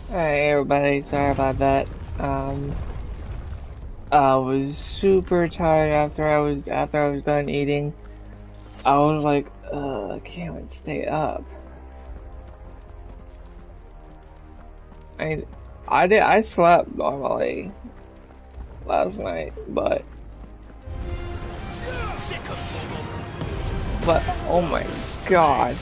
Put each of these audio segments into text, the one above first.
Hey everybody, sorry about that. Um, I was super tired after I was done eating. I was like, I can't even stay up. I I slept normally last night, but oh my god.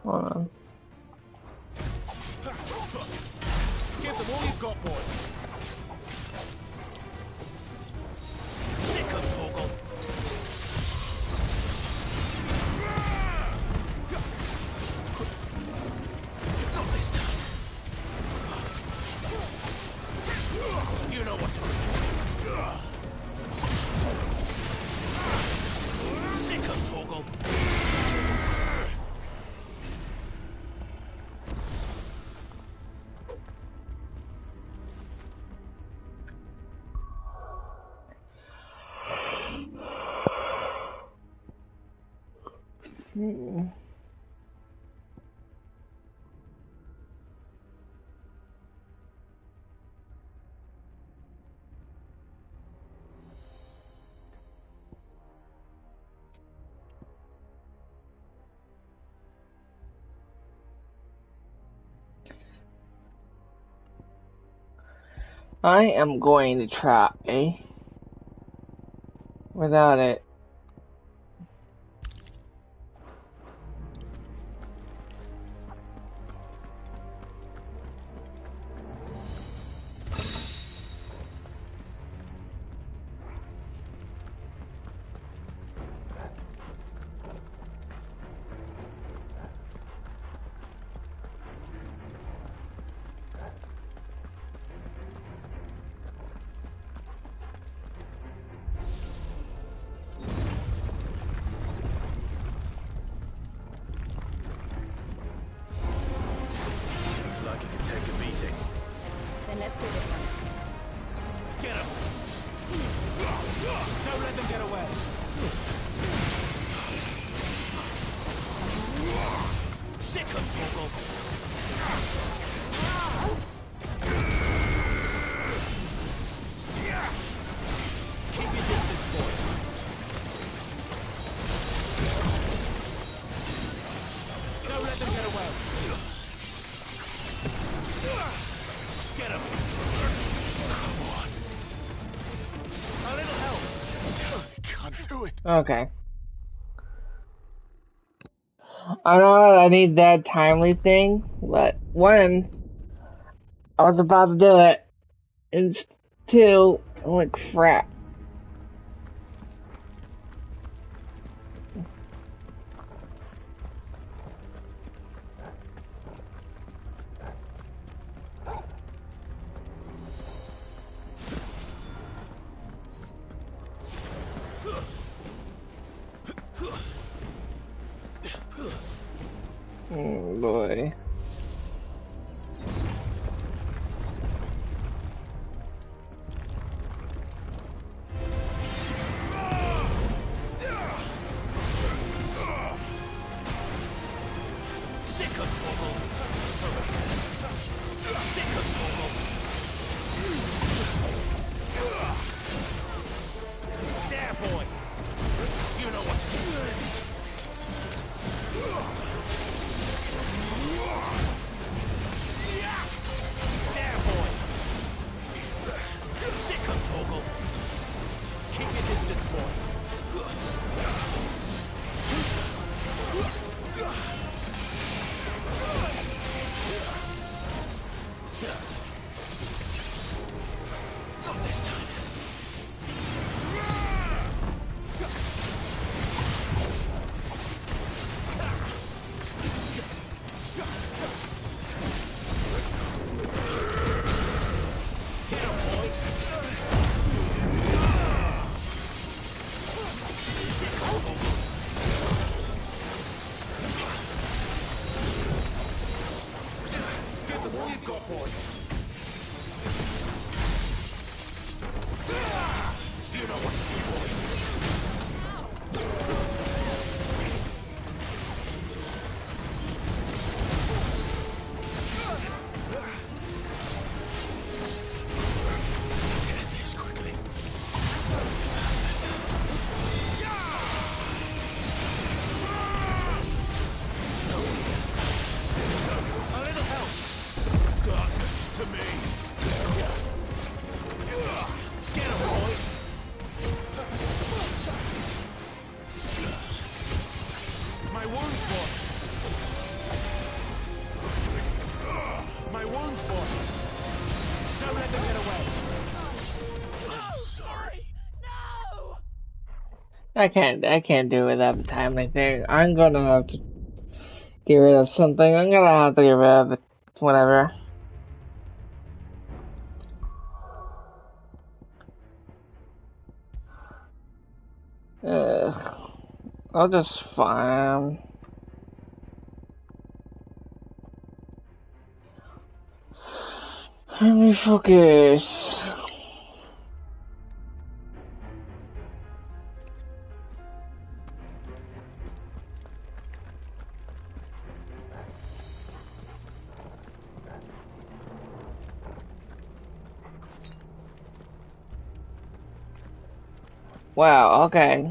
Hold on. Hmm. I am going to try without it. Looks like he can take a beating. Then let's do this one. Get him! Don't let them get away! Sick of Torgal! Keep your distance, boy. Don't let them get away. Get him! Come on. A little help. I can't do it. Okay. I know I need that timely thing, but when I was about to do it, and two, holy crap. Oh boy. Sick of Torgal! Sick of Torgal! There, boy! You know what to do. get away. I'm sorry. No! I can't do it without the timing thing. I'm gonna have to get rid of something. I'm gonna have to get rid of it. Whatever. Ugh. I'll just find. Let me focus. Wow, okay.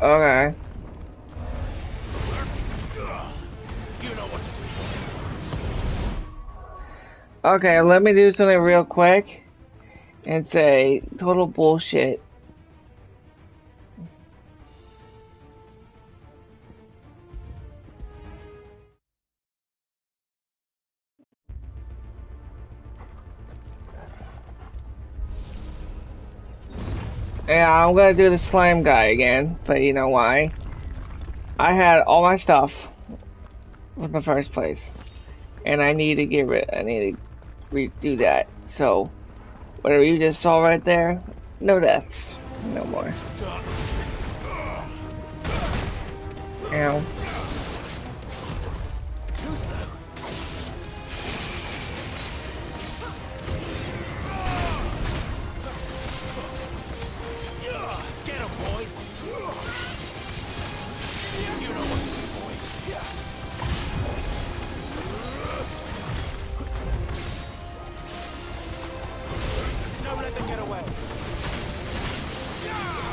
Okay. You know what to do. Okay, let me do something real quick and say total bullshit. Yeah, I'm gonna do the slime guy again, but you know why? I had all my stuff in the first place, and I need to I need to redo that. So, whatever you just saw right there, no deaths, no more. Ow. Too slow. Get him, boy. You know what to do, boy. Don't let them get away.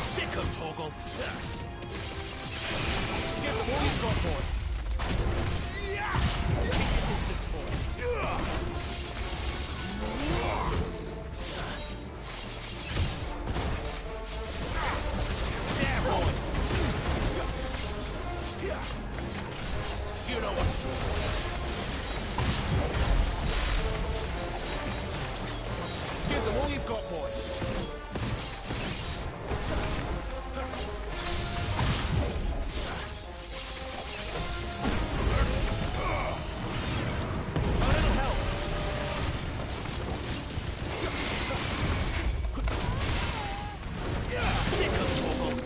Sick of Torgal. Get them all you've got, boy. Keep your distance, boy. Yeah, boy. You know what to do, boy. Give them all you've got, boy. A little help. Sick of Torgal.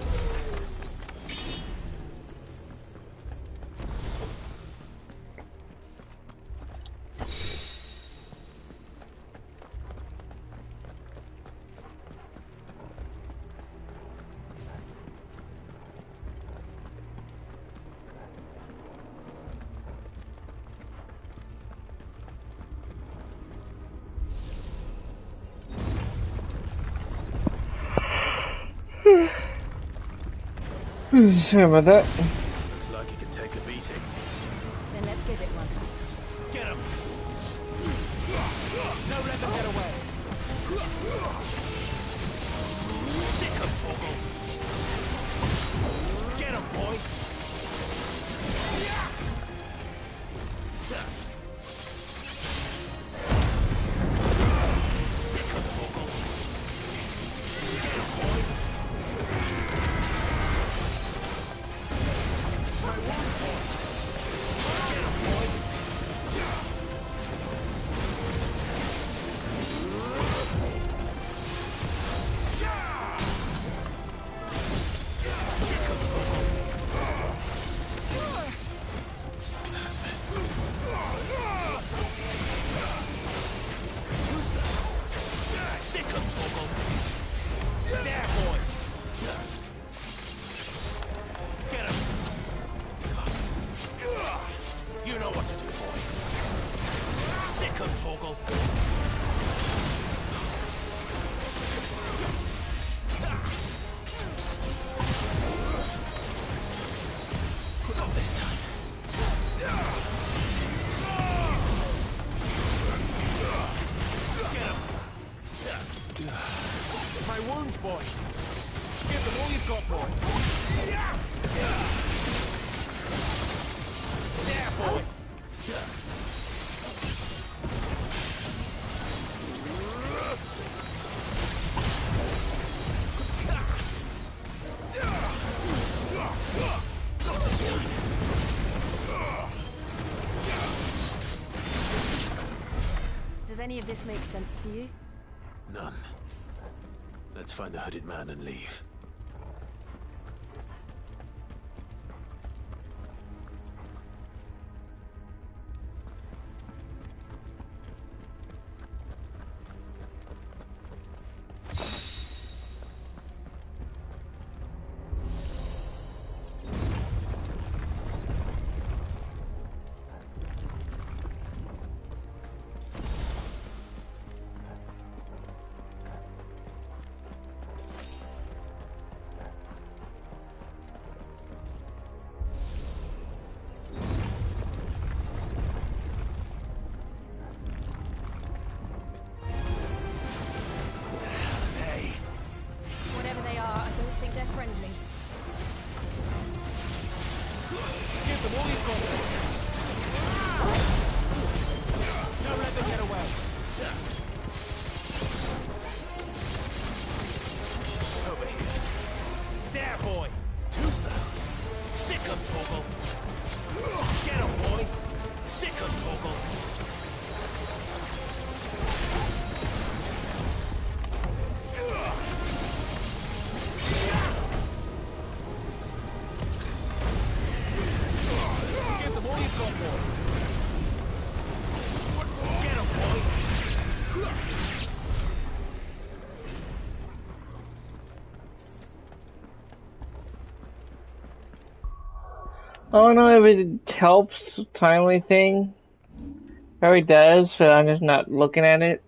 Sorry about that. Looks like he can take a beating. Then let's give it one. Get him! Don't let them get away! Sick of Torgal! Get him, boy! Sick of Torgal! Get him, boy! My one's boy! Get him, boy! Sick of Torgal! There, boy! Get him! You know what to do, boy. Sick of Torgal! Not this time. wounds, boy. Give them all you've got, boy. There, boy. Does any of this make sense to you? None. Let's find the hooded man and leave. Whatever they are, I don't think they're friendly. Give them all you've got. Don't let them get away. Over here. There, boy. Too slow. Sick 'em, Torgal. Get 'em, boy. Sick 'em, Torgal. Give them all you've got, boy. Get 'em, boy. I don't know if it helps timely thing. Probably does, but I'm just not looking at it.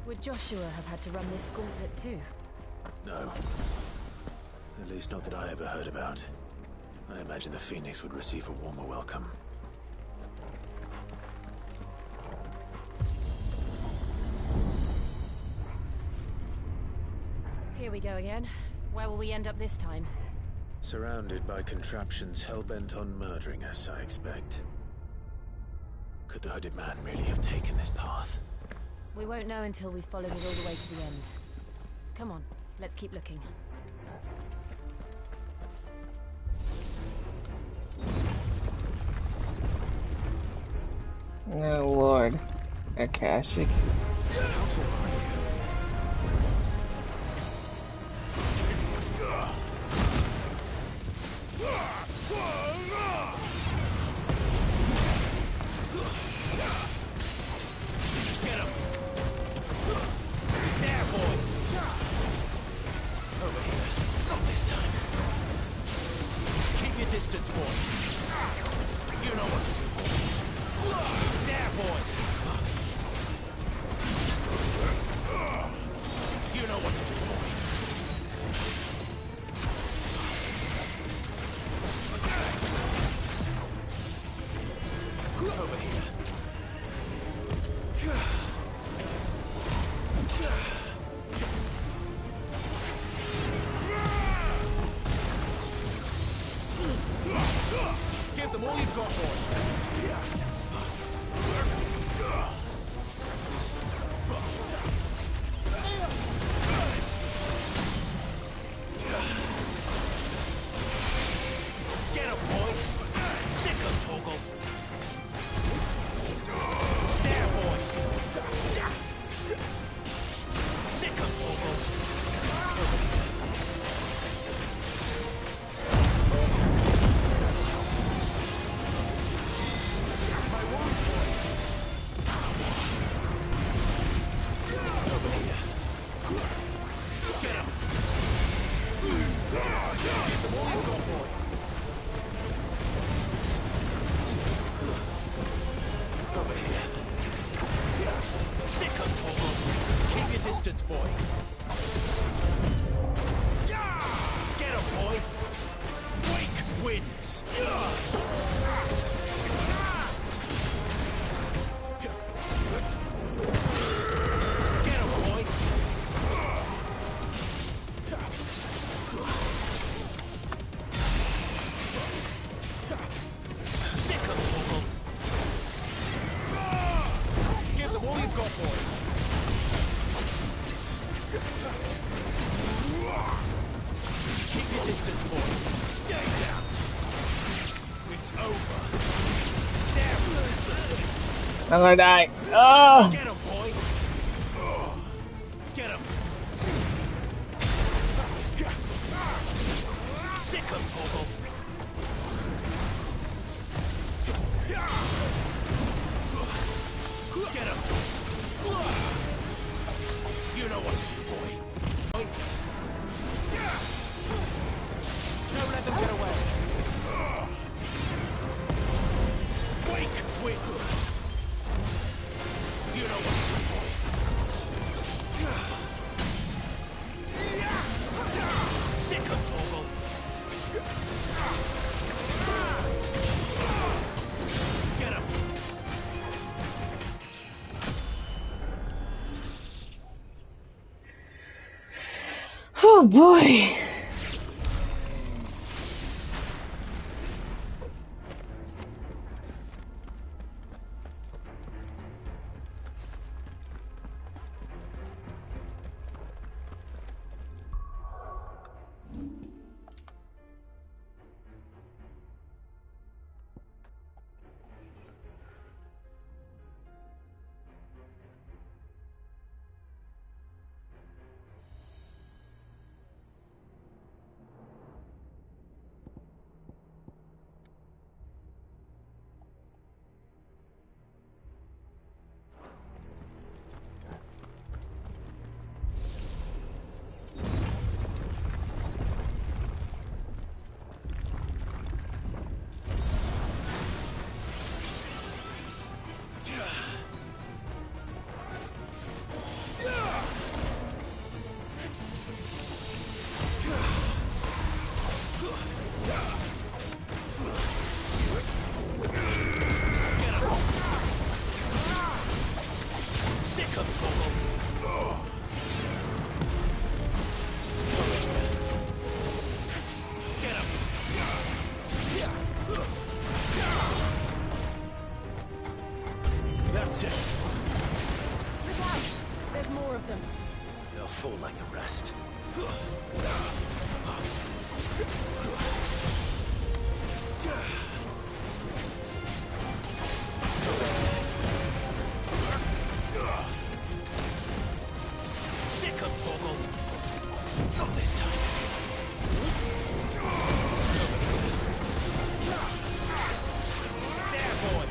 Would Joshua have had to run this gauntlet too? No. At least not that I ever heard about. I imagine the Phoenix would receive a warmer welcome. Here we go again. Where will we end up this time? Surrounded by contraptions hell-bent on murdering us, I expect. Could the hooded man really have taken this path? We won't know until we've followed it all the way to the end. Come on, let's keep looking. Oh Lord, Akashic. Get him! There, boy! Over here. Not this time. Keep your distance, boy. You know what to do, boy. There, boy! You know what to do, boy. Over here. Give them all you've got, boy. distance, boy. Get him, boy. Wake wins. Get him, boy. Sick him, Torgal. Give them all you've got, boy. Keep your distance, boy. Stay down. It's over. There. I'm gonna die. Oh! Get him, boy. Get him. Sick him, Torgal. Get him. You know what to do, boy. Don't let them get away. Wake, win. You know what to do, boy. Sick him, Torgal. Get him. Oh boy. That's it. Look out! There's more of them. They'll fall like the rest. Sick of Torgal. Not this time. There, boy.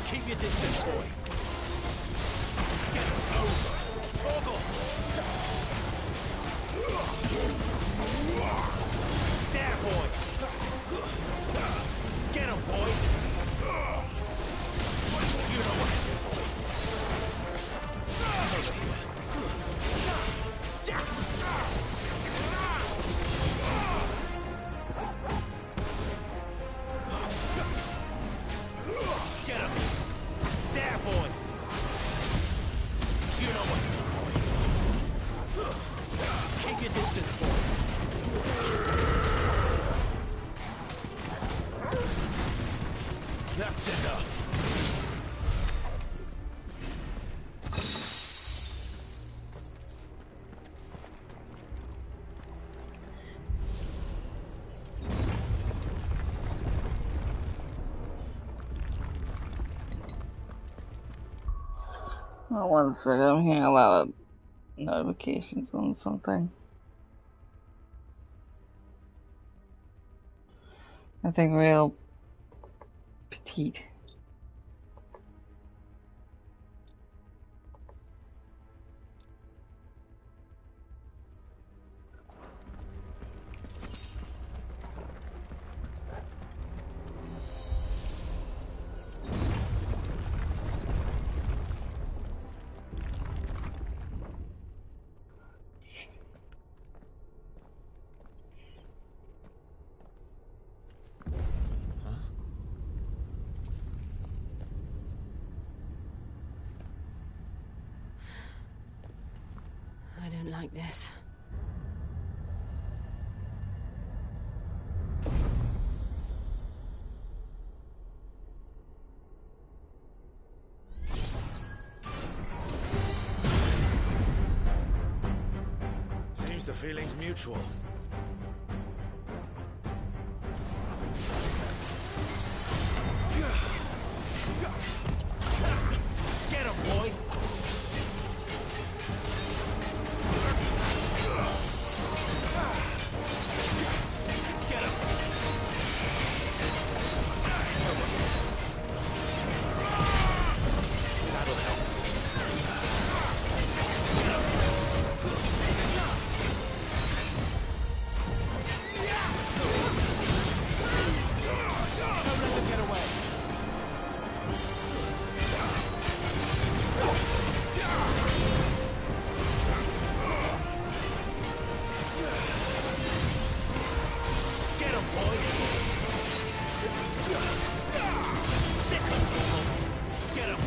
Keep your distance, boy. Get it over. Torgal. There, boy. Get him, boy. You know what to do, boy. Over here. Get him. There, boy. You know what to do, boy. Keep your distance, boy. That's enough. Oh, one second, I'm hearing a lot of notifications on something. I think real petite. don't like this. Seems the feeling's mutual. Get him, boy! Get him! That'll help. Don't let them get away. Get him, boy! Sick him, Torgal! Get him!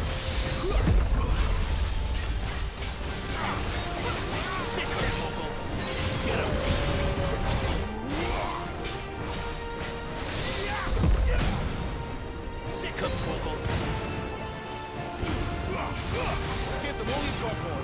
Sick him, Torgal! Get him! Sick him, Torgal! Give them all you've got, boy!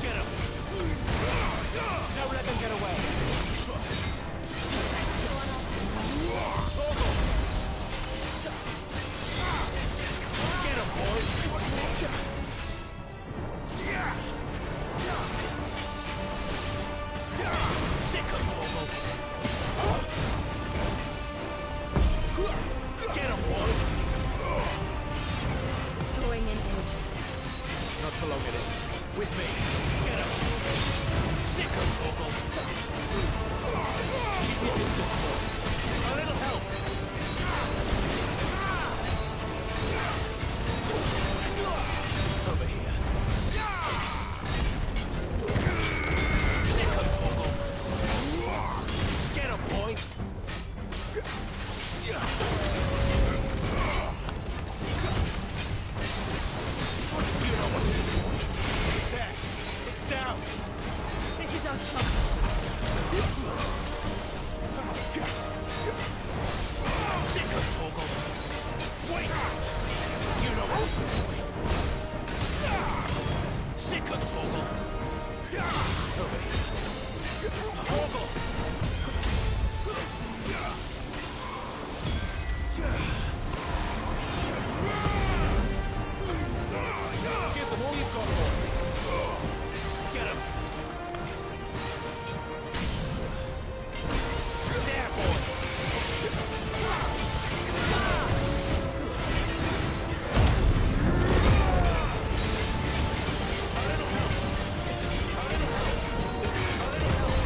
Get him! Don't let them get away! Torgal! Get him, boy! Sick him, Torgal! Get him, boy! It's drawing in energy. Not for long, it isn't. With me. Get him! Sick him, Torgal! Keep your distance, boy. A little help! Over here. Sick him, Torgal! Get him, boy! You know what to do. There. It's down. This is our chance. Sick of Torgal. Wait! You know what to do, boy. Sick of Torgal. Over here. Torgal! Give them all you've got, boy. Get him. There, boy. A little help. A little help. A little help.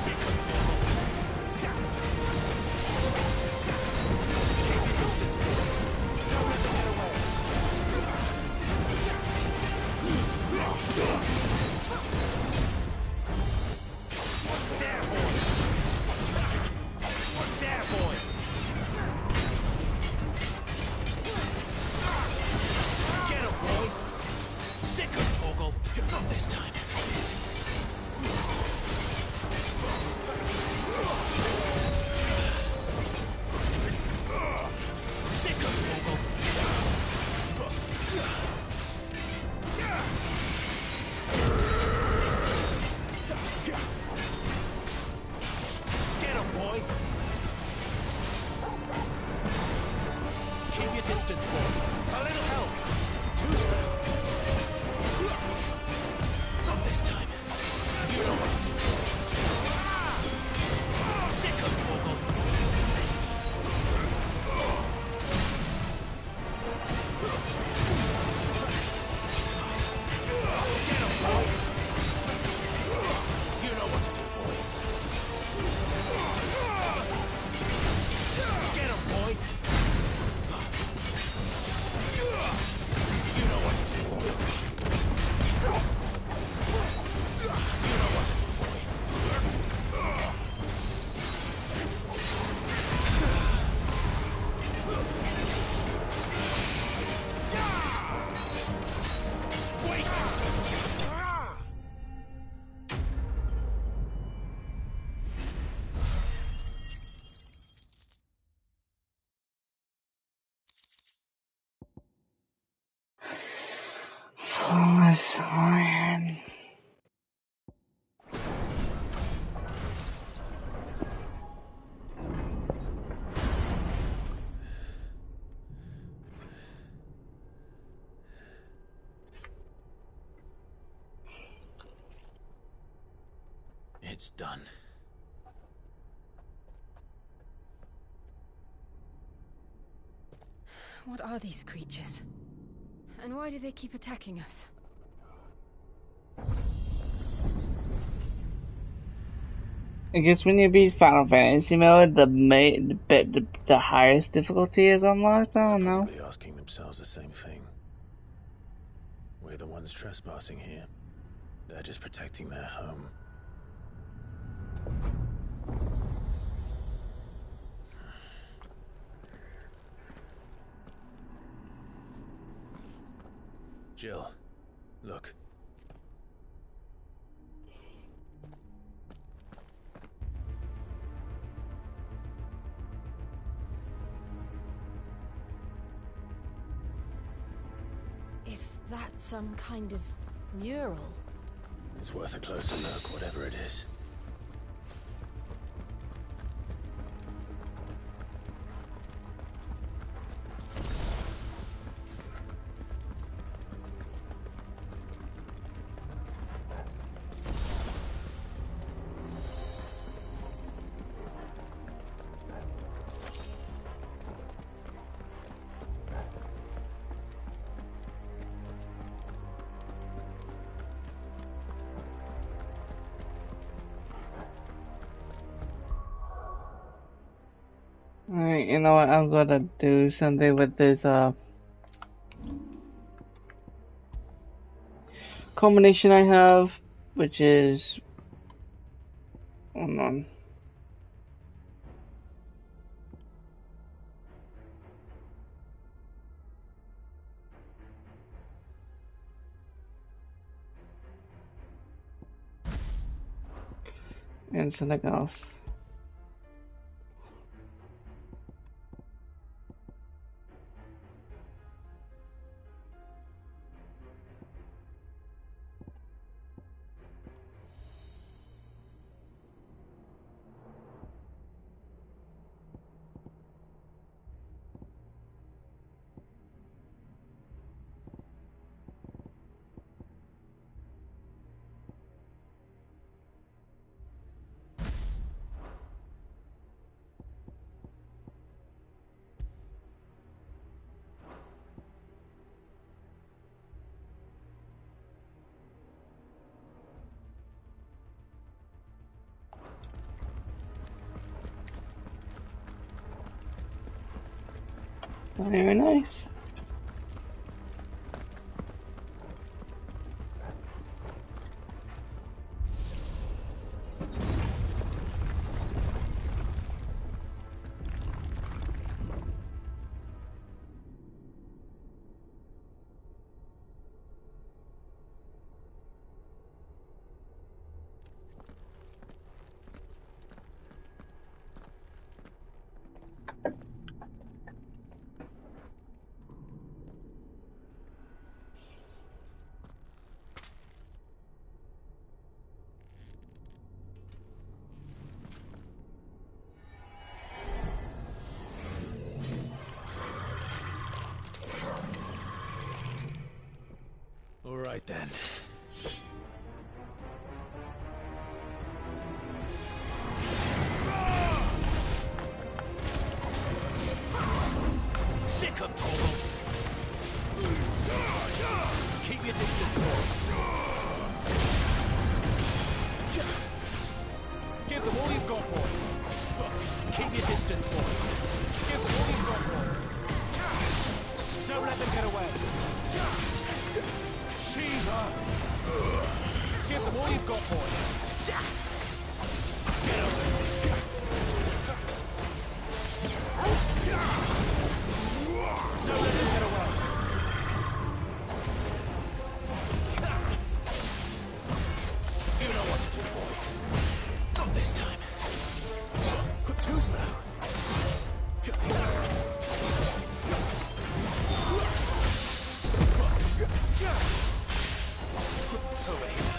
Sick of Torgal. Keep your distance, boy. Don't let them get away. There, boy! There, boy! Get him, boy! Sick of Torgal! Not this time. Sick of Torgal! Get him, boy! Keep your distance, boy. A little help. Too slow. Not this time. You know what to do. Sick of Torgal. Get him, boy! You know what to do, boy. Get him, boy! It's done. What are these creatures? And why do they keep attacking us? I guess when you beat Final Fantasy mode, the highest difficulty is unlocked. I don't know. Probably asking themselves the same thing. We're the ones trespassing here. They're just protecting their home. Jill, look. Is that some kind of mural? It's worth a closer look, whatever it is. Alright, you know what? I'm gonna do something with this combination I have, which is, hold on. And something else. Very nice. All right then. Sick 'em, Torgal. Keep your distance, boy. Give them all you've got, boy. Keep your distance, boy. Give them all you've got, boy. Don't let them get away. Shiva! Give them all you've got, boy. Get away. Don't let them get away. You know what to do, boy. Not this time. Too slow. Over here.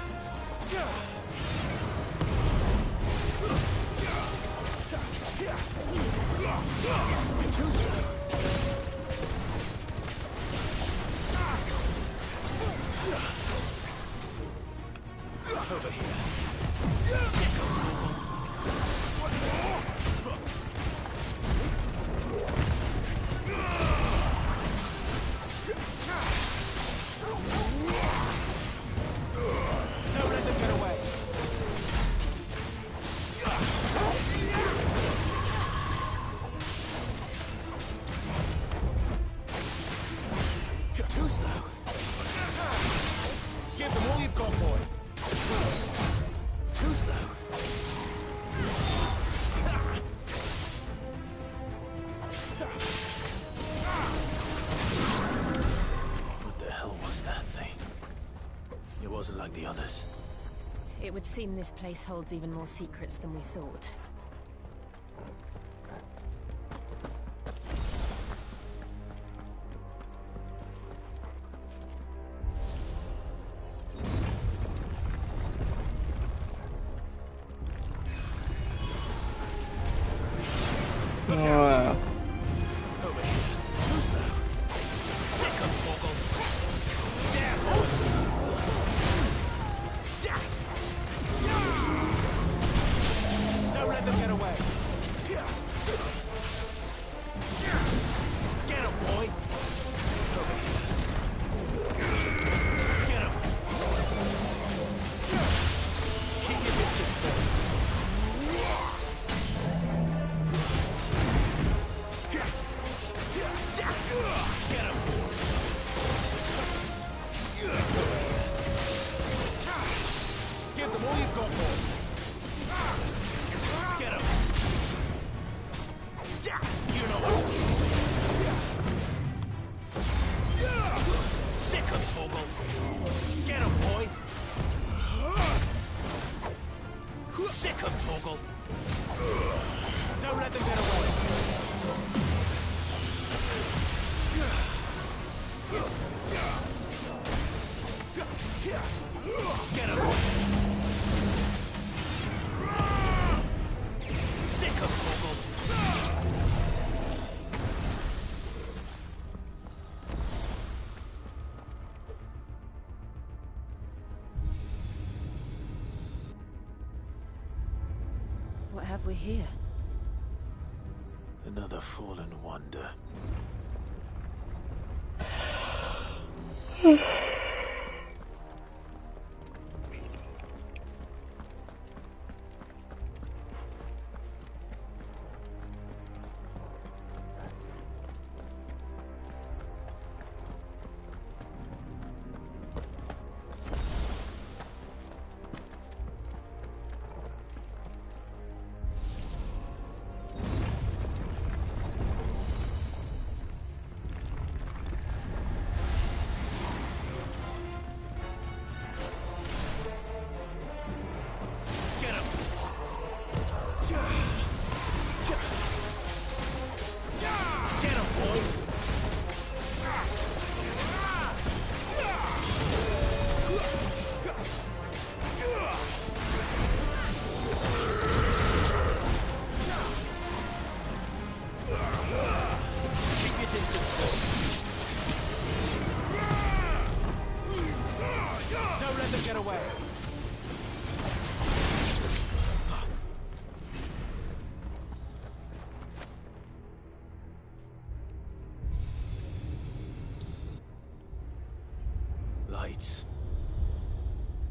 It would seem this place holds even more secrets than we thought. Wow. Over here. Too slow. Sick of Torgal. There, boy. Yeah. Don't let them get away. Get him, boy. Over here. Get him. Keep your distance, boy. Get him. Give them all you've got, boy. Get him. You know what to do. Sick of Torgal. Get him, boy. Sick of Torgal. Don't let them get away. Get him. Sick of Torgal. What have we here? Another fallen wonder. Get him. Get him, boy. Keep your distance, boy. Don't let them get away. Lights.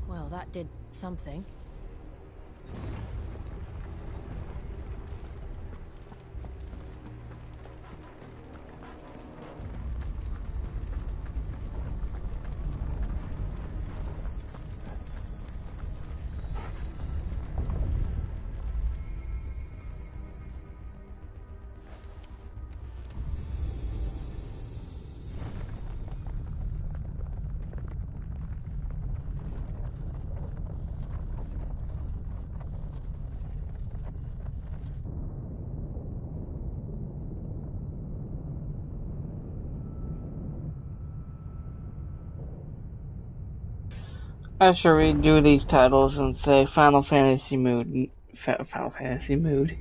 Well, that did something. I should redo these titles and say Final Fantasy Mode, Final Fantasy Mode,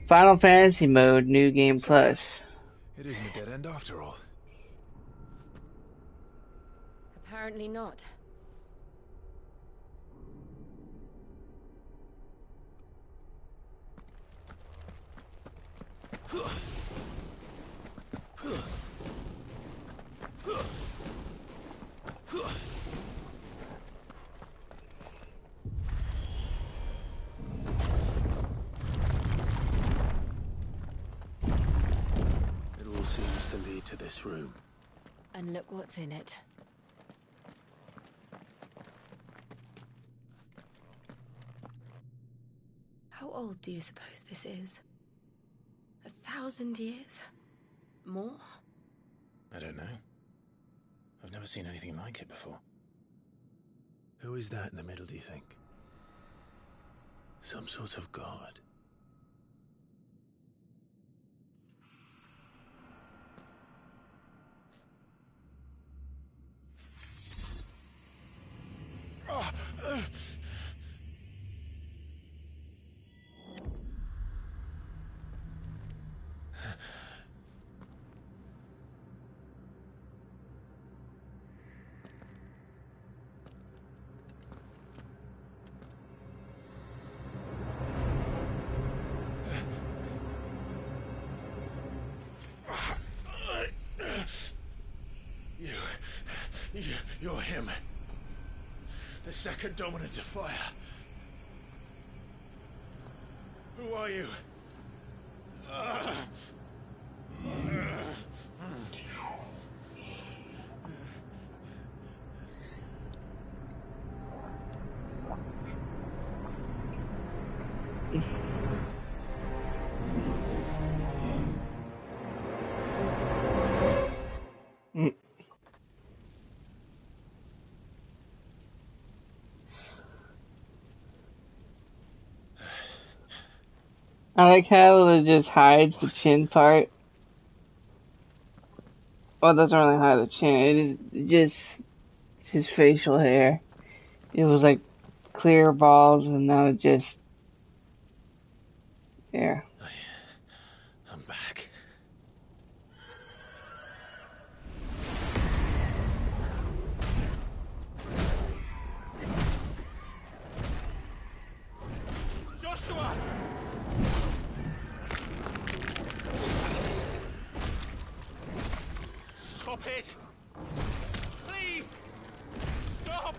Final Fantasy Mode, New Game So, Plus. it isn't a dead end after all. Apparently not. It all seems to lead to this room. And look what's in it. How old do you suppose this is? 1,000 years? More? I don't know. I've never seen anything like it before. Who is that in the middle, do you think? Some sort of god. You're him. The second dominant of fire. Who are you? I like how it just hides the chin part. Well, it doesn't really hide the chin. It just his facial hair. It was like clear balls, and now it just there. I'm back. Joshua! Stop it! Please! Stop!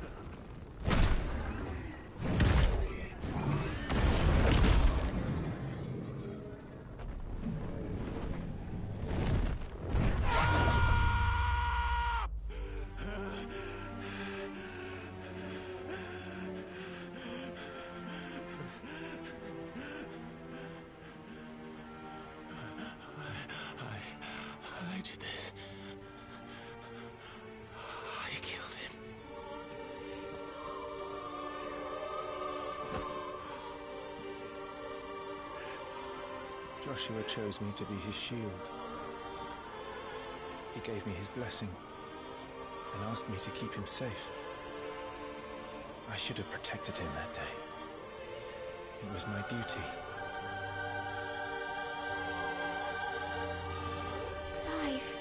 I did this. I killed him. Joshua chose me to be his shield. He gave me his blessing and asked me to keep him safe. I should have protected him that day. It was my duty. Clive.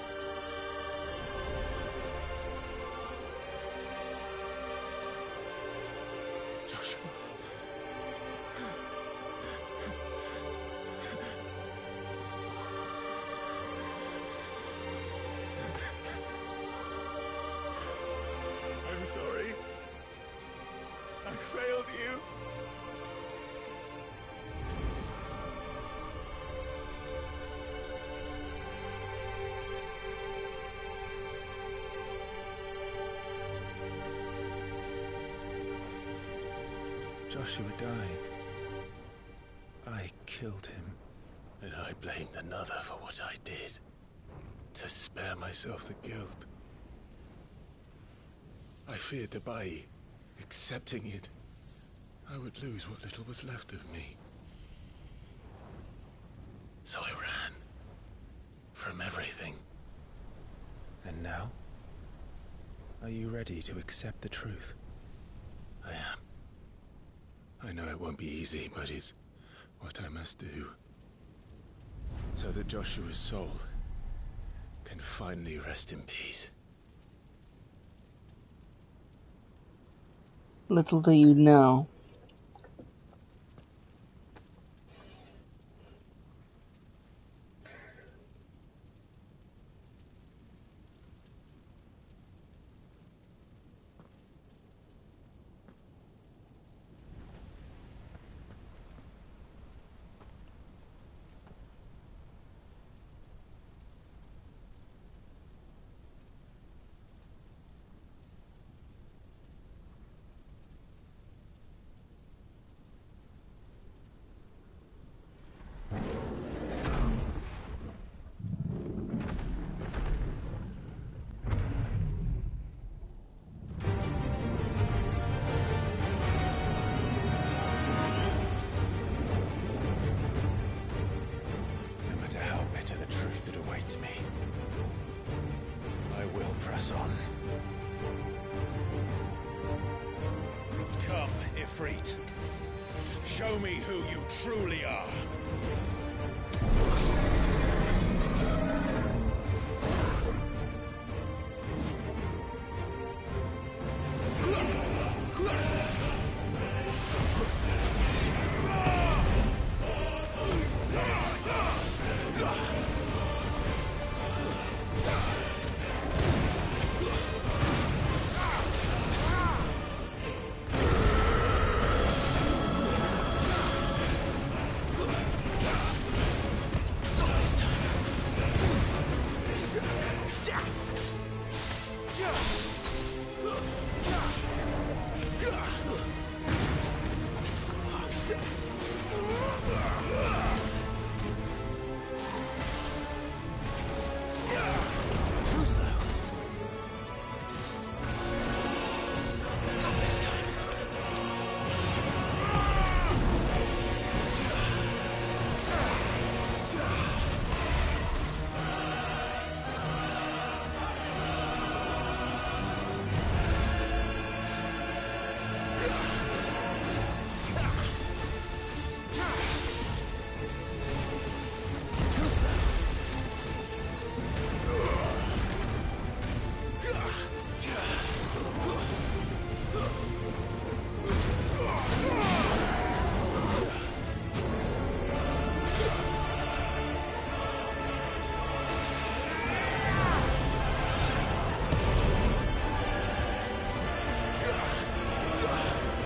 Joshua. I'm sorry. I failed you. Joshua died. I killed him. And I blamed another for what I did. To spare myself the guilt. I feared that by accepting it, I would lose what little was left of me. So I ran. From everything. And now? Are you ready to accept the truth? I am. I know it won't be easy, but it's what I must do. So that Joshua's soul can finally rest in peace. Little do you know. retreat. Show me who you truly are.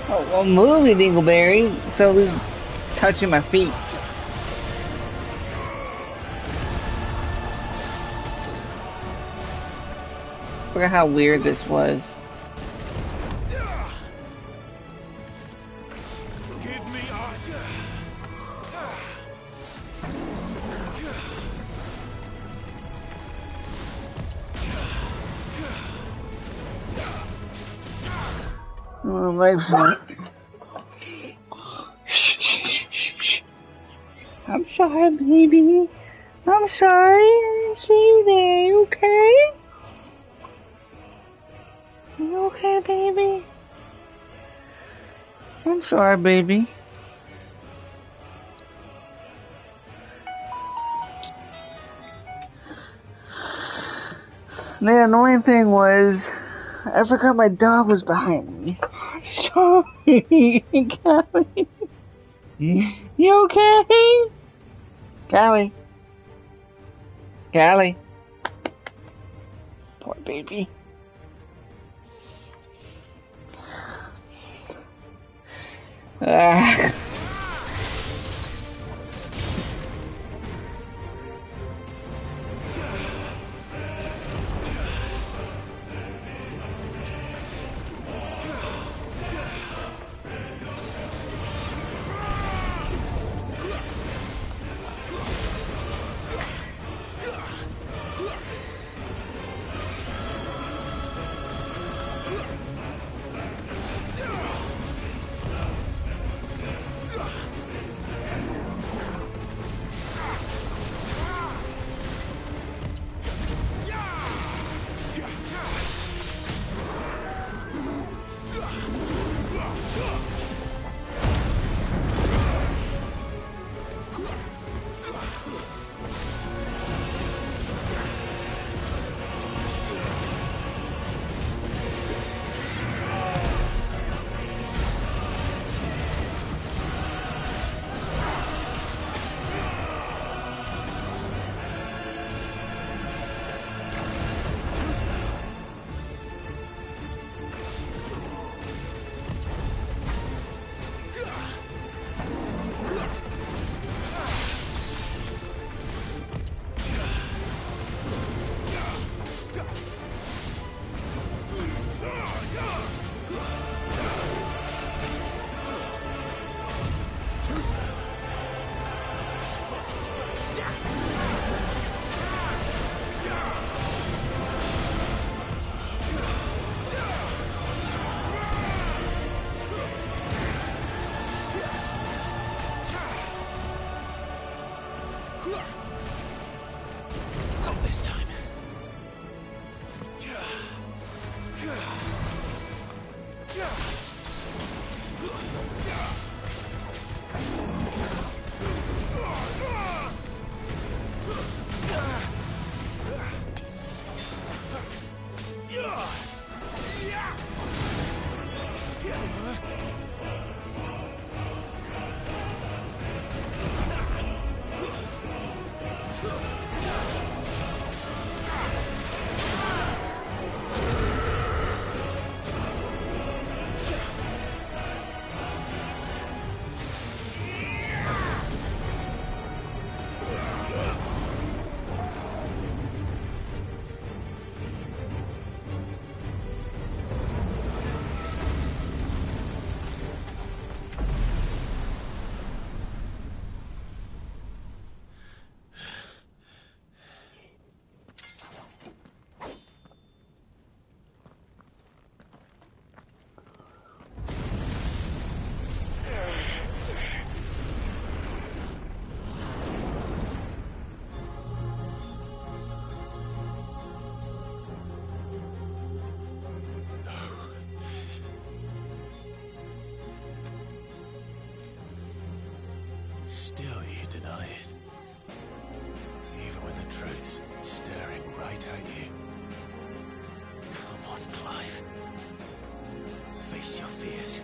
Oh, well, movie Dingleberry, slowly touching my feet. Look at how weird this was. Give me Oh, my friend. I'm sorry, baby. I'm sorry. I didn't see you there. You okay? You okay, baby? I'm sorry, baby. The annoying thing was, I forgot my dog was behind me. I'm sorry, Callie. You okay? Callie. Callie. Poor baby. Still you deny it. Even when the truth's staring right at you. Come on, Clive. Face your fears.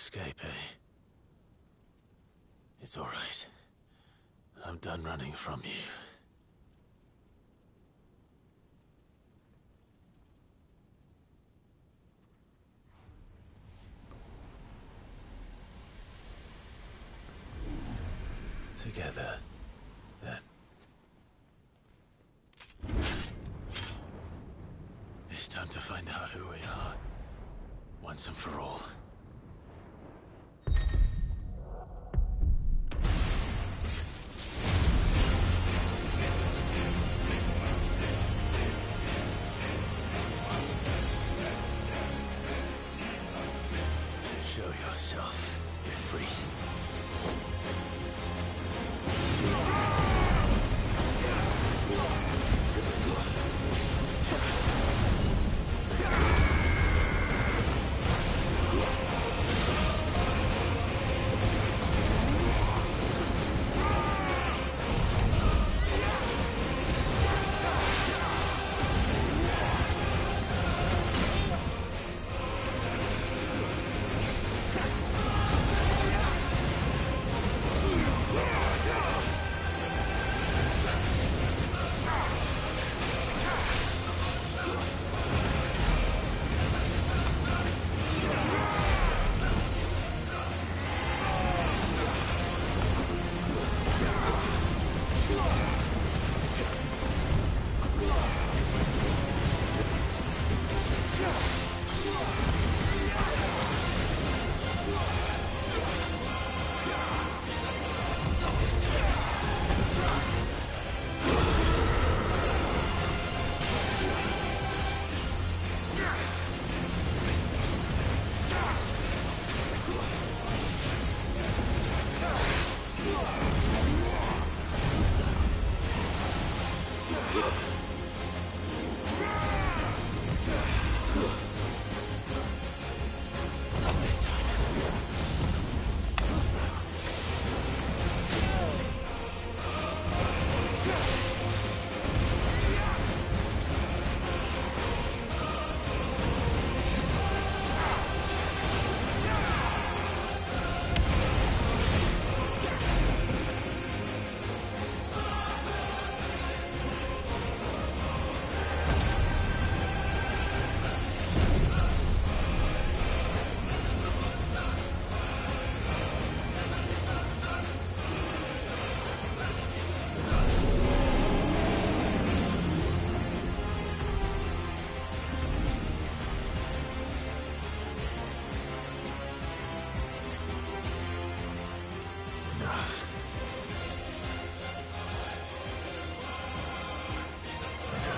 escape, eh? It's all right. I'm done running from you. Together, then. It's time to find out who we are, once and for all. Show yourself, Ifrit.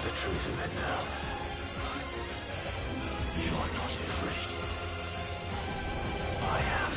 The truth of it now. You are not afraid. I am.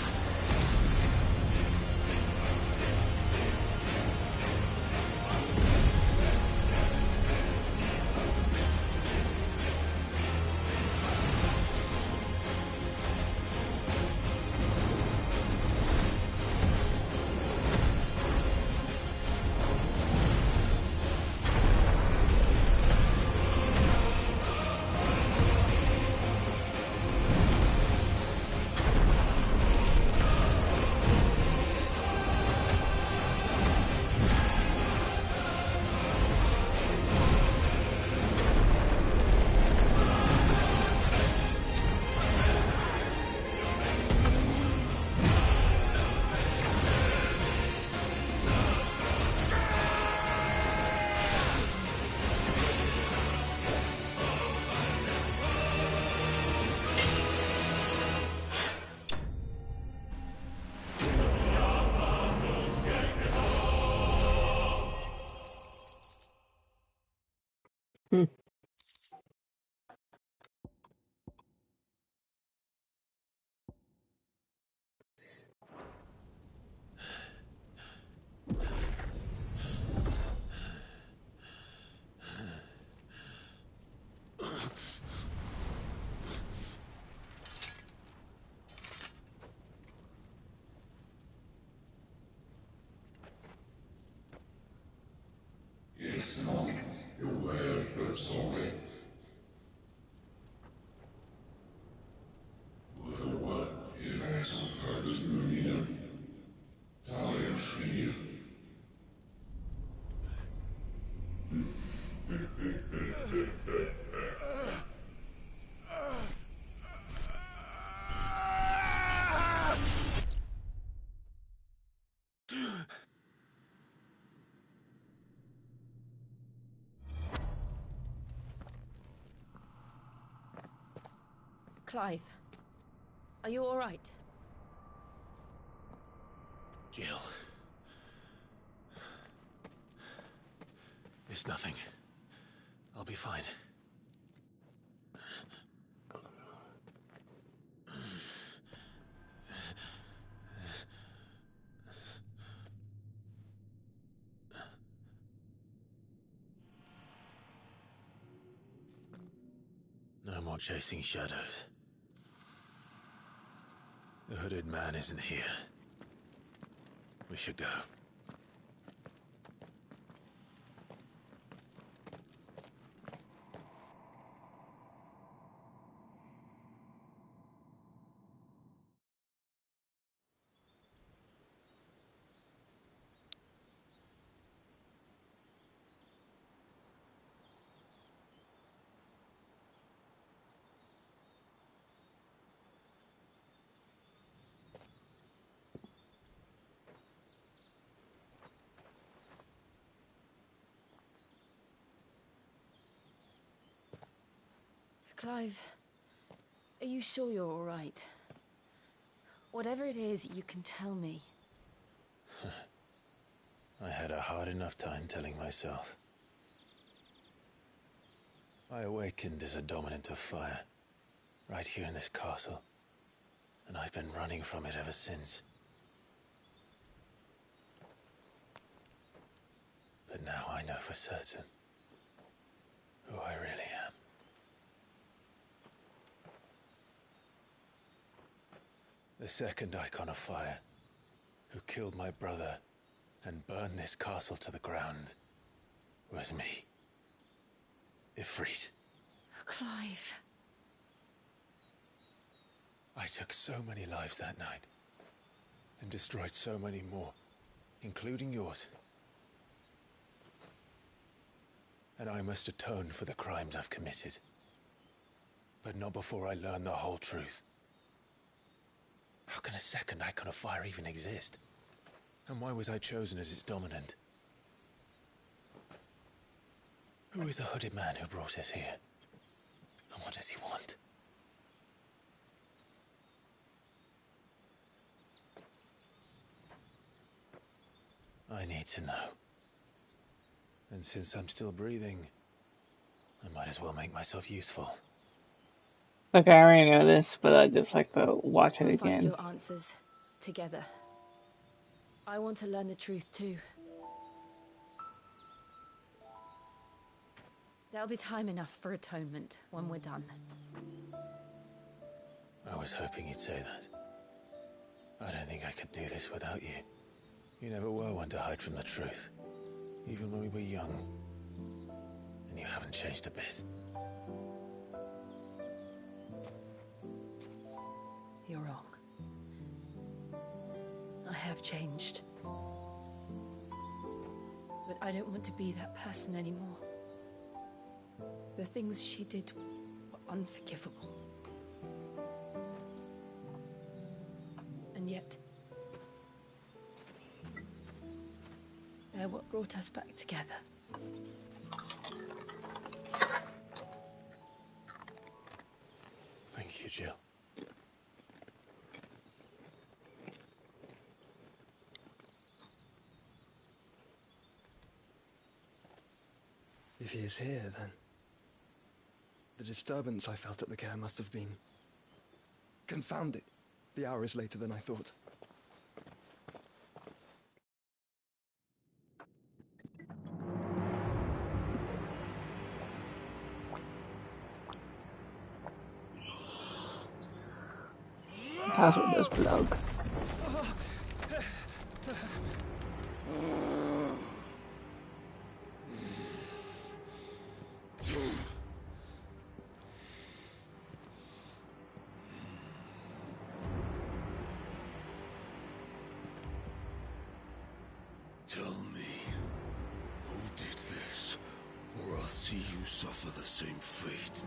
Clive, are you all right? Jill. It's nothing. I'll be fine. No more chasing shadows. The hooded man isn't here. We should go. Clive, are you sure you're all right? Whatever it is, you can tell me. I had a hard enough time telling myself. I awakened as a dominant of fire, right here in this castle, and I've been running from it ever since. But now I know for certain who I really am. The second icon of fire, who killed my brother and burned this castle to the ground, was me. Ifrit. Clive. I took so many lives that night, and destroyed so many more, including yours. And I must atone for the crimes I've committed. But not before I learn the whole truth. How can a second icon of fire even exist? And why was I chosen as its dominant? Who is the hooded man who brought us here? And what does he want? I need to know. And since I'm still breathing, I might as well make myself useful. Like, I already know this, but I just like to watch it We'll find again. your answers together. I want to learn the truth too. There'll be time enough for atonement when we're done. I was hoping you'd say that. I don't think I could do this without you. You never were one to hide from the truth, even when we were young. And you haven't changed a bit. You're wrong. I have changed. But I don't want to be that person anymore. The things she did were unforgivable. And yet, they're what brought us back together. Thank you, Jill. If he is here, then the disturbance I felt at the care must have been confounded. The hour is later than I thought. Password this blog. Tell me, who did this, or I'll see you suffer the same fate.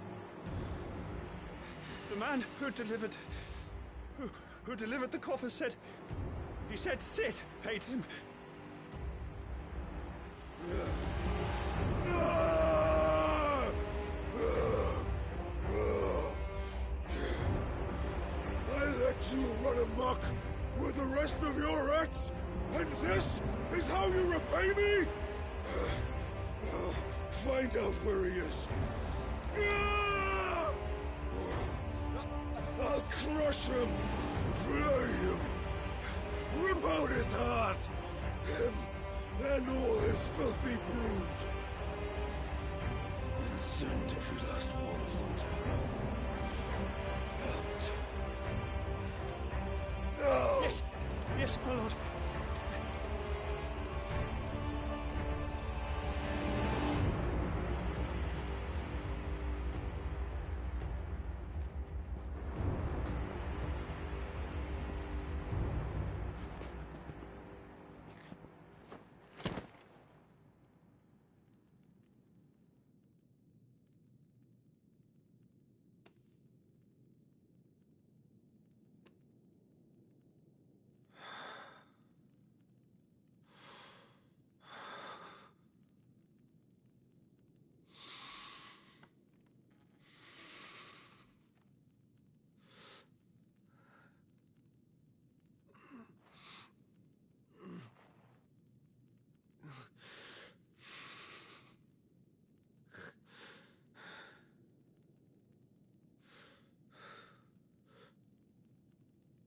The man who delivered the coffer said Sid paid him. run amok with the rest of your rats? And this is how you repay me? Find out where he is. I'll crush him, flay him, rip out his heart, him and all his filthy brood, and send every last one of them to hell. Out. No! Yes, yes, my lord.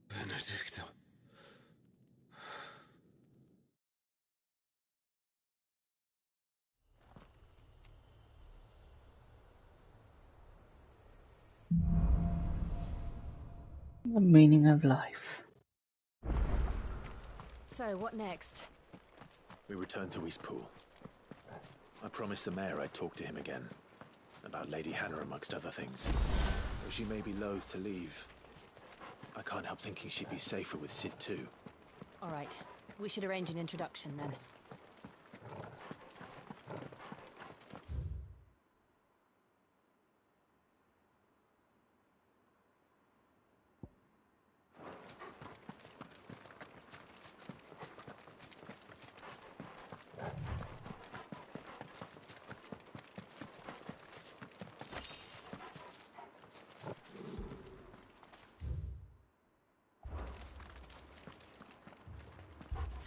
Benedicta. The meaning of life. So, what next? We return to Eastpool. I promised the mayor I'd talk to him again. About Lady Hannah amongst other things. Though she may be loath to leave, I can't help thinking she'd be safer with Sid too. All right. We should arrange an introduction then.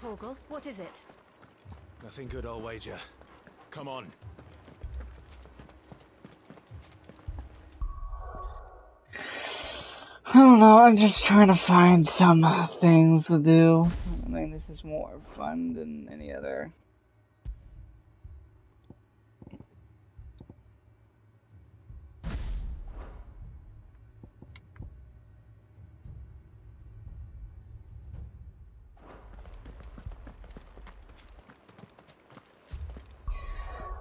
Torgal, what is it? Nothing good, I'll wager. Come on. I don't know, I'm just trying to find some things to do. I think this is more fun than any other.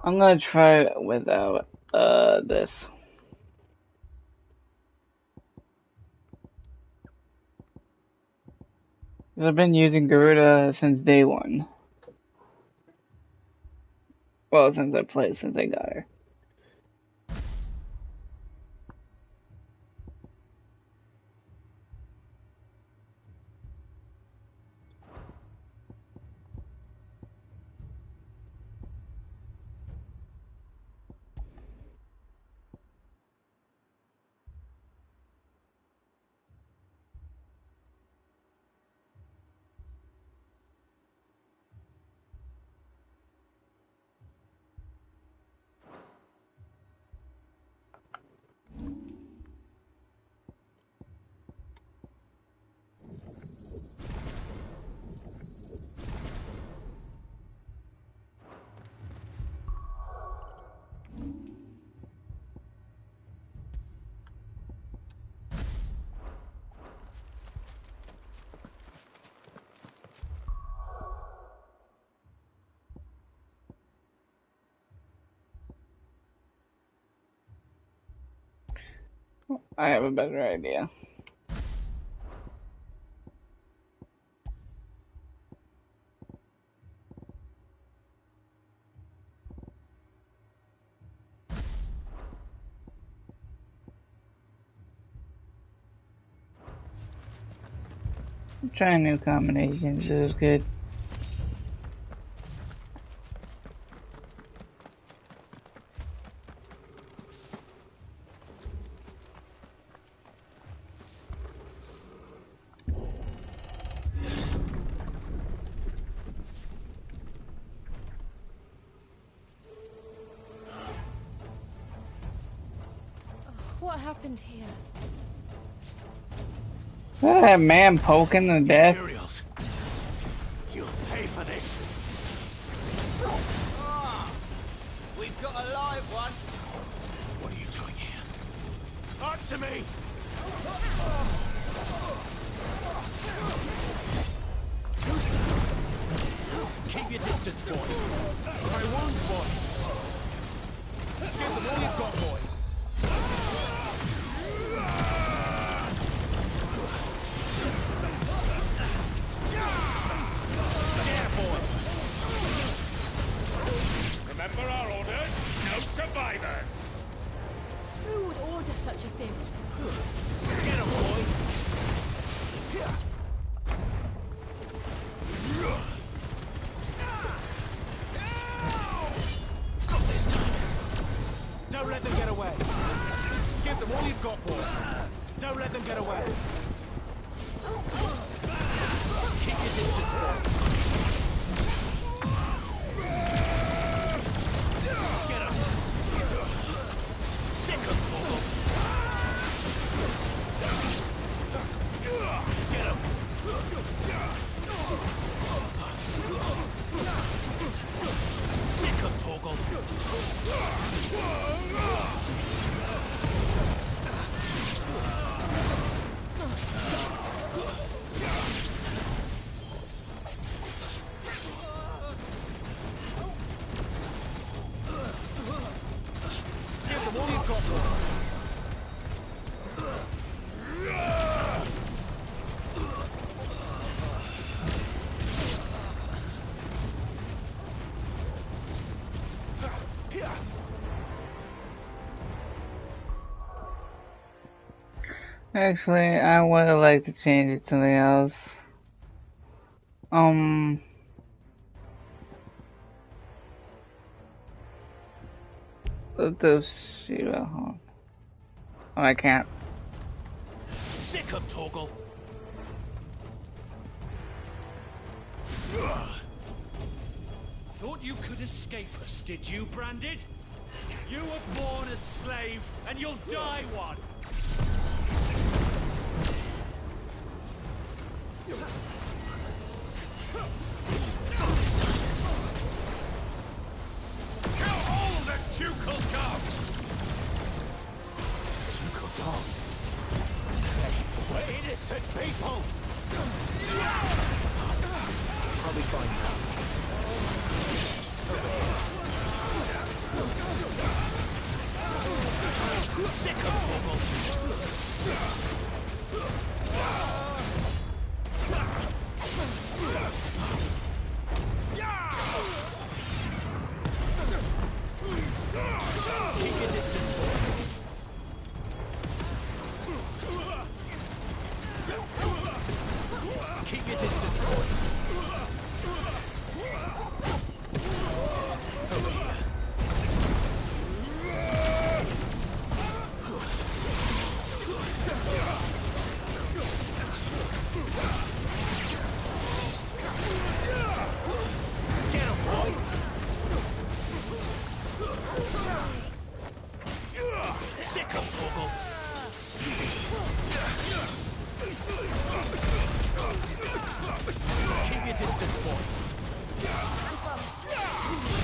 I'm gonna try it without this. I've been using Garuda since day one. Well, since I got her. I have a better idea. I'm trying new combinations, this is good. What happened here? That man poking the death. Imperials. You'll pay for this. We've got a live one. What are you doing here? Answer me! Who's that? Keep your distance, boy. My wounds, boy. Give them all you've got, boy. Yeah, boy. Remember our orders? No survivors! Who would order such a thing? Get him, boy. Not this time. Don't let them get away. Give them all you've got, boy. Don't let them get away. Keep your distance, boy. Get him. Sick of Torgal. Get him. Sick of Torgal. Give them all you've got, boy. Actually, I would have liked to change it to something else. Let's do Shira. Oh, I can't. Sick of Torgal. Thought you could escape us, did you, Branded? You were born a slave, and you'll die one! Kill all the ducal dogs! Ducal dogs. We're innocent people. I'll be fine now. Sick of Torgal. Keep your distance, boy. Keep your distance, boy. Over here. Get him, boy. Sick of Torgal. Keep your distance, boy.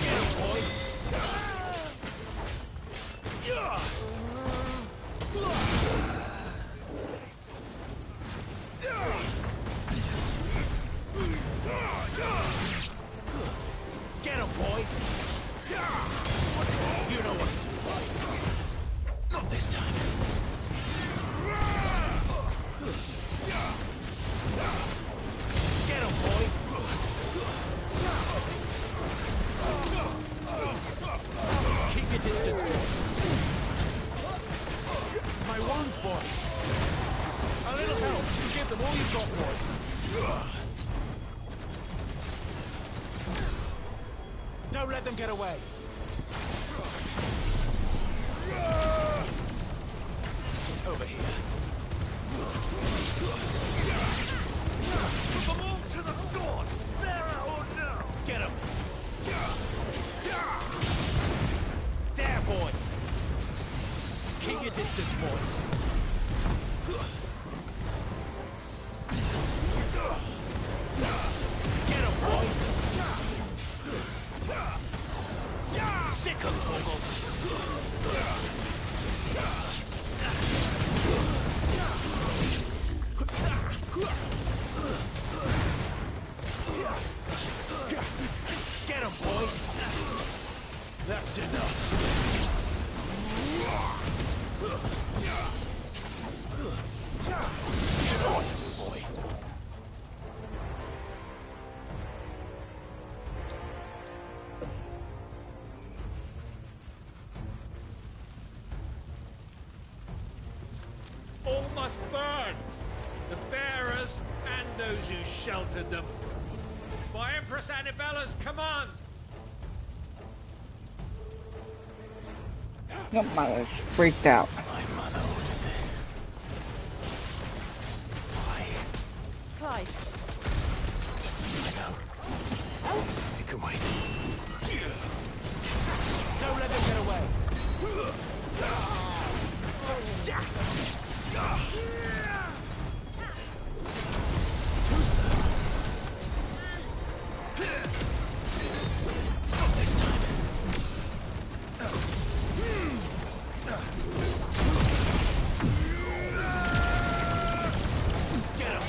Get him, boy. Get him, boy. You know what to do, boy. Not this time. Get him, boy. Keep your distance, boy. My wounds, boy. A little help. Give them all you've got, boy. Don't let them get away. Over here. Put them all to the sword! There or no! Get him. There, boy. Keep your distance, boy. Get him, boy. Sick of Torgal. Get him, boy. That's enough. You know what to do, boy. All must burn! The bearers and those who sheltered them. By Empress Annibella's command! Your mother's freaked out. My mother ordered this. Why? Clive, I know. It can wait. Don't let them get away. Tuesday. Not this time. Get him.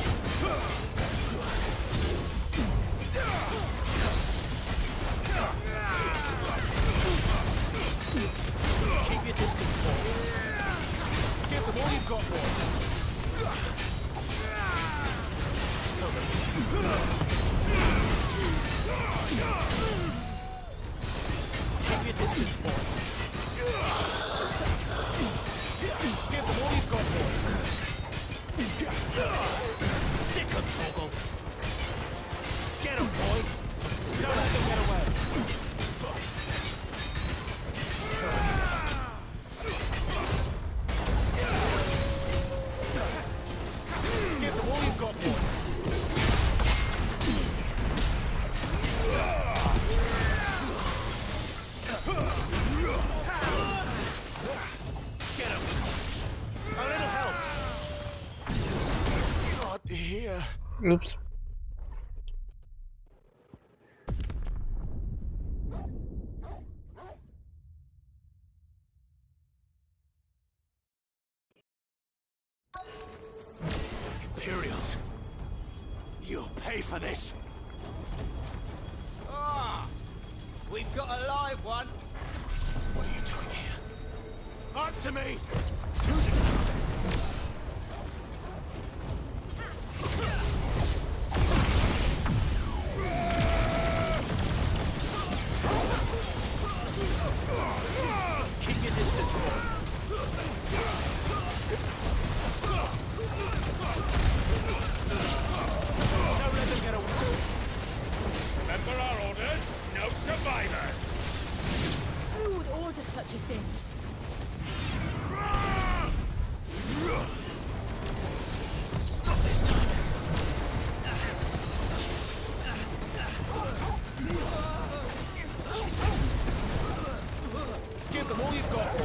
Keep your distance, boy. Give them all you've got, boy. Keep your distance, boy. Give them all you've got, boy. Sick of Torgal. Get him, boy. Don't let them get away. Give them all you've got, boy. Get him. A little help. Not here. Oops. Imperials. You'll pay for this. Ah! We've got a live one. What are you doing here? Answer me! Tuesday. Keep your distance, boy. Don't let them get away. Remember our orders? No survivors! who would order such a thing? Not this time. Give them all you've got, boy.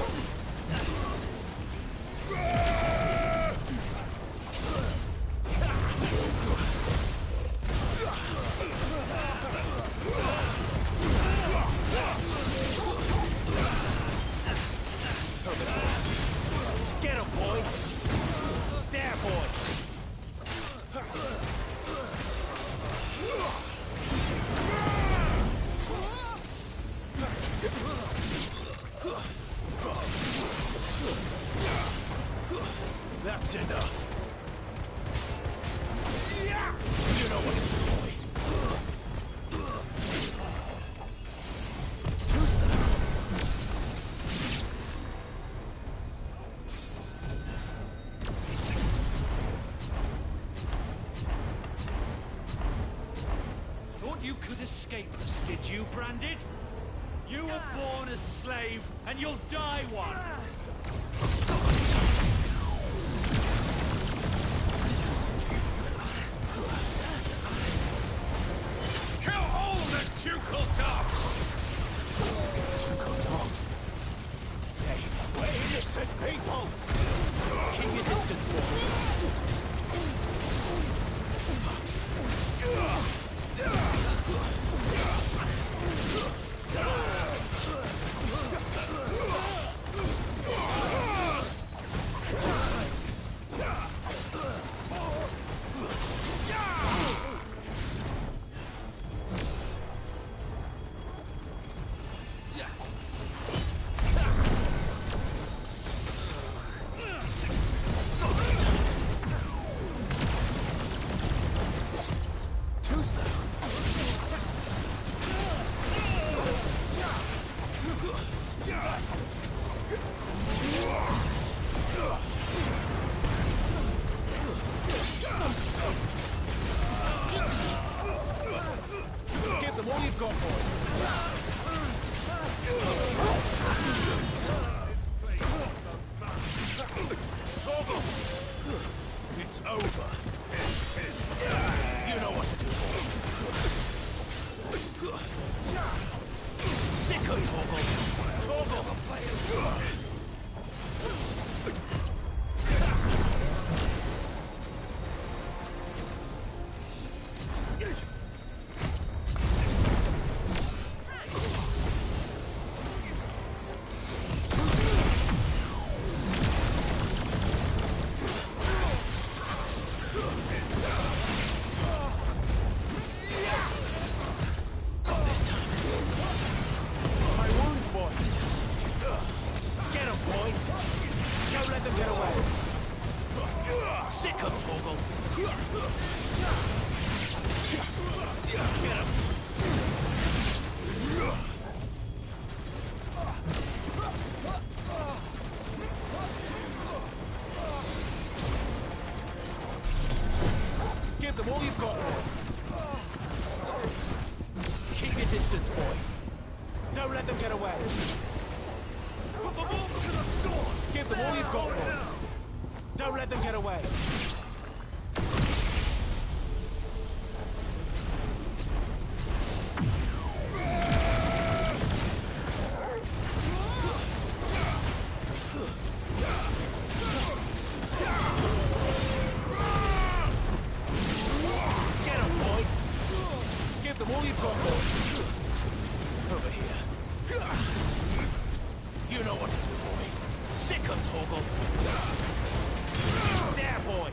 Get him, boy. There, boy. That's enough. You know what to do, boy. Tuesday. Thought you could escape us, did you, Branded? You were born a slave, and you'll die one! Kill all the ducal dogs! Ducal dogs? Hey, we're innocent people! Keep your distance, boy. Too slow. Give them all you've got, boy. Torgal! It's over. You know what to do, boy. Sicko, Torgal! Torgal! This time. My wounds, boy. Get him, boy. Don't let them get away. Sick of Torgal. Get him. Give them all you've got, boy. Keep your distance, boy. Don't let them get away. Put them all to the sword. Give them all you've got, boy. Don't let them get away. Get him, boy. Give them all you've got, boy. Over here. You know what to do, boy. Sick of Torgal. There, boy.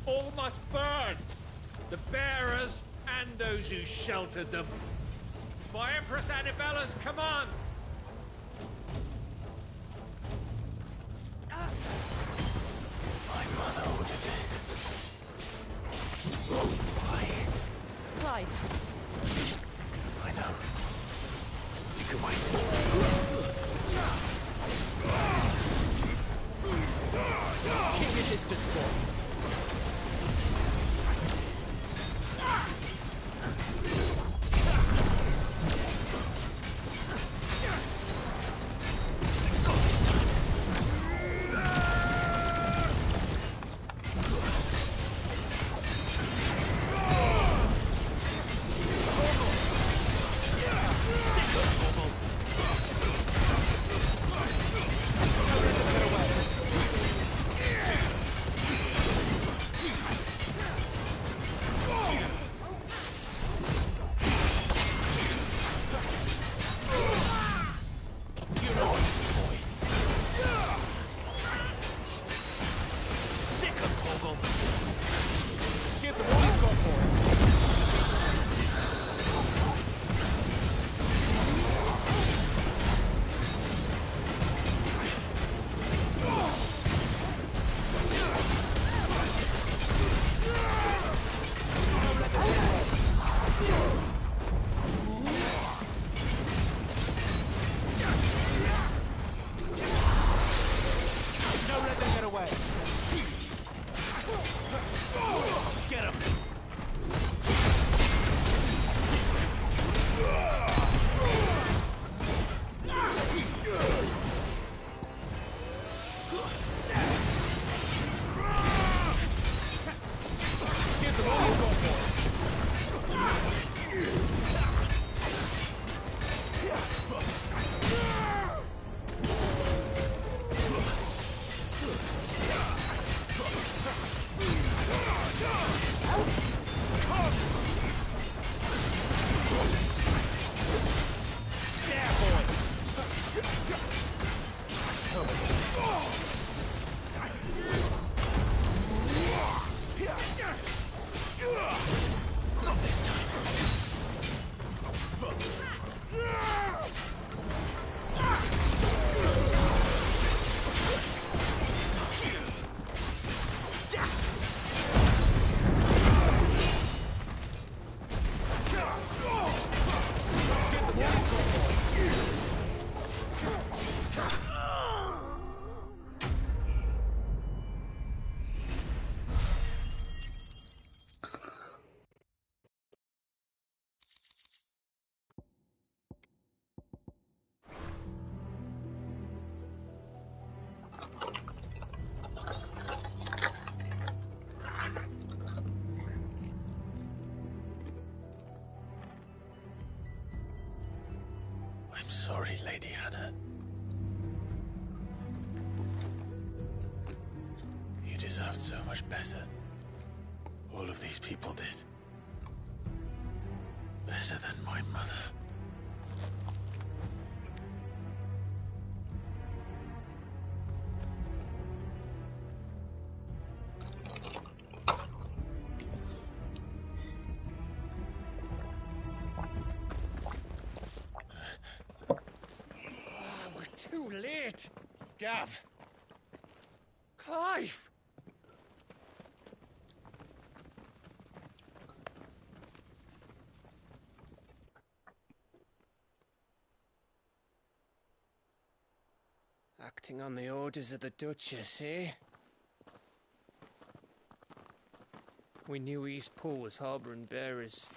All must burn! The bearers and those who sheltered them. By Empress Annibella's command! My mother ordered this. Why? Clive, I know. You can wait. Keep your distance, boy. Not this time. sorry, Lady Hannah. You deserved so much better. All of these people did. Better than my mother. Too late! Gav! Clive! Acting on the orders of the Duchess, eh? We knew Eastpool was harbouring bearers.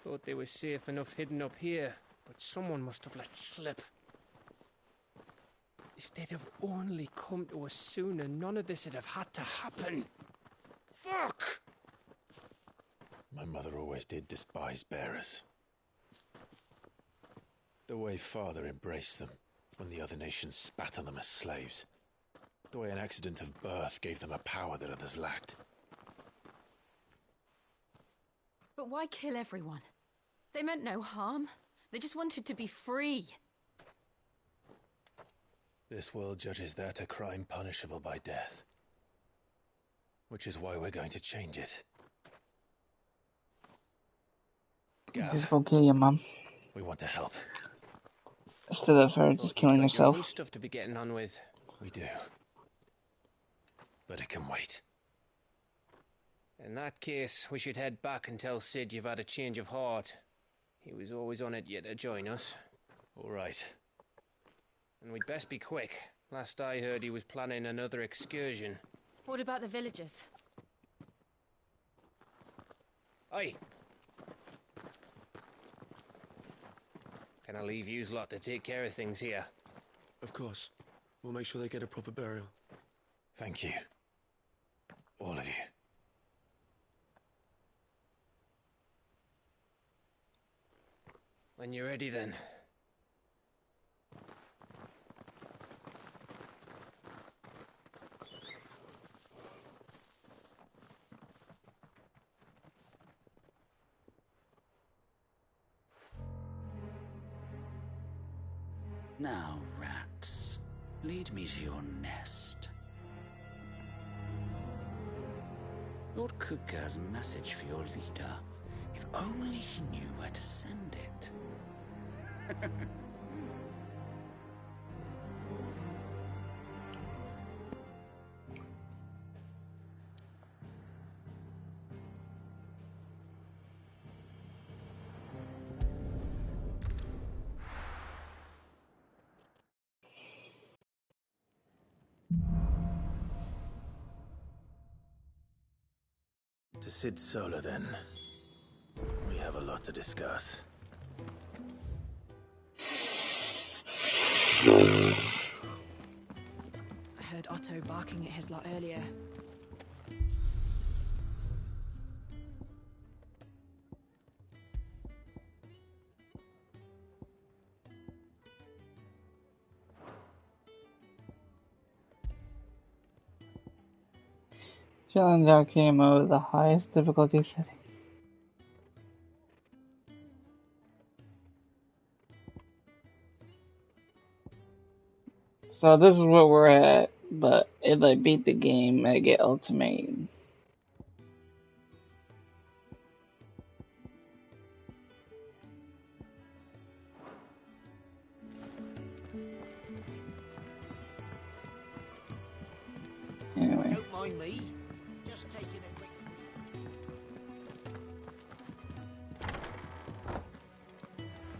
Thought they were safe enough hidden up here, but someone must have let slip. If they'd have only come to us sooner, none of this would have had to happen. Fuck! My mother always did despise bearers. The way Father embraced them when the other nations spat on them as slaves. The way an accident of birth gave them a power that others lacked. But why kill everyone? They meant no harm. They just wanted to be free. This world judges that a crime punishable by death. Which is why we're going to change it. Just Gav, go kill your mom. we want to help. Instead of her just killing You've got your own herself. stuff to be getting on with. We do. But it can wait. In that case, we should head back and tell Sid you've had a change of heart. He was always on it yet to join us. All right. And we'd best be quick. Last I heard, he was planning another excursion. What about the villagers? Aye. Can I leave yous lot to take care of things here? Of course. We'll make sure they get a proper burial. Thank you. All of you. When you're ready, then. Now, rats, lead me to your nest. Lord Kupka's message for your leader. If only he knew where to send it. To Sid Solar, then. We have a lot to discuss. I heard Otto barking at his lot earlier. Challenge arcade mode with the highest difficulty setting. So this is where we're at, but if I beat the game, I get ultimate. Anyway. Don't mind me. Just taking a quick...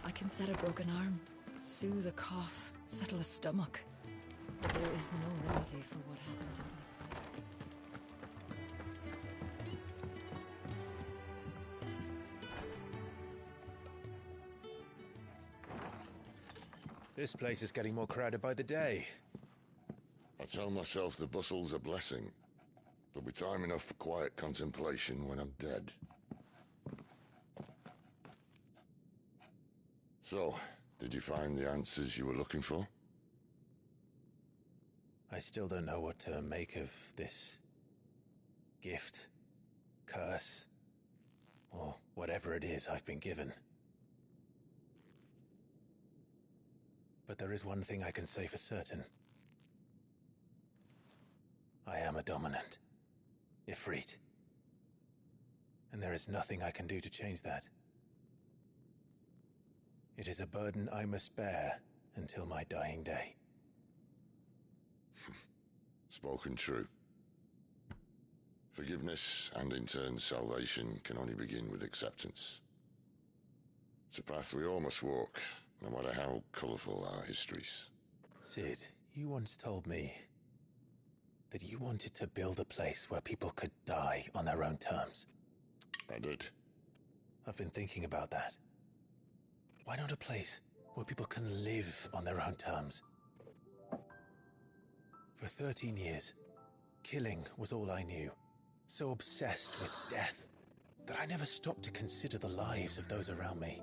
I can set a broken arm, soothe a cough, settle a stomach. But there is no remedy for what happened in Eastpool. This place is getting more crowded by the day. I tell myself the bustle's a blessing. There'll be time enough for quiet contemplation when I'm dead. So, Did you find the answers you were looking for? I still don't know what to make of this gift, curse, or whatever it is I've been given. But there is one thing I can say for certain. I am a dominant, Ifrit. And there is nothing I can do to change that. It is a burden I must bear until my dying day. Spoken true. Forgiveness and in turn salvation can only begin with acceptance. It's a path we all must walk, no matter how colourful our histories. Cid, you once told me that you wanted to build a place where people could die on their own terms. I did. I've been thinking about that. Why not a place where people can live on their own terms? For 13 years, killing was all I knew. So obsessed with death that I never stopped to consider the lives of those around me.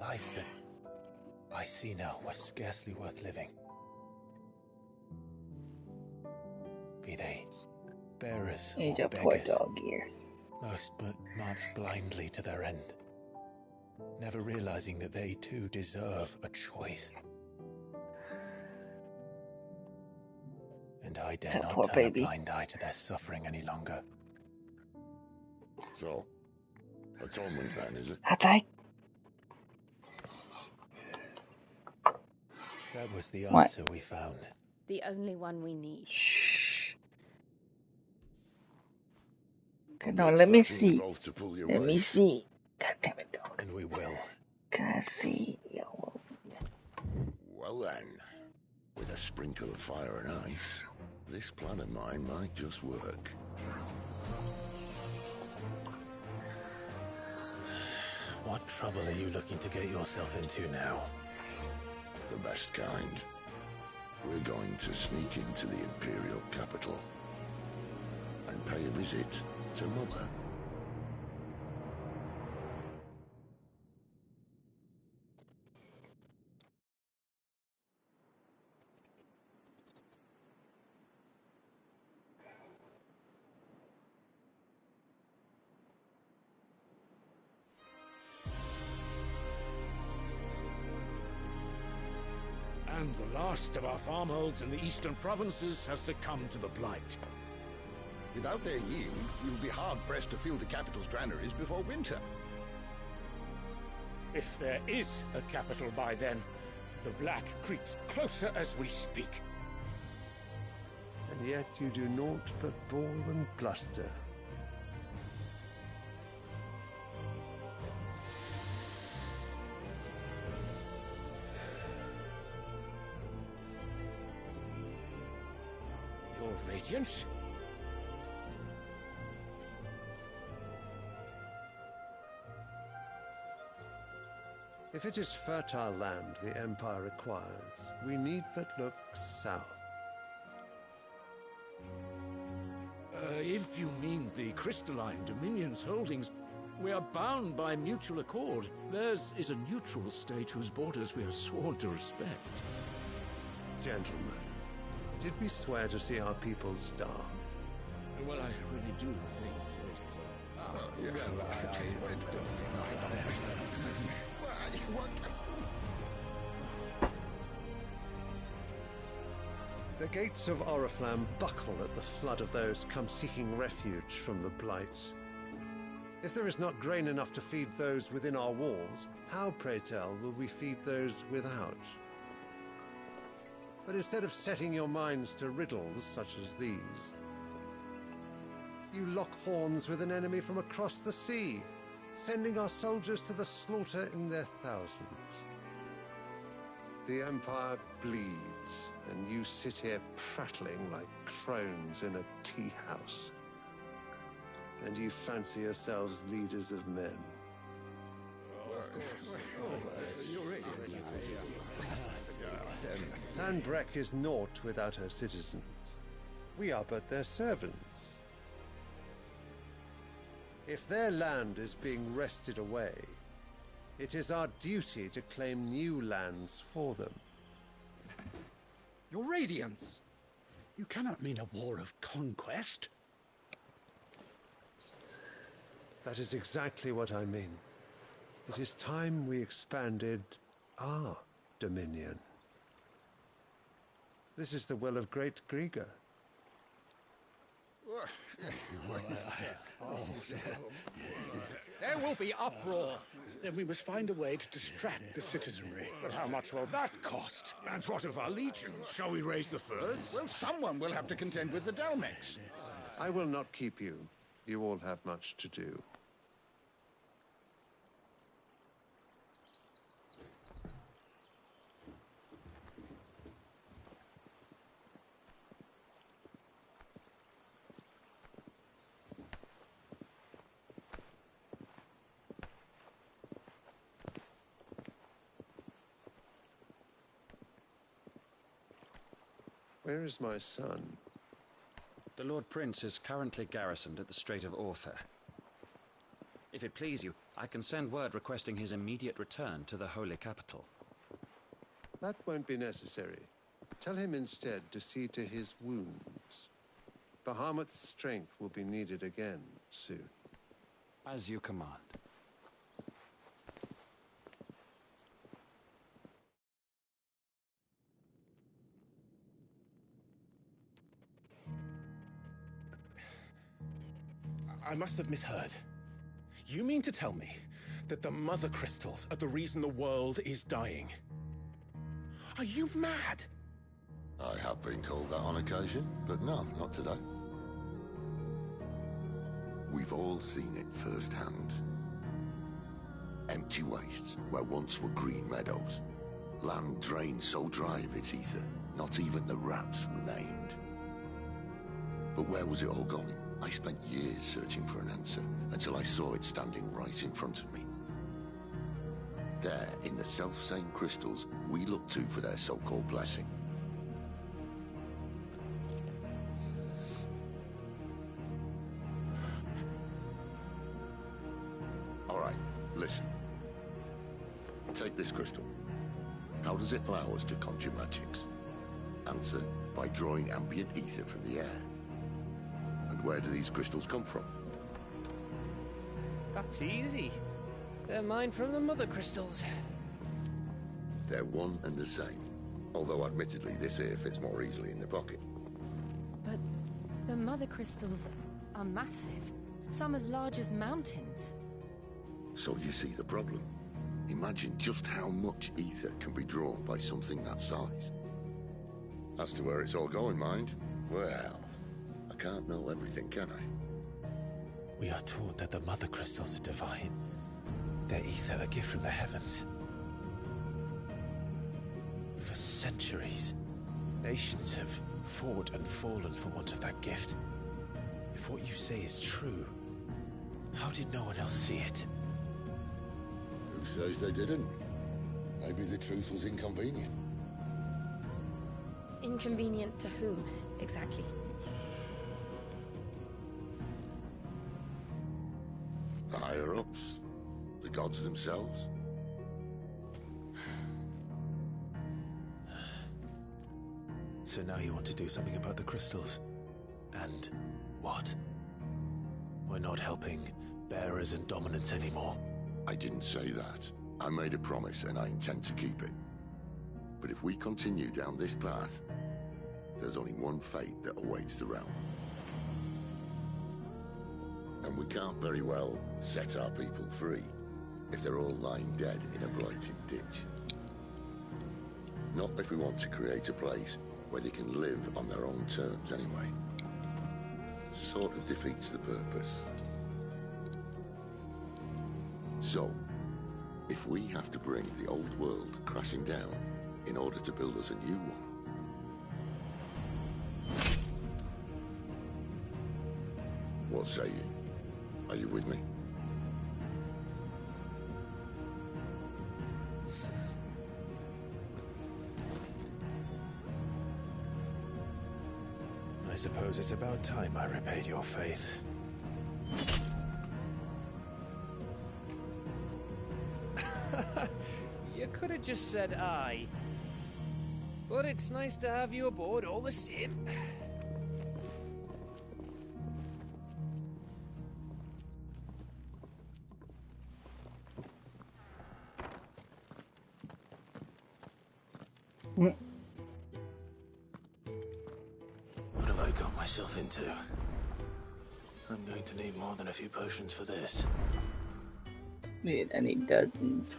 Lives that I see now were scarcely worth living. Be they bearers He's or a poor beggars, dog here. most but march blindly to their end, never realizing that they too deserve a choice. And I dare That not poor turn baby. a blind eye to their suffering any longer. So, atonement then, is it? That's right. That was the What? answer we found. The only one we need. Okay, no, let me Expecting you see. both to pull your Let me weight. see. God damn it, dog. And we will. Can I see? Yo, Well then, with a sprinkle of fire and ice, this plan of mine might just work. What trouble are you looking to get yourself into now? The best kind. We're going to sneak into the Imperial capital and pay a visit to Mother. And the last of our farmholds in the eastern provinces has succumbed to the blight. Without their yield, you'll be hard-pressed to fill the capital's granaries before winter. If there is a capital by then, the Black creeps closer as we speak. And yet you do naught but bawl and bluster. Your Radiance? If it is fertile land the Empire requires, we need but look south. If you mean the Crystalline Dominion's holdings, we are bound by mutual accord. Theirs is a neutral state whose borders we are sworn to respect. Gentlemen, did we swear to see our people starve? Well, I really do think The gates of Oriflamme buckle at the flood of those come seeking refuge from the Blight. If there is not grain enough to feed those within our walls, how, pray tell, will we feed those without? But instead of setting your minds to riddles such as these, you lock horns with an enemy from across the sea, sending our soldiers to the slaughter in their thousands. The Empire bleeds, and you sit here prattling like crones in a tea house. And you fancy yourselves leaders of men. Sanbreque is naught without her citizens. We are but their servants. If their land is being wrested away, It is our duty to claim new lands for them. Your Radiance! You cannot mean a war of conquest. That is exactly what I mean. It is time we expanded our dominion. This is the will of great Grieger. There will be uproar. Then we must find a way to distract the citizenry. But how much will that cost? And what of our legions? Shall we raise the furs? Well, someone will have to contend with the Dalmex. I will not keep you. You all have much to do. Where is my son? The Lord Prince is currently garrisoned at the Strait of Orther. If it please you, I can send word requesting his immediate return to the Holy Capital. That won't be necessary. Tell him instead to see to his wounds. Bahamut's strength will be needed again soon. As you command. I must have misheard. You mean to tell me that the Mother Crystals are the reason the world is dying? Are you mad? I have been called that on occasion, but no, not today. We've all seen it firsthand. Empty wastes where once were green meadows. Land drained so dry of its ether, not even the rats remained. But where was it all going? I spent years searching for an answer, until I saw it standing right in front of me. There, in the self-same crystals we look to for their so-called blessing. All right, listen. Take this crystal. How does it allow us to conjure magics? Answer, by drawing ambient ether from the air. And where do these crystals come from? That's easy. They're mined from the Mother Crystals. They're one and the same. Although admittedly this here fits more easily in the pocket. But the Mother Crystals are massive. Some as large as mountains. So you see the problem. Imagine just how much ether can be drawn by something that size. As to where it's all going, mind, well, I can't know everything, can I? We are taught that the Mother Crystals are divine. Their ether a gift from the heavens. For centuries, nations have fought and fallen for want of that gift. If what you say is true, how did no one else see it? Who says they didn't? Maybe the truth was inconvenient. Inconvenient to whom, exactly? The higher-ups? The gods themselves? So now you want to do something about the crystals? And what? We're not helping bearers and dominants anymore. I didn't say that. I made a promise and I intend to keep it. But if we continue down this path, there's only one fate that awaits the realm. And we can't very well set our people free if they're all lying dead in a blighted ditch. Not if we want to create a place where they can live on their own terms anyway. Sort of defeats the purpose. So, if we have to bring the old world crashing down in order to build us a new one, what say you? Are you with me? I suppose it's about time I repaid your faith. You could have just said aye. But it's nice to have you aboard all the same. What have I got myself into? I'm going to need more than a few potions for this. Wait, I need dozens.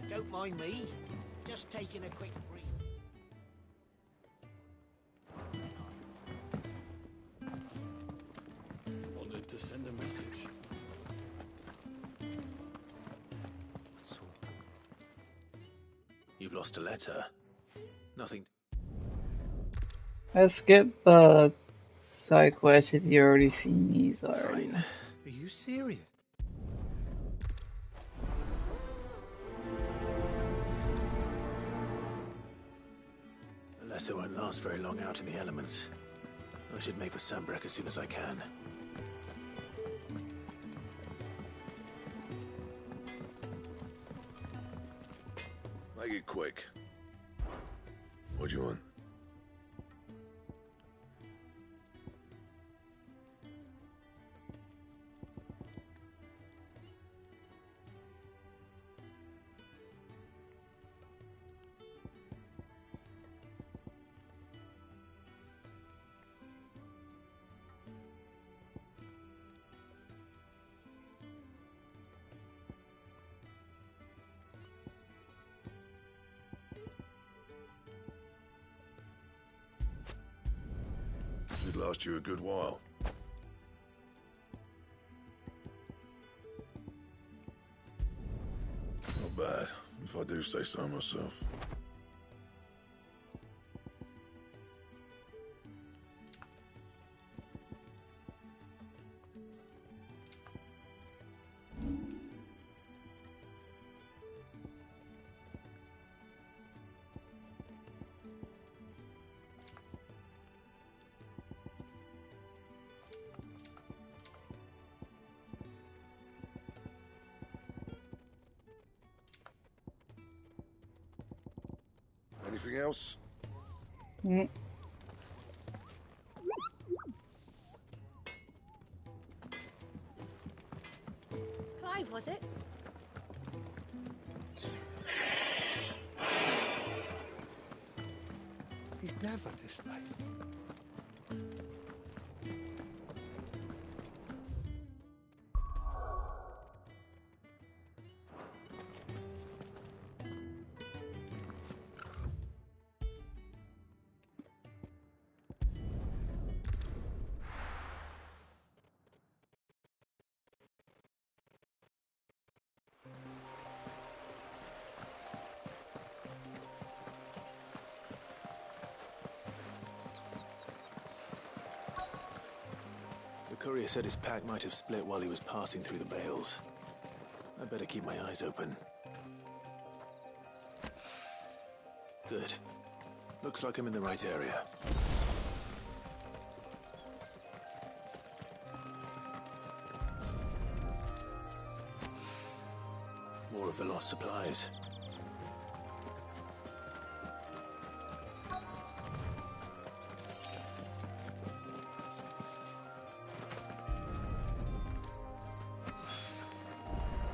Don't mind me. Just taking a quick brief. Wanted to send a message. You've lost a letter. Nothing. Let's skip the side quest if you already seen these already. Fine. Are you serious? The letter won't last very long out in the elements. I should make for Sanbreque as soon as I can. Make it quick. What do you want? Should last you a good while. Not bad, if I do say so myself. Anything else? Clive, was it? He's never this late. The courier said his pack might have split while he was passing through the bales. I'd better keep my eyes open. Good. Looks like I'm in the right area. More of the lost supplies.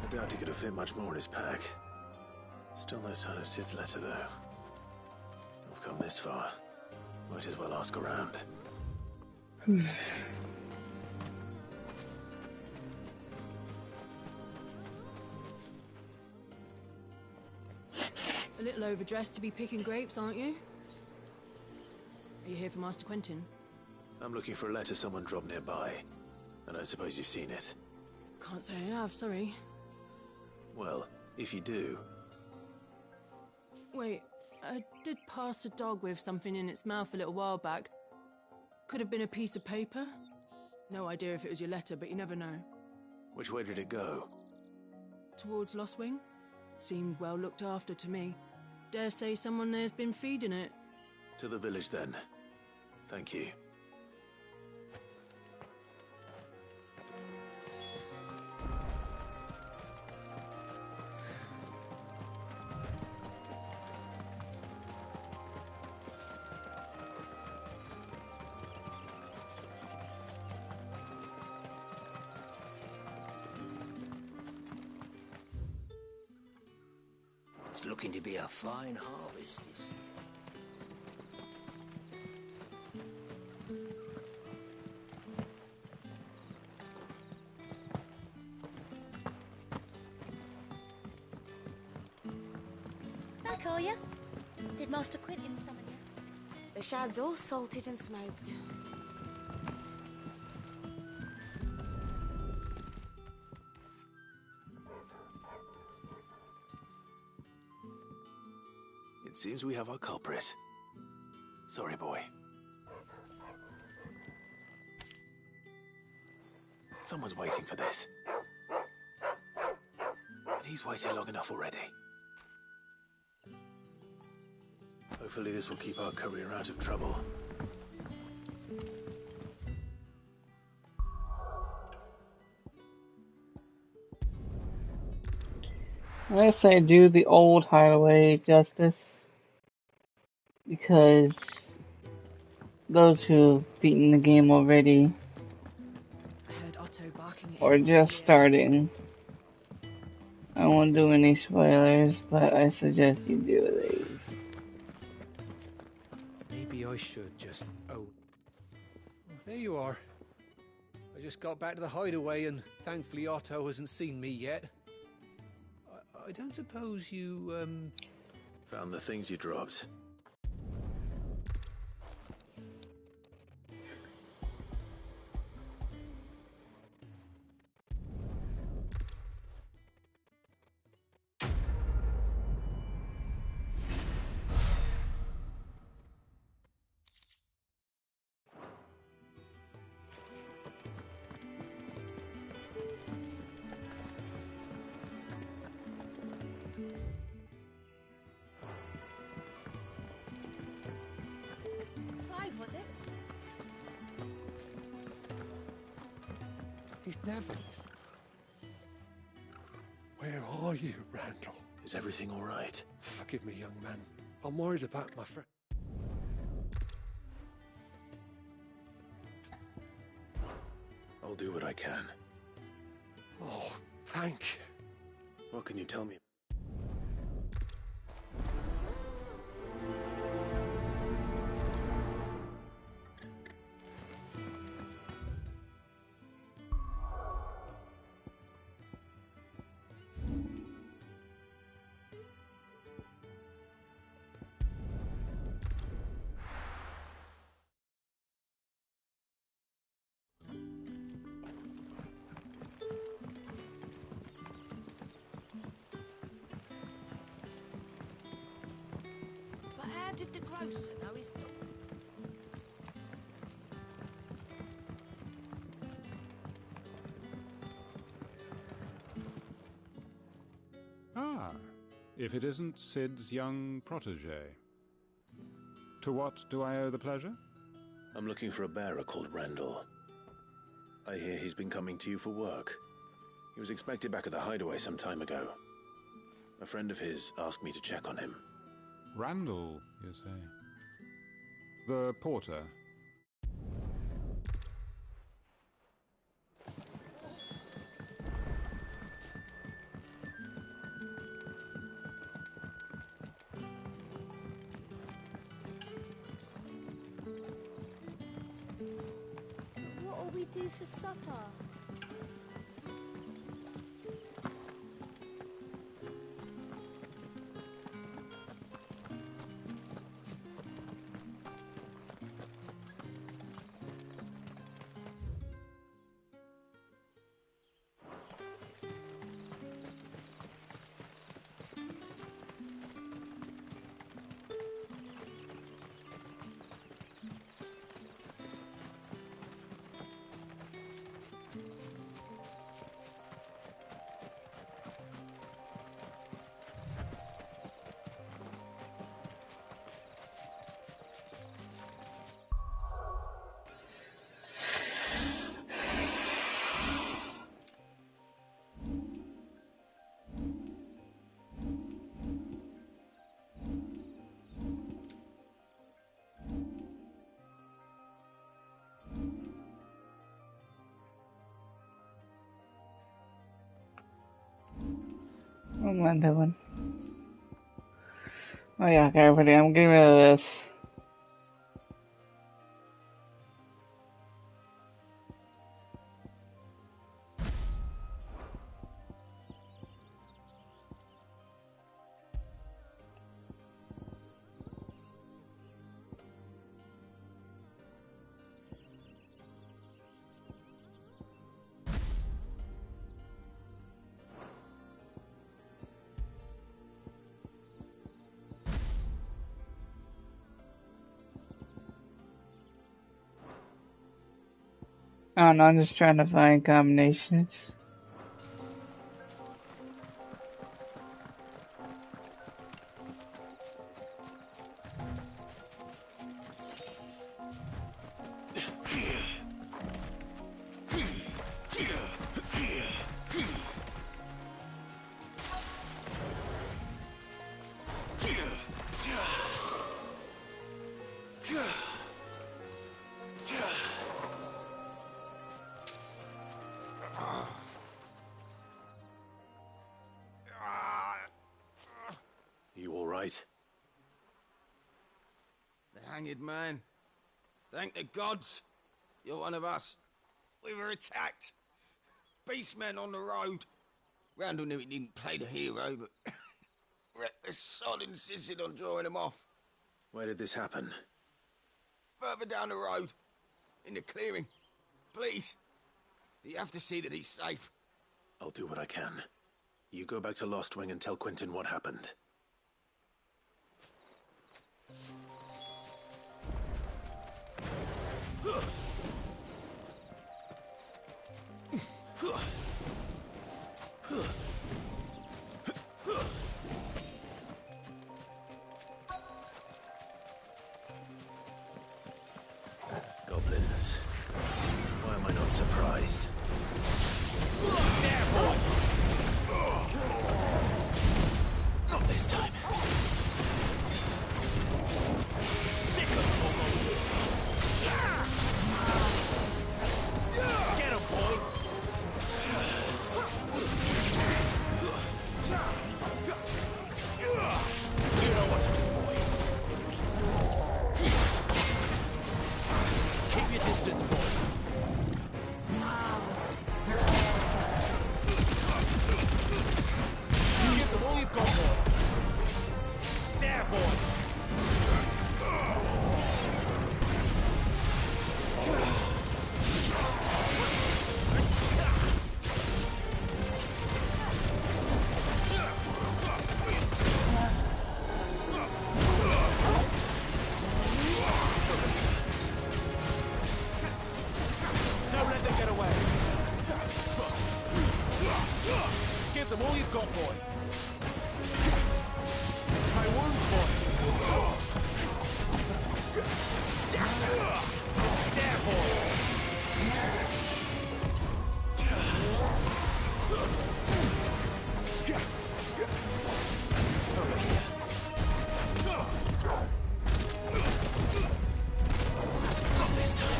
I doubt he could have fit much more in his pack. Still no sign of Sid's letter, though. I've come this far. Might as well ask around. A little overdressed to be picking grapes, aren't you? Are you here for Master Quentin? I'm looking for a letter someone dropped nearby. And I suppose you've seen it. Can't say I have, sorry. Well, if you do... Wait, I did pass a dog with something in its mouth a little while back. Could have been a piece of paper. No idea if it was your letter, but you never know. Which way did it go? Towards Lostwing? Seemed well looked after to me. Dare say someone there's been feeding it. To the village, then. Thank you. It's looking to be a fine harvest this year. Hi, Kolya. Did Master Quentin summon you? The shad's all salted and smoked. It seems we have our culprit. Sorry, boy. Someone's waiting for this. And he's waited long enough already. Hopefully this will keep our courier out of trouble. I say do the old hideaway justice, because those who've beaten the game already or just starting, I won't do any spoilers, but I suggest you do these. Maybe I should just... Oh, there you are. I just got back to the hideaway and thankfully Otto hasn't seen me yet. I don't suppose you, Found the things you dropped. Clive, was it? He's never listened. Where are you, Randall? Is everything all right? Forgive me, young man. I'm worried about my friend. I'll do what I can. Oh, thank you. What can you tell me? But how did the grocer know his dog? Ah, if it isn't Sid's young protege. To what do I owe the pleasure? I'm looking for a bearer called Randall. I hear he's been coming to you for work. He was expected back at the hideaway some time ago. A friend of his asked me to check on him. Randall, you say? The porter. What'll we do for supper? am I doing? Oh yeah, okay, everybody, I'm getting rid of this. I don't know, I'm just trying to find combinations. You all right? The hanged man. Thank the gods. You're one of us. We were attacked. Beastmen on the road. Randall knew he didn't play the hero, but reckless sod insisted on drawing him off. Where did this happen? Further down the road. In the clearing. Please. You have to see that he's safe. I'll do what I can. You go back to Lost Wing and tell Quentin what happened. Goblins. Why am I not surprised? There, boy! Not this time. Sick of trouble. Get him, boy! You know what to do, boy. Keep your distance, boy. Give them all you've got, boy. There, boy. Don't let them get away. Give them all you've got, boy. My wounds, boy. There, boy. Over here. Not this time.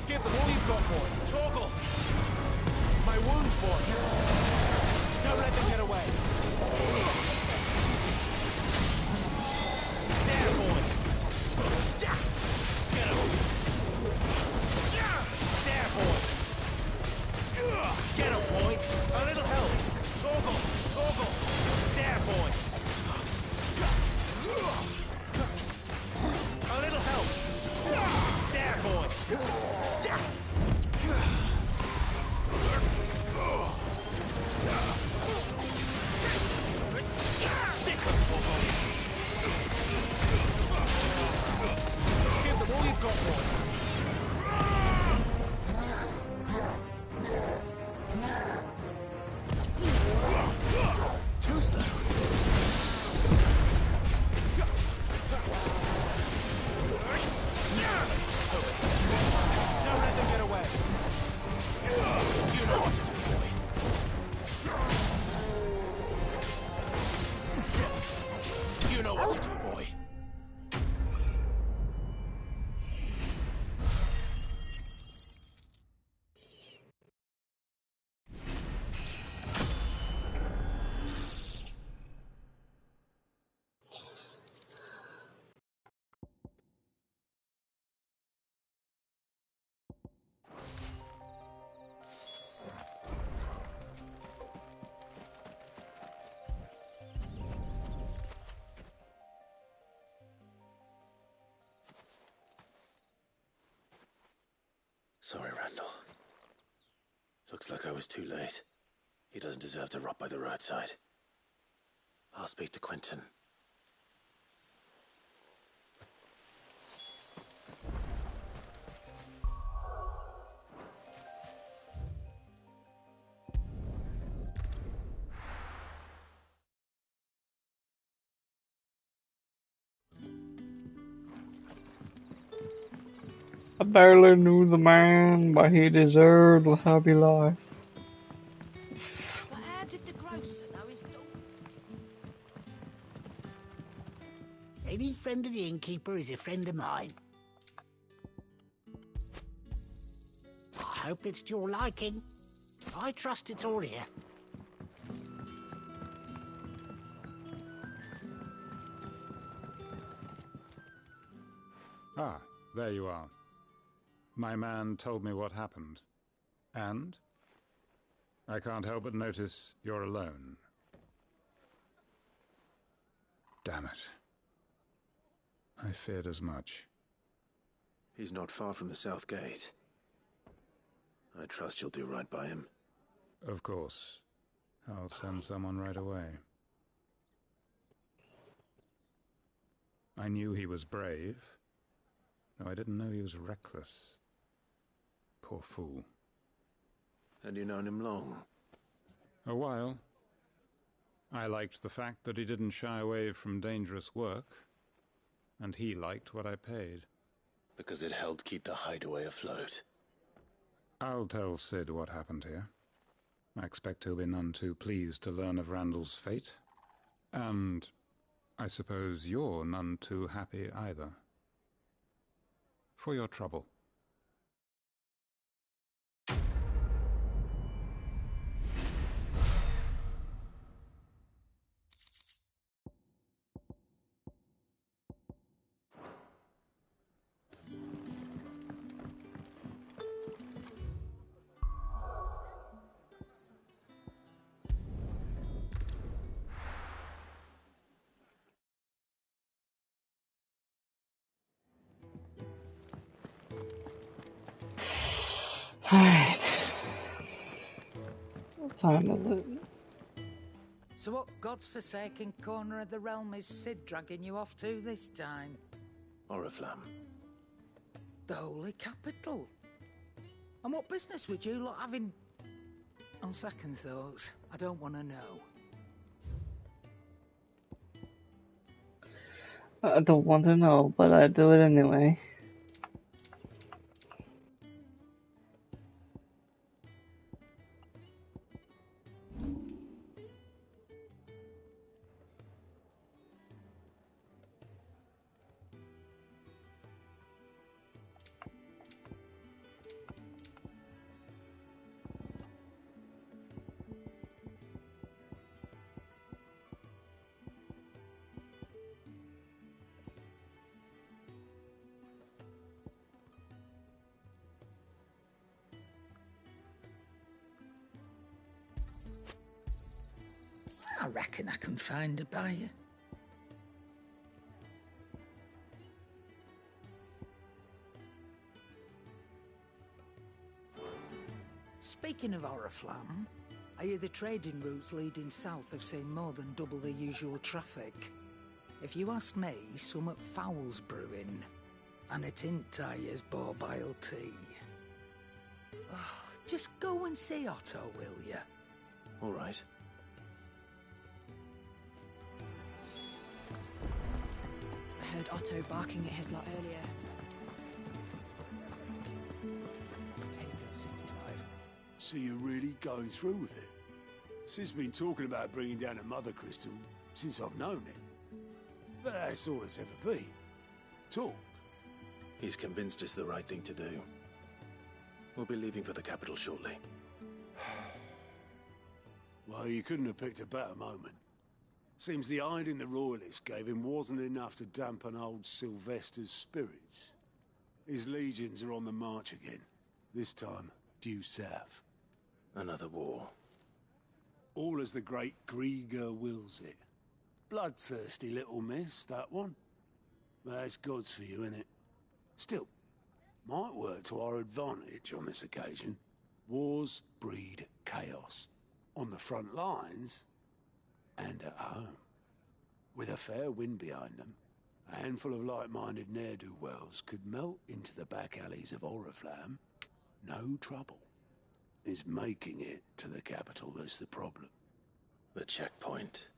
Give them all you've got, boy. Torgal! My wounds, boy. Don't let them get away. There, boy. Get him. There, boy. Get him, boy. A little help. Torgal. Torgal. There, boy. A little help. There, boy. Sorry, Randall. Looks like I was too late. He doesn't deserve to rot by the roadside. I'll speak to Quentin. I barely knew the man, but he deserved a happy life. But how did the grocer know his dog? Any friend of the innkeeper is a friend of mine. I hope it's to your liking. I trust it's all here. Ah, there you are. My man told me what happened. And? I can't help but notice you're alone. Damn it. I feared as much. He's not far from the South Gate. I trust you'll do right by him. Of course. I'll send someone right away. I knew he was brave, though I didn't know he was reckless. Poor fool. And you known him long? A while. I liked the fact that he didn't shy away from dangerous work, and he liked what I paid. Because it helped keep the hideaway afloat. I'll tell Sid what happened here. I expect he'll be none too pleased to learn of Randall's fate. And I suppose you're none too happy either. For your trouble. Alright. What time is it? So what God's forsaken corner of the realm is Sid dragging you off to this time? Oriflamme. The Holy Capital. And what business would you lot have in... On second thoughts, I don't want to know. I don't want to know, but I do it anyway. I reckon I can find a buyer. Speaking of Oriflamme, I hear the trading routes leading south have seen more than double the usual traffic. If you ask me, summat foul's brewing, and it ain't Tyre's borbile tea. Oh, just go and see Otto, will you? All right. I heard Otto barking at his lot earlier. Take a seat, Clive. So you're really going through with it? Sid's been talking about bringing down a mother crystal since I've known it. But that's all it's ever been. Talk. He's convinced it's the right thing to do. We'll be leaving for the capital shortly. Well, you couldn't have picked a better moment. Seems the hiding the Royalists gave him wasn't enough to dampen old Sylvester's spirits. His legions are on the march again. This time, due south. Another war. All as the great Grieger wills it. Bloodthirsty little miss, that one. That's God's for you, innit? Still, might work to our advantage on this occasion. Wars breed chaos. On the front lines and at home. With a fair wind behind them, a handful of like-minded ne'er-do-wells could melt into the back alleys of Oriflamme. No trouble. It's making it to the capital that's the problem. The checkpoint.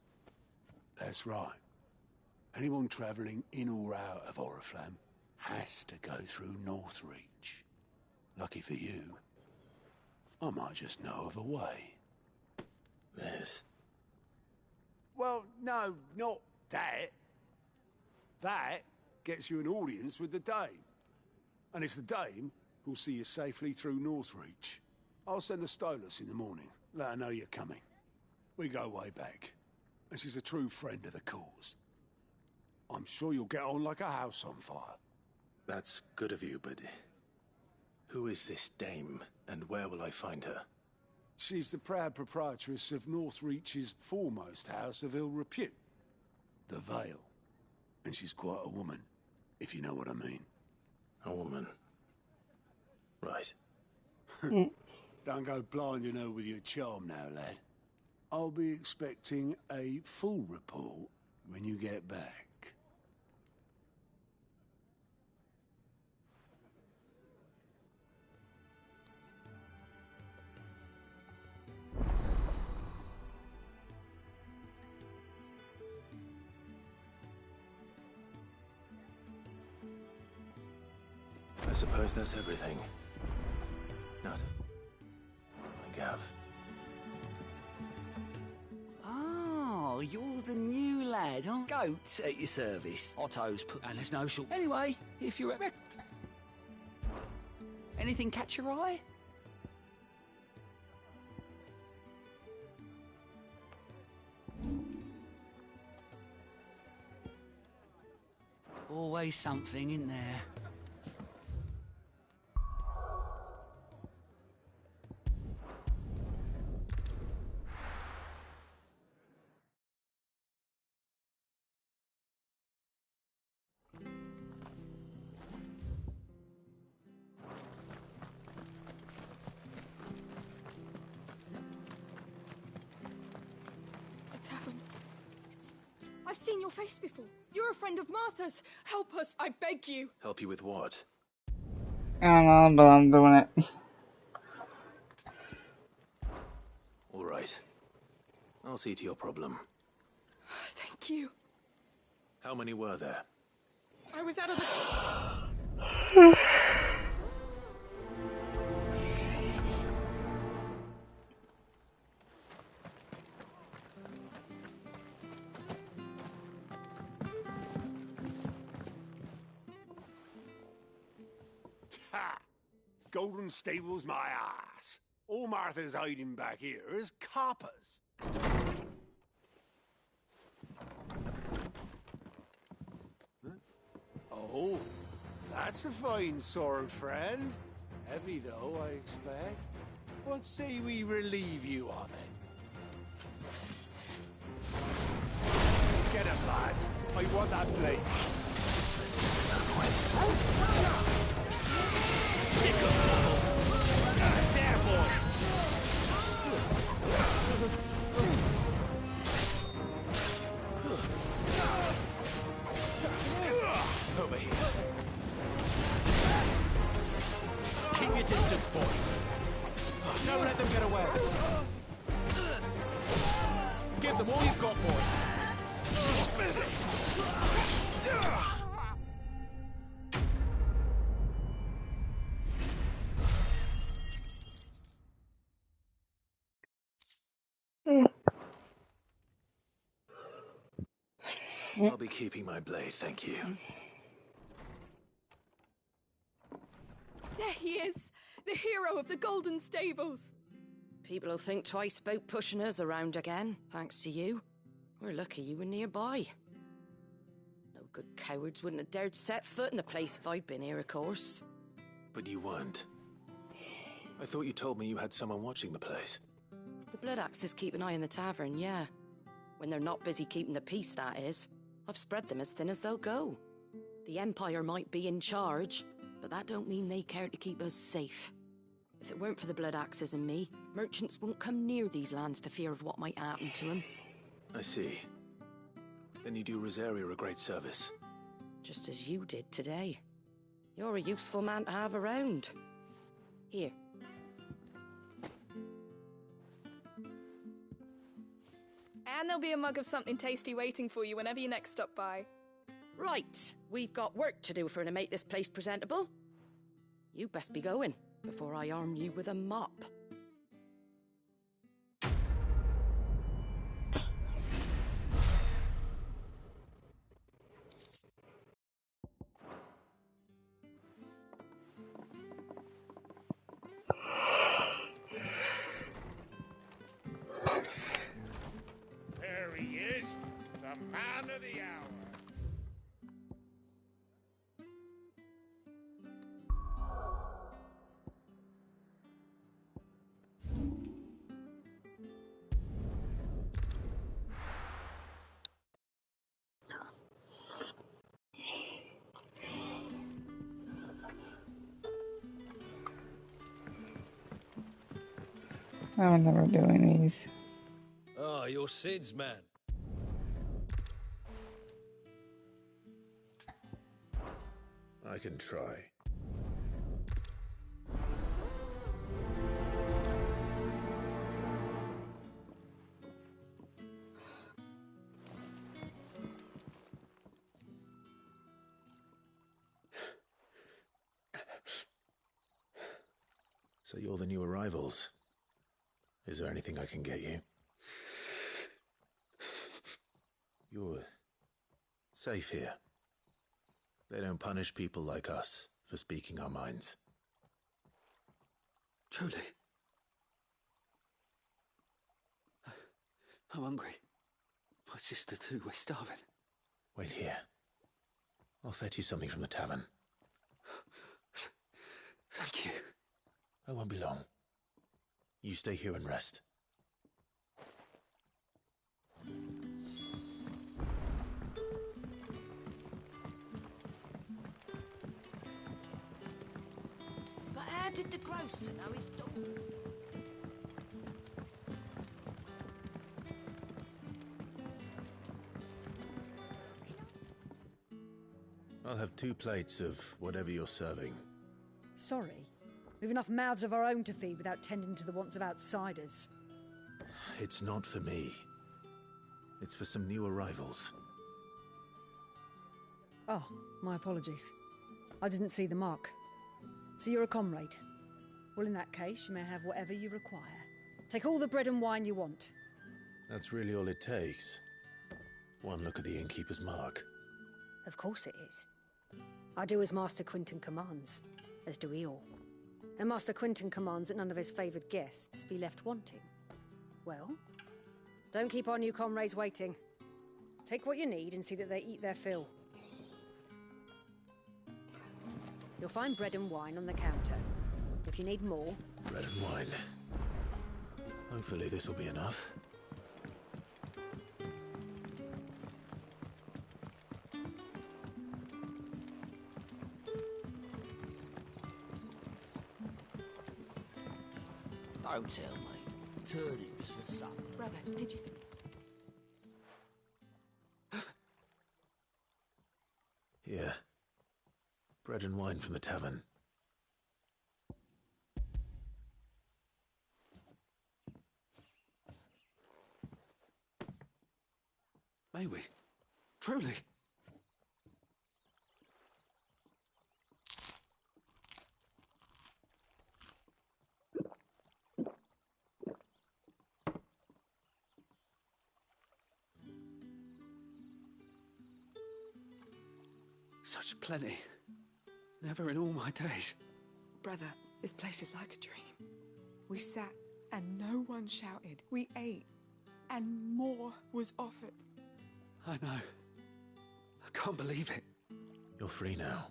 That's right. Anyone travelling in or out of Oriflamme has to go through Northreach. Lucky for you, I might just know of a way. This? Well, no, not that. That gets you an audience with the Dame. And it's the Dame who'll see you safely through Northreach. I'll send the Stolas in the morning. Let her know you're coming. We go way back. And she's a true friend of the cause. I'm sure you'll get on like a house on fire. That's good of you, but... who is this Dame, and where will I find her? She's the proud proprietress of Northreach's foremost house of ill repute. The Vale. And she's quite a woman, if you know what I mean. A woman? Right. Don't go blinding her with your charm now, lad. I'll be expecting a full report when you get back. I suppose that's everything. Not... my gav. Oh, you're the new lad, huh? Goat at your service. Otto's put... and there's no short... Anyway, if you're at... anything catch your eye? Always something in there. I've seen your face before. You're a friend of Martha's. Help us, I beg you. Help you with what? I don't know, but I'm doing it. All right. I'll see to your problem. Thank you. How many were there? I was out of the... Ha! Golden Stable's my ass. All Martha's hiding back here is coppers. Huh? Oh, that's a fine sword, friend. Heavy, though, I expect. What say we relieve you of it? Get him, lads. I want that blade. Sick of trouble. There, boy. Over here. Keep your distance, boy. Don't let them get away. Give them all you've got, boy. I'll be keeping my blade, thank you. There he is! The hero of the Golden Stables! People will think twice about pushing us around again, thanks to you. We're lucky you were nearby. No good cowards wouldn't have dared set foot in the place if I'd been here, of course. But you weren't. I thought you told me you had someone watching the place. The Blood Axes keep an eye on the tavern, yeah. When they're not busy keeping the peace, that is. I've spread them as thin as they'll go. The Empire might be in charge, but that don't mean they care to keep us safe. If it weren't for the Blood Axes and me, merchants won't come near these lands for fear of what might happen to them. I see. Then you do Rosaria a great service. Just as you did today. You're a useful man to have around. Here. And there'll be a mug of something tasty waiting for you whenever you next stop by. Right, we've got work to do for to make this place presentable. You best be going, before I arm you with a mop. There he is, the man of the hour. I'm never doing these. Oh, you're Sid's man. I can try. So you're the new arrivals. Is there anything I can get you? You're safe here. They don't punish people like us for speaking our minds. Truly. I'm hungry. My sister too, we're starving. Wait here. I'll fetch you something from the tavern. Thank you. I won't be long. You stay here and rest. But how did the grocer know his daughter? I'll have 2 plates of whatever you're serving. Sorry. We've enough mouths of our own to feed without tending to the wants of outsiders. It's not for me. It's for some new arrivals. Oh, my apologies. I didn't see the mark. So you're a comrade. Well, in that case, you may have whatever you require. Take all the bread and wine you want. That's really all it takes. One look at the innkeeper's mark. Of course it is. I do as Master Quinton commands, as do we all. And Master Quinton commands that none of his favoured guests be left wanting. Well, don't keep our new comrades waiting. Take what you need and see that they eat their fill. You'll find bread and wine on the counter. If you need more... Bread and wine. Hopefully this will be enough. Don't tell me. Turnips for supper. Brother, did you see? Here. Bread and wine from the tavern. May we? Truly? Such plenty. Never in all my days. Brother, this place is like a dream. We sat and no one shouted. We ate and more was offered. I know. I can't believe it. You're free now.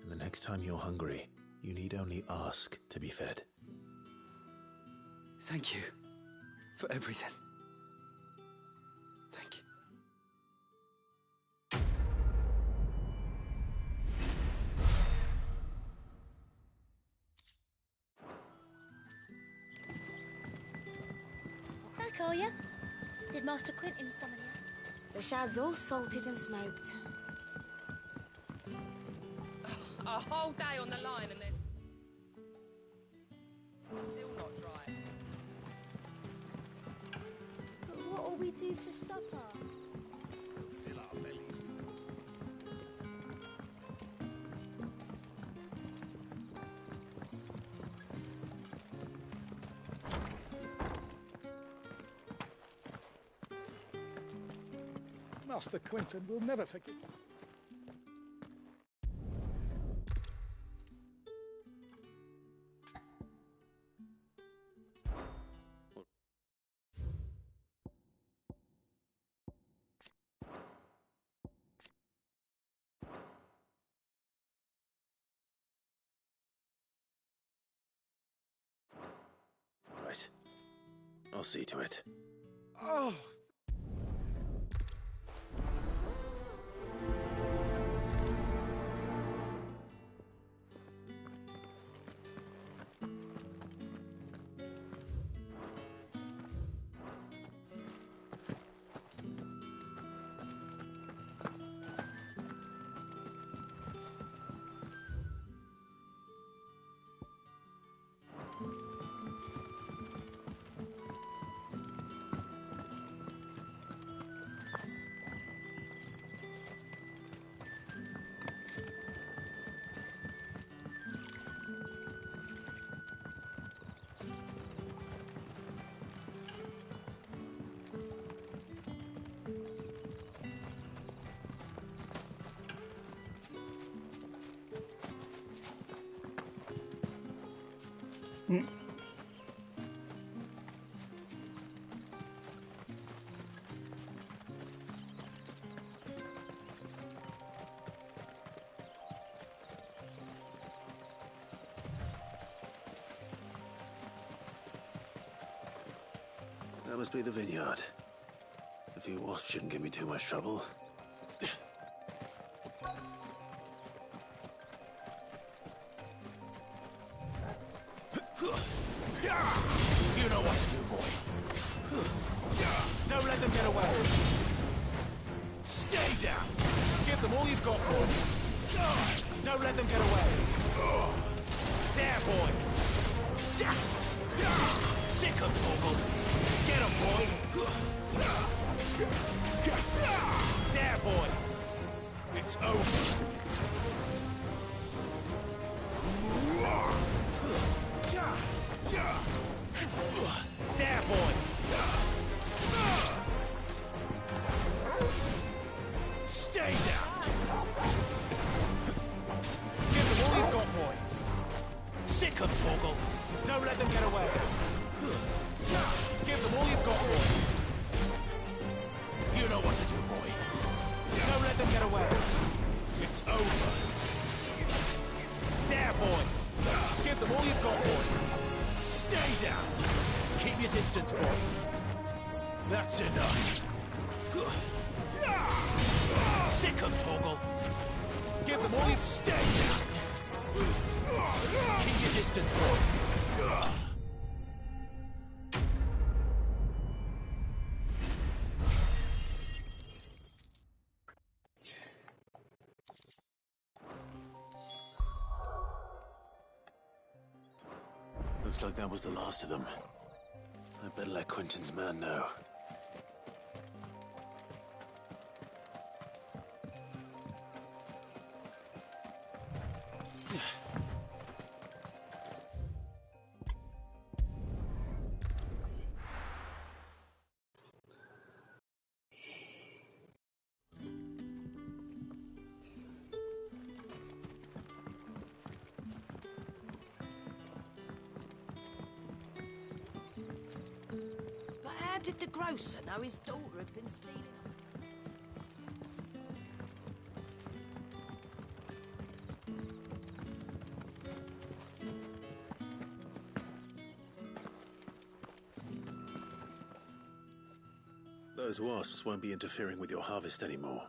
And the next time you're hungry, you need only ask to be fed. Thank you for everything. Thank you. call you. Did Master Quentin summon you? The shad's all salted and smoked. A whole day on the line and then... Still not dry. But what'll we do for supper? Fill our bellies. Master Quentin will never forgive you. Right. I'll see to it. Oh, That must be the vineyard. A few wasps shouldn't give me too much trouble. You know what to do, boy. Don't let them get away. Stay down. Give them all you've got, boy. Don't let them get away. There, boy. Sick of Torgal. Get him, boy. There, boy. It's over. There, boy. Stay down. Give them all you've got, boy. Sick of Torgal. Don't let them get away. Give them all you've got, boy. You know what to do, boy. Don't let them get away. It's over. There, boy. Give them all you've got, boy. Stay down. Keep your distance, boy. That's enough. Sick of Torgal. Give them all you've... Stay down. Keep your distance, boy. Looks like that was the last of them. I better let Quentin's man know. How did the grocer know his daughter had been stealing? Those wasps won't be interfering with your harvest anymore.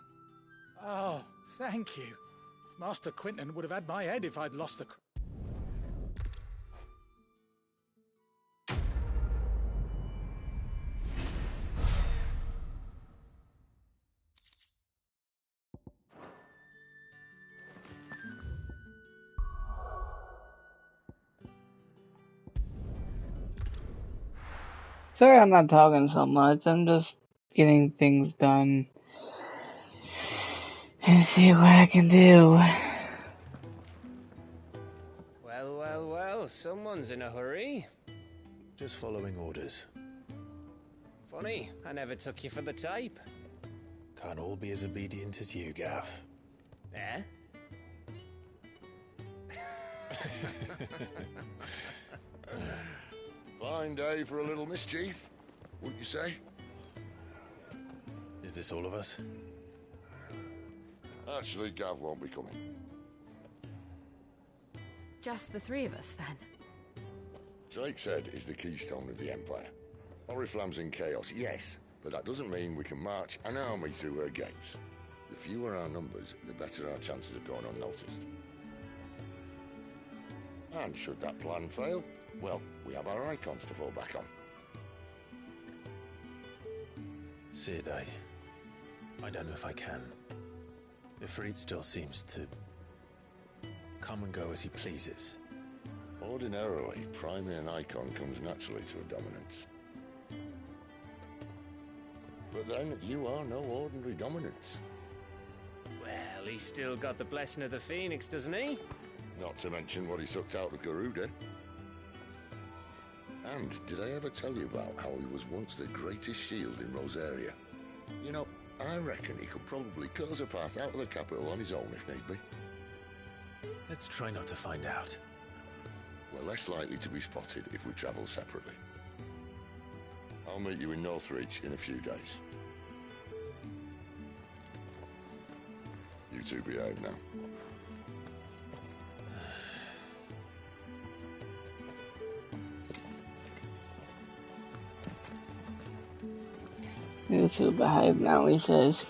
oh, thank you. Master Quentin would have had my head if I'd lost the... Sorry I'm not talking so much. I'm just getting things done. And see what I can do. Well, well, well, someone's in a hurry. Just following orders. Funny, I never took you for the type. Can't all be as obedient as you, Gav. Eh? Fine day for a little mischief, wouldn't you say? Is this all of us? Actually, Gav won't be coming. Just the three of us, then? Drake's Head is the keystone of the Empire. Oriflamme's in chaos, yes, but that doesn't mean we can march an army through her gates. The fewer our numbers, the better our chances of going unnoticed. And should that plan fail, well, we have our icons to fall back on. Cid, I don't know if I can. Ifrit still seems to come and go as he pleases. Ordinarily, priming an icon comes naturally to a dominance. But then, you are no ordinary dominance. Well, he's still got the blessing of the Phoenix, doesn't he? Not to mention what he sucked out of Garuda. And did I ever tell you about how he was once the greatest shield in Rosaria? You know, I reckon he could probably cause a path out of the capital on his own if need be. Let's try not to find out. We're less likely to be spotted if we travel separately. I'll meet you in Northreach in a few days. You two behave now. You two behave now, he says.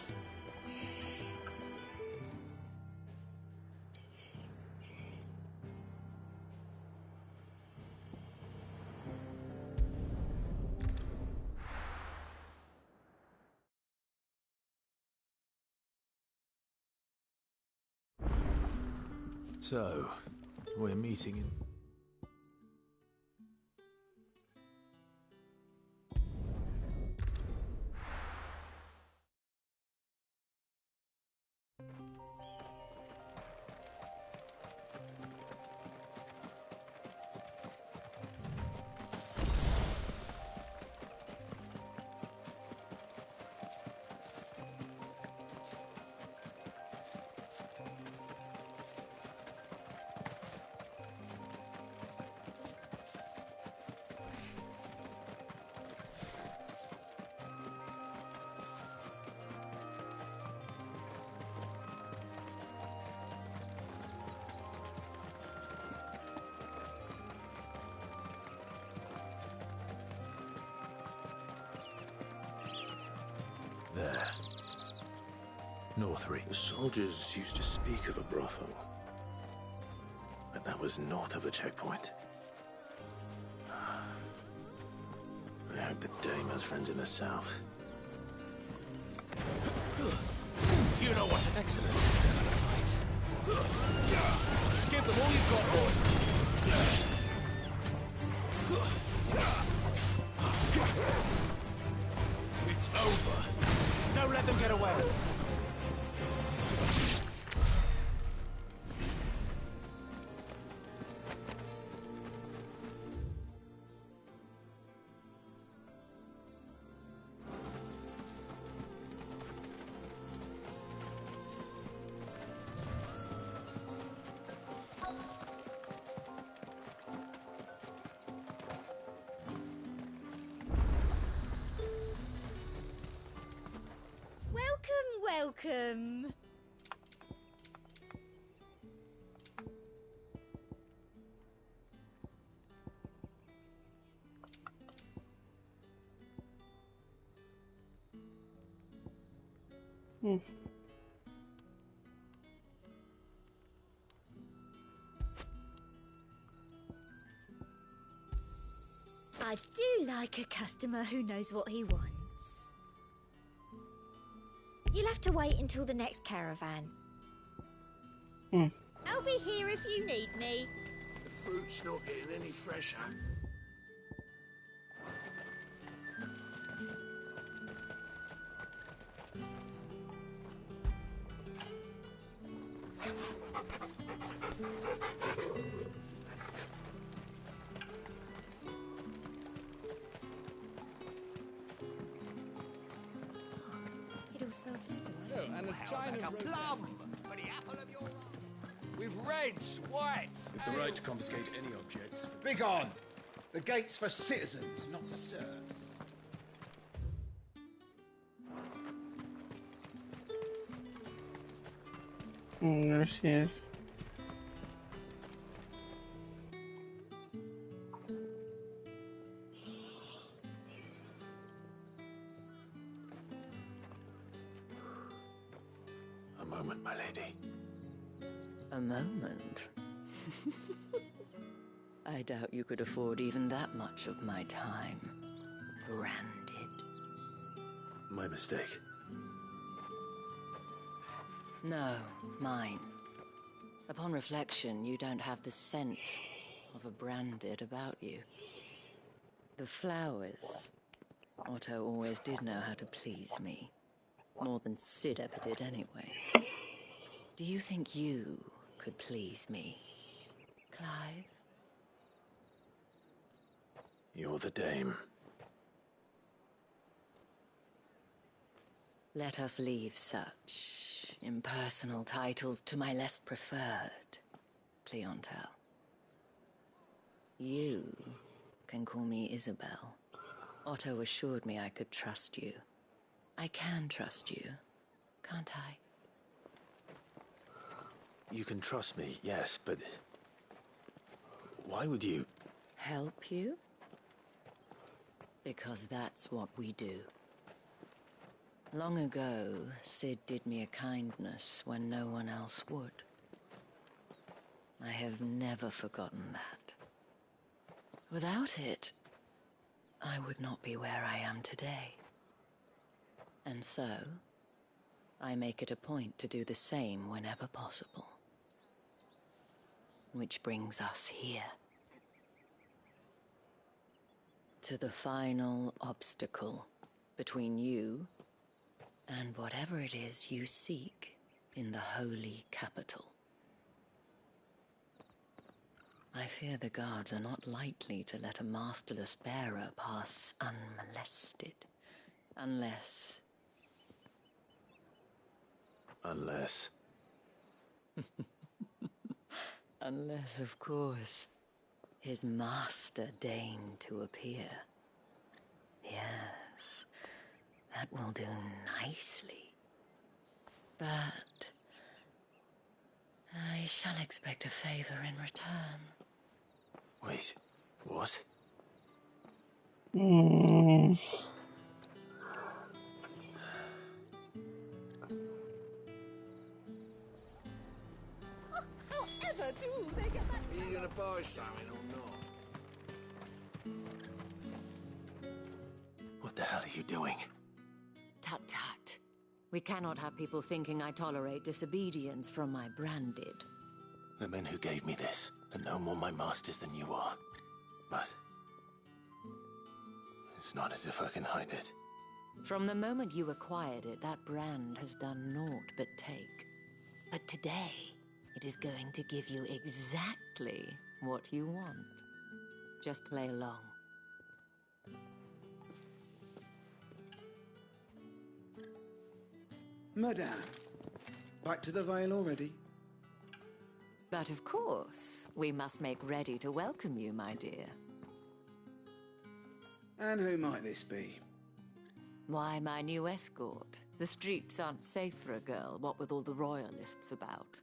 So, we're meeting in... There. Northreach. The soldiers used to speak of a brothel. But that was north of the checkpoint. I hope the Dame has friends in the south. You know what? An excellent fight. Give them all you've got, boys. It's over. Don't let them get away. Welcome. I do like a customer who knows what he wants. You'll have to wait until the next caravan. I'll be here if you need me. The fruit's not getting any fresher. It all smells so Oh, delightful. and a china like a rose. plum for the apple of your eye. With reds, whites. With the right to confiscate any objects. Begone! The gate's for citizens, not serfs. There she is. A moment, my lady. A moment? I doubt you could afford even that much of my time. Branded. My mistake. No, mine. Upon reflection, you don't have the scent of a branded about you. The flowers. Otto always did know how to please me. More than Sid ever did anyway. Do you think you could please me, Clive? You're the dame. Let us leave such impersonal titles to my less preferred clientele. You can call me Isabel. Otto assured me I could trust you. I can trust you, can't I? You can trust me, yes, but... why would you... Help you? Because that's what we do. Long ago, Sid did me a kindness when no one else would. I have never forgotten that. Without it, I would not be where I am today. And so, I make it a point to do the same whenever possible. Which brings us here. To the final obstacle between you and whatever it is you seek in the holy capital. I fear the guards are not likely to let a masterless bearer pass unmolested. Unless... Unless... Unless, of course, his master deigned to appear. Yes, that will do nicely. But I shall expect a favor in return. Wait, what? However do they get that? Are you gonna buy something or not? What the hell are you doing? Tut tut. We cannot have people thinking I tolerate disobedience from my branded. The men who gave me this are no more my masters than you are. But... it's not as if I can hide it. From the moment you acquired it, that brand has done naught but take. But today, it is going to give you exactly what you want. Just play along. Madame, back to the Vale already? But of course, we must make ready to welcome you, my dear. And who might this be? Why, my new escort. The streets aren't safe for a girl, what with all the royalists about.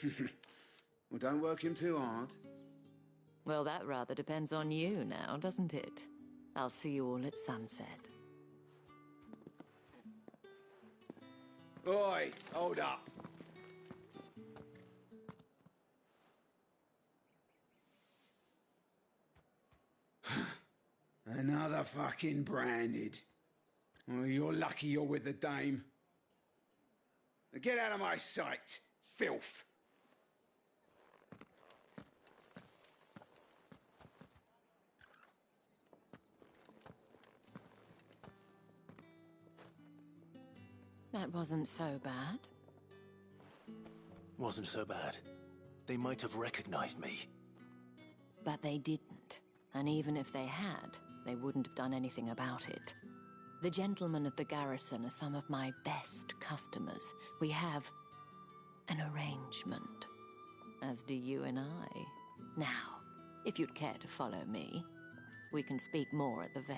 Well, don't work him too hard. Well, that rather depends on you now, doesn't it? I'll see you all at sunset. Oi, hold up. Another fucking branded. Well, you're lucky you're with the dame. Now get out of my sight, filth. That wasn't so bad. Wasn't so bad. They might have recognized me. But they didn't. And even if they had, they wouldn't have done anything about it. The gentlemen of the garrison are some of my best customers. We have an arrangement, as do you and I. Now, if you'd care to follow me, we can speak more at the Vale.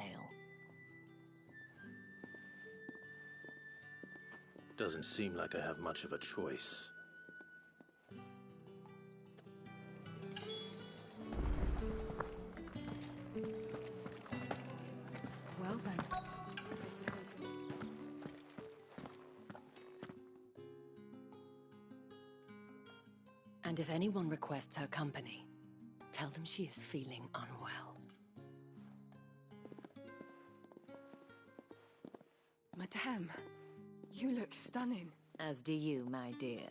Doesn't seem like I have much of a choice. Well then. And if anyone requests her company, tell them she is feeling unwell. Madame, you look stunning. As do you, my dear.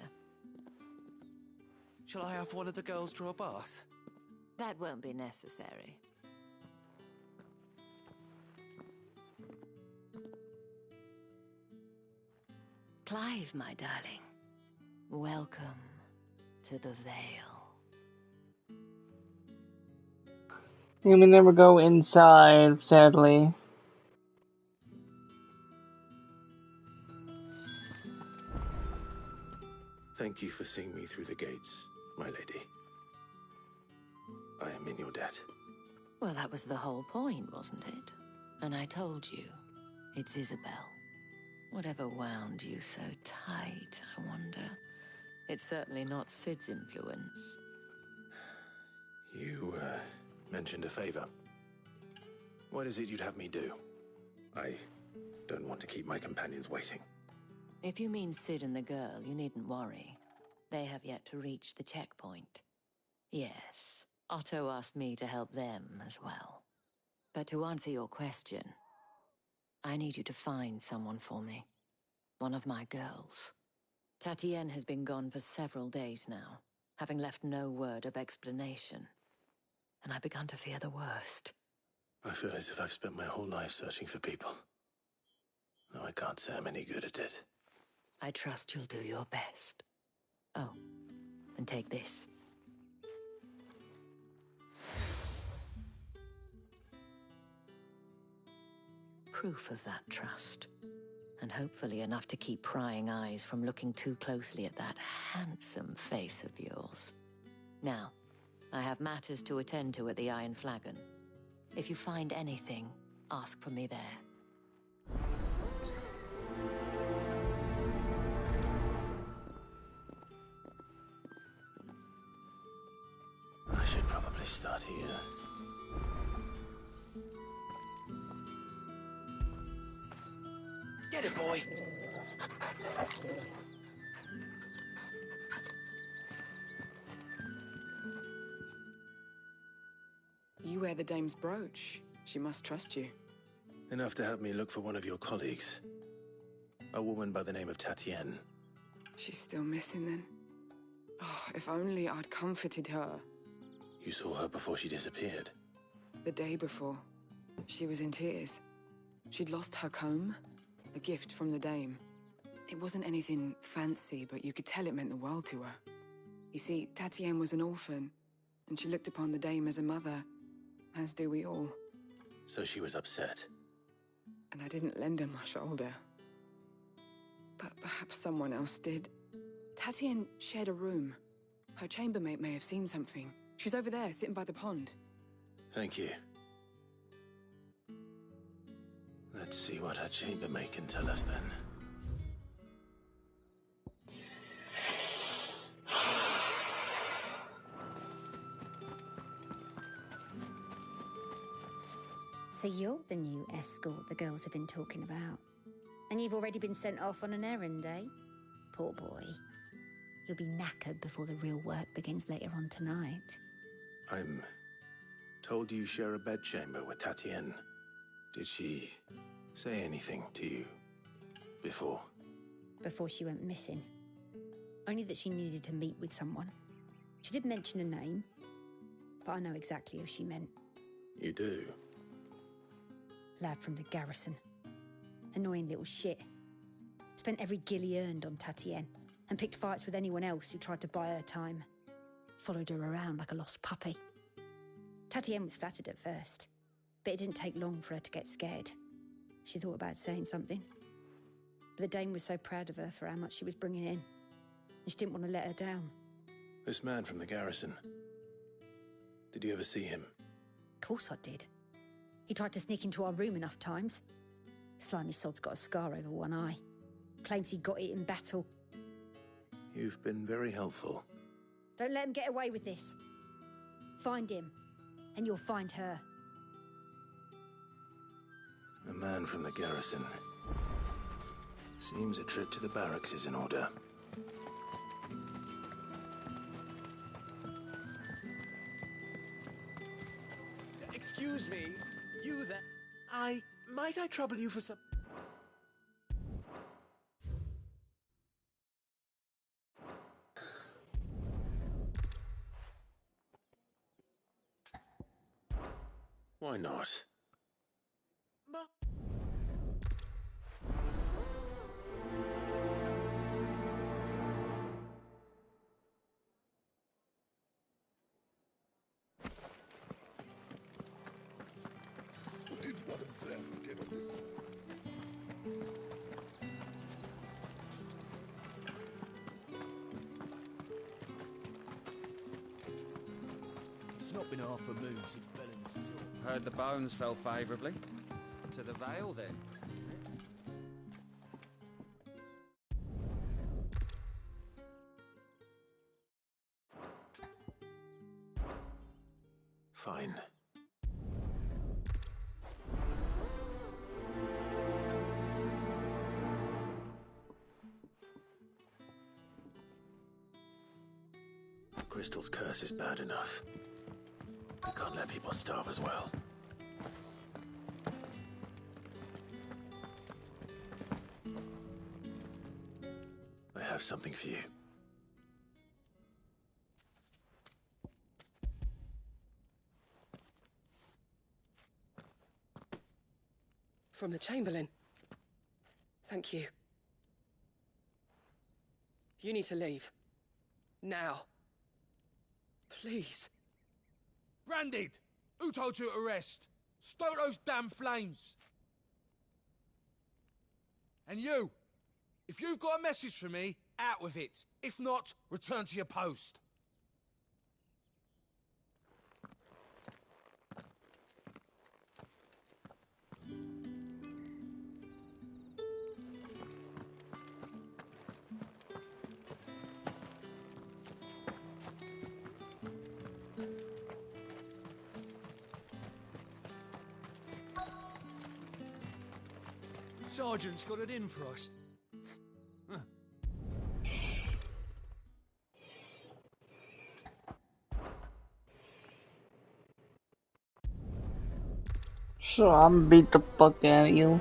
Shall I have one of the girls draw a bath? That won't be necessary. Clive, my darling. Welcome to the Vale. We never go inside, sadly. Thank you for seeing me through the gates, my lady. I am in your debt. Well, that was the whole point, wasn't it? And I told you, it's Isabel. Whatever wound you so tight, I wonder. It's certainly not Sid's influence. You, mentioned a favor. What is it you'd have me do? I don't want to keep my companions waiting. If you mean Sid and the girl, you needn't worry. They have yet to reach the checkpoint. Yes, Otto asked me to help them as well. But to answer your question, I need you to find someone for me. One of my girls. Tatienne has been gone for several days now, having left no word of explanation. And I've begun to fear the worst. I feel as if I've spent my whole life searching for people. No, I can't say I'm any good at it. I trust you'll do your best. Oh, and take this. Proof of that trust. And hopefully enough to keep prying eyes from looking too closely at that handsome face of yours. Now, I have matters to attend to at the Iron Flagon. If you find anything, ask for me there. I should probably start here. Get it, boy! You wear the dame's brooch. She must trust you. Enough to have me look for one of your colleagues. A woman by the name of Tatienne. She's still missing then. Oh, if only I'd comforted her. You saw her before she disappeared. The day before. She was in tears. She'd lost her comb. A gift from the dame. It wasn't anything fancy, but you could tell it meant the world to her. You see, Tatienne was an orphan, and she looked upon the dame as a mother, as do we all. So she was upset. And I didn't lend her my shoulder. But perhaps someone else did. Tatienne shared a room. Her chambermaid may have seen something. She's over there, sitting by the pond. Thank you. Let's see what her chambermaid can tell us then. So you're the new escort the girls have been talking about. And you've already been sent off on an errand, eh? Poor boy. You'll be knackered before the real work begins later on tonight. I'm told you share a bedchamber with Tatienne. Did she say anything to you before? Before she went missing. Only that she needed to meet with someone. She did mention a name, but I know exactly who she meant. You do? Lad from the garrison. Annoying little shit. Spent every guil he earned on Tatienne. and picked fights with anyone else who tried to buy her time. Followed her around like a lost puppy. Tatienne was flattered at first, but it didn't take long for her to get scared. She thought about saying something, but the Dame was so proud of her for how much she was bringing in, and she didn't want to let her down. This man from the garrison. Did you ever see him? Of course I did. He tried to sneak into our room enough times. Slimy sod's got a scar over one eye. Claims he got it in battle. You've been very helpful. Don't let him get away with this. Find him, and you'll find her. A man from the garrison. Seems a trip to the barracks is in order. Excuse me, you there? Might I trouble you for some... Why not? Did one of them get on this? It's not been half a moon since Bellen's talk. Heard the bones fell favourably. To the Vale, then. Fine. The crystal's curse is bad enough. We can't let people starve as well. I have something for you. From the Chamberlain. Thank you. You need to leave. Now. Please. Branded! Who told you to rest? Stoke those damn flames! And you! If you've got a message for me, out with it. If not, return to your post. Sergeant's got it in for us. So I'm beat the fuck out of you.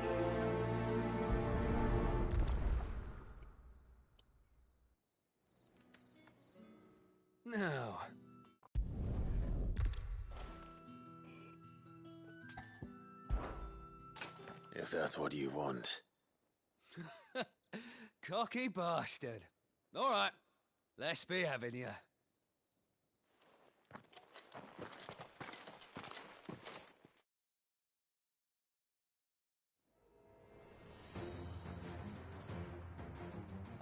Now. If that's what you want. Cocky bastard. All right, let's be having you.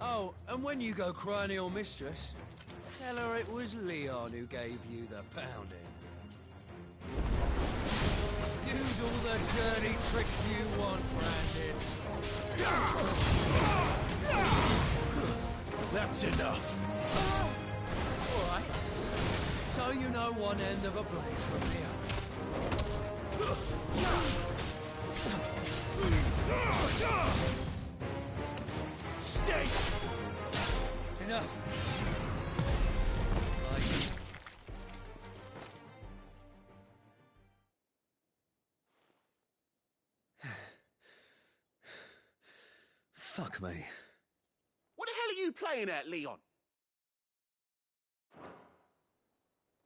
Oh, and when you go crying to your mistress, tell her it was Leon who gave you the pounding. Use all the dirty tricks you want, Brandon. That's enough. All right. So you know one end of a blade from the other. Stay! Enough. Fuck me. What the hell are you playing at, Leon?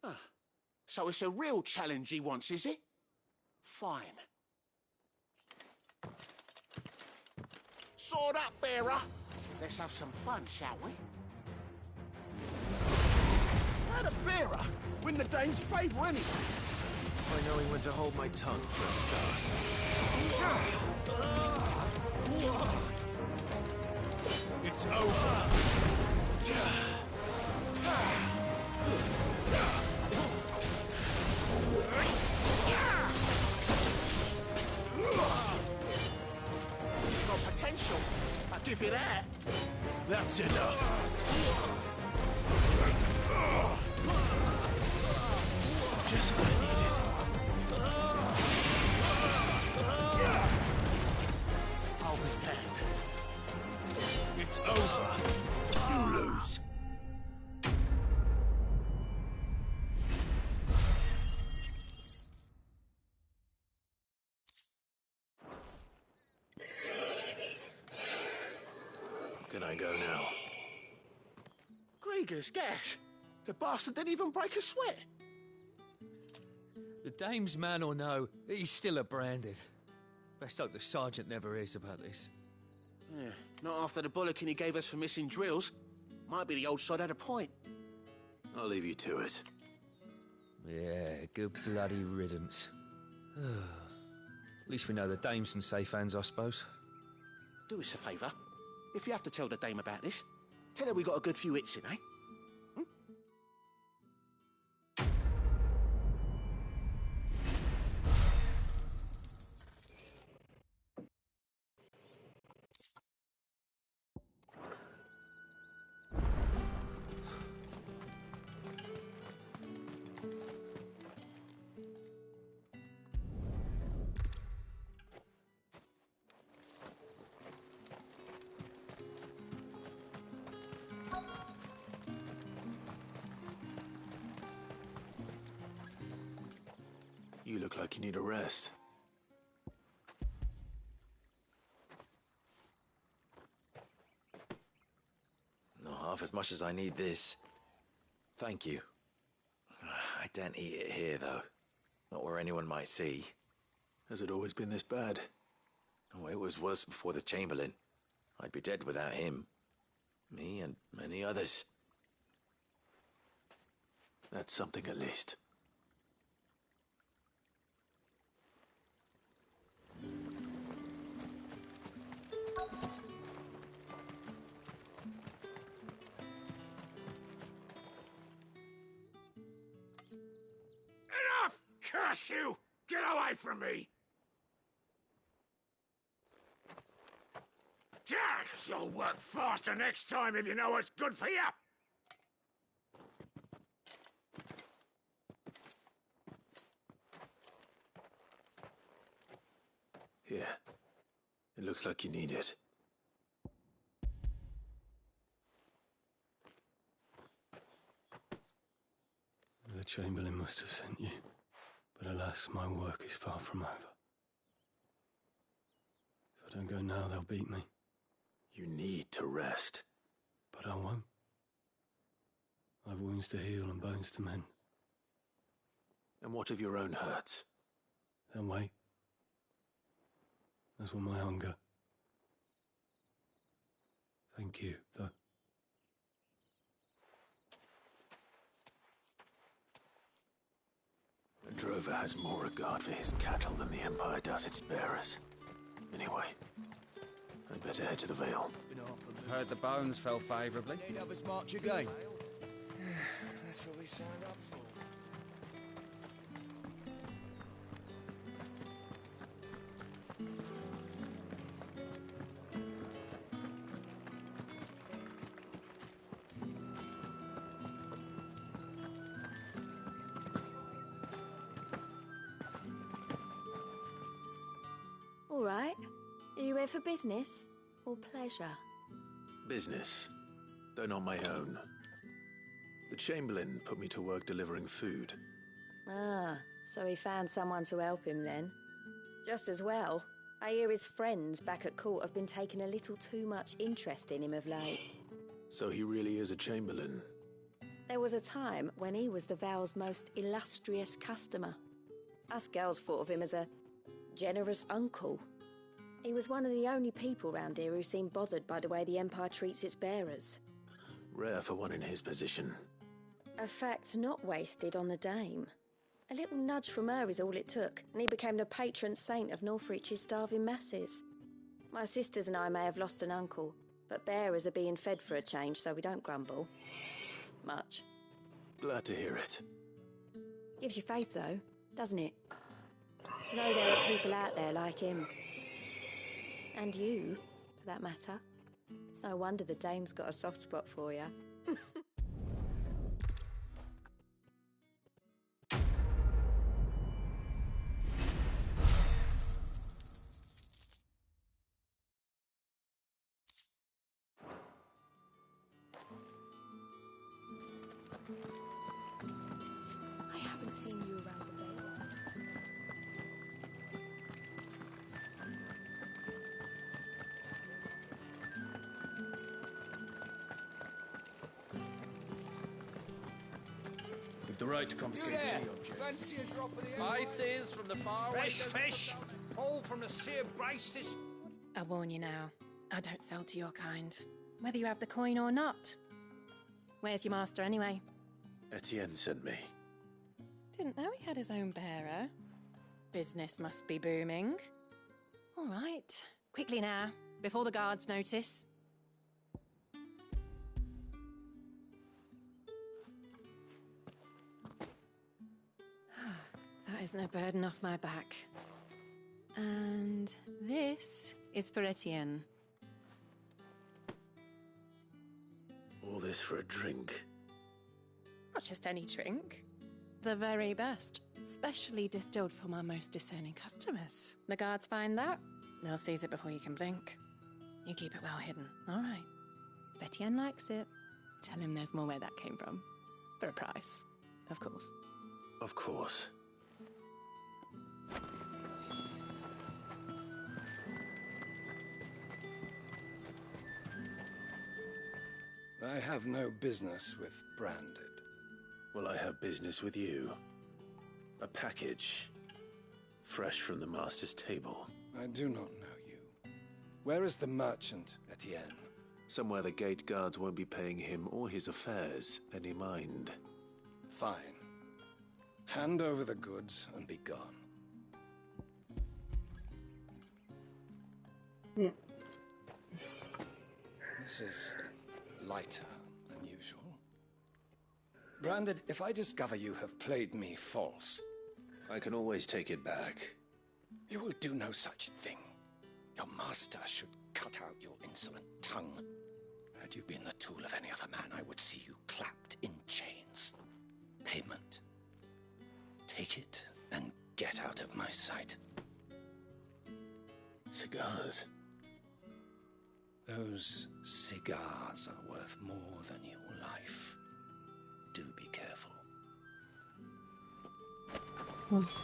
Ah, so it's a real challenge he wants, is it? Fine. Sword up, bearer. Let's have some fun, shall we? How'd a bearer win the Dame's favour anyway? By knowing when to hold my tongue for a start. It's over. Got potential. I'll give you that. That's enough. Just what I needed. I'll be damned. It's over. You lose. Can I go now? Grieger's gas. The bastard didn't even break a sweat. The Dame's man or no, he's still a branded. Best hope the sergeant never hears about this. Yeah, not after the bollocking he gave us for missing drills. Might be the old sod had a point. I'll leave you to it. Yeah, good bloody riddance. At least we know the Dame's in safe hands, I suppose. Do us a favour. If you have to tell the Dame about this, tell her we got a good few hits in, eh? You look like you need a rest. Not half as much as I need this. Thank you. I daren't eat it here, though. Not where anyone might see. Has it always been this bad? Oh, it was worse before the Chamberlain. I'd be dead without him. Me and many others. That's something at least. Enough! Curse you! Get away from me! Jack, you'll work faster next time if you know what's good for you! Here. It looks like you need it. The Chamberlain must have sent you, but alas, my work is far from over. If I don't go now, they'll beat me. You need to rest. But I won't. I've wounds to heal and bones to mend. And what of your own hurts? They'll wait. As will my hunger. Thank you, though. A drover has more regard for his cattle than the Empire does its bearers. Anyway, I'd better head to the Vale. Heard the bones fell favourably. Need have us march again. That's what we signed up for. All right. Are you here for business or pleasure? Business, though not my own. The Chamberlain put me to work delivering food. Ah, so he found someone to help him then. Just as well. I hear his friends back at court have been taking a little too much interest in him of late. So he really is a Chamberlain. There was a time when he was the Vale's most illustrious customer. Us girls thought of him as a generous uncle. He was one of the only people round here who seemed bothered by the way the Empire treats its bearers. Rare for one in his position. A fact not wasted on the Dame. A little nudge from her is all it took, and he became the patron saint of Northreach's starving masses. My sisters and I may have lost an uncle, but bearers are being fed for a change, so we don't grumble. Much. Glad to hear it. Gives you faith, though, doesn't it? To know there are people out there like him. And you, for that matter. It's no wonder the Dame's got a soft spot for you. I haven't seen you around the Vale. We've the right to confiscate any objects. Fancy a drop of the Spices from the far Fresh fish, all from the Sea of Braestis. I warn you now, I don't sell to your kind, whether you have the coin or not. Where's your master anyway? Etienne sent me. Didn't know he had his own bearer. Business must be booming. All right, quickly now, before the guards notice. That is no burden off my back. And this is for Etienne. All this for a drink. Not just any drink. The very best. Specially distilled for my most discerning customers. The guards find that, they'll seize it before you can blink. You keep it well hidden, all right? If Etienne likes it, tell him there's more where that came from. For a price, of course. Of course. I have no business with Branded. Well, I have business with you. A package. Fresh from the master's table. I do not know you. Where is the merchant, Etienne? Somewhere the gate guards won't be paying him or his affairs any mind. Fine. Hand over the goods and be gone. This is lighter than usual. Branded, if I discover you have played me false... I can always take it back. You will do no such thing. Your master should cut out your insolent tongue. Had you been the tool of any other man, I would see you clapped in chains. Payment. Take it and get out of my sight. Cigars. Those cigars are worth more than your life. Do be careful.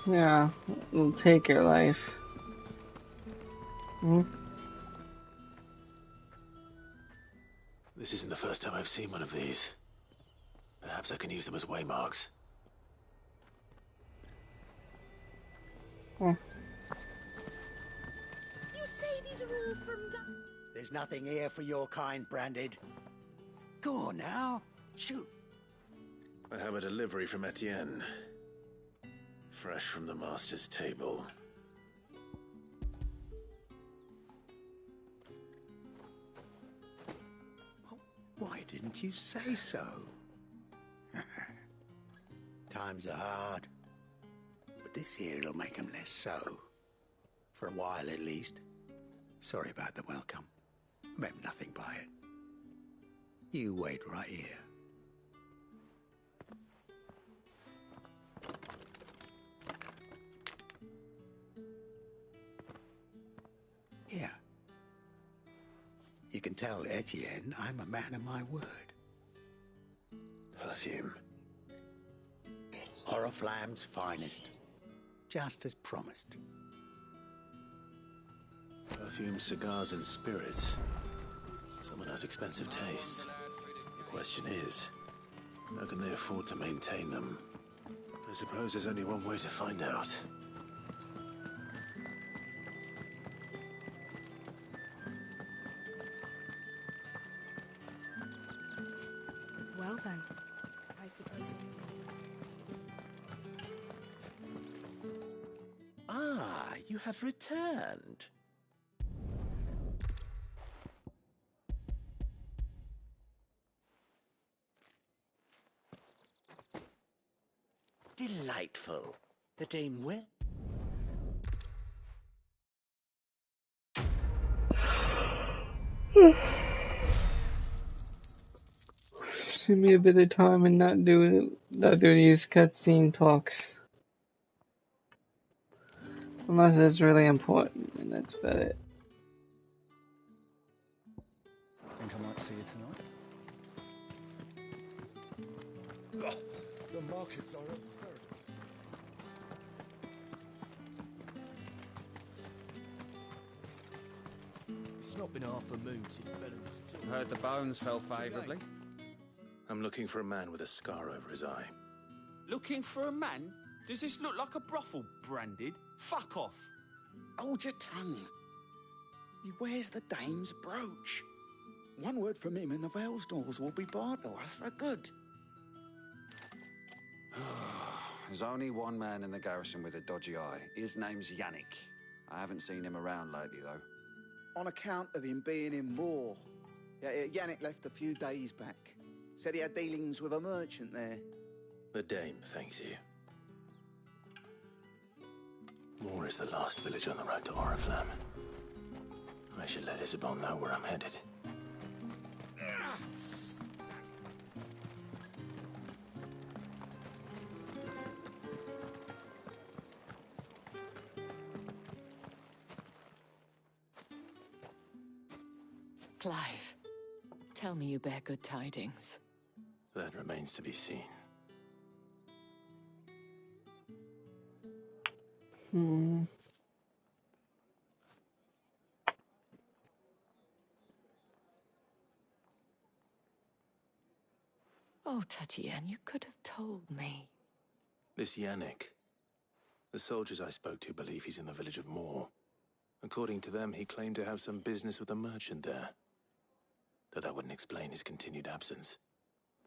Yeah, it'll take your life. This isn't the first time I've seen one of these. Perhaps I can use them as waymarks. You say these are all from There's nothing here for your kind, Branded. Go on now, shoot. I have a delivery from Etienne. Fresh from the master's table. Why didn't you say so? Times are hard. But this here'll make 'em less so. For a while, at least. Sorry about the welcome. Meant nothing by it. You wait right here. Here. You can tell Etienne I'm a man of my word. Perfume. Oriflamme's finest. Just as promised. Perfume, cigars, and spirits. Someone has expensive tastes. The question is, how can they afford to maintain them? I suppose there's only one way to find out. Well then, I suppose You have returned. Delightful. The dame will. Give me a bit of time and not do these cutscene talks. Unless it's really important, and that's about it. Think I might see you tonight? Oh, the markets are a very... It's not been half a moon since Belarus. Heard the bones fell favourably. I'm looking for a man with a scar over his eye. Looking for a man? Does this look like a brothel, Branded? Fuck off! Hold your tongue. He wears the dame's brooch. One word from him and the Vale's doors will be barred to us for good. There's only one man in the garrison with a dodgy eye. His name's Yannick. I haven't seen him around lately, though. On account of him being in war. Yannick left a few days back. Said he had dealings with a merchant there. The dame thanks you. Moor is the last village on the road to Oriflamme. I should let Isabel know where I'm headed. Clive, tell me you bear good tidings. That remains to be seen. Oh, Tatienne, you could have told me. This Yannick. The soldiers I spoke to believe he's in the village of Moor. According to them, he claimed to have some business with a merchant there. Though that wouldn't explain his continued absence.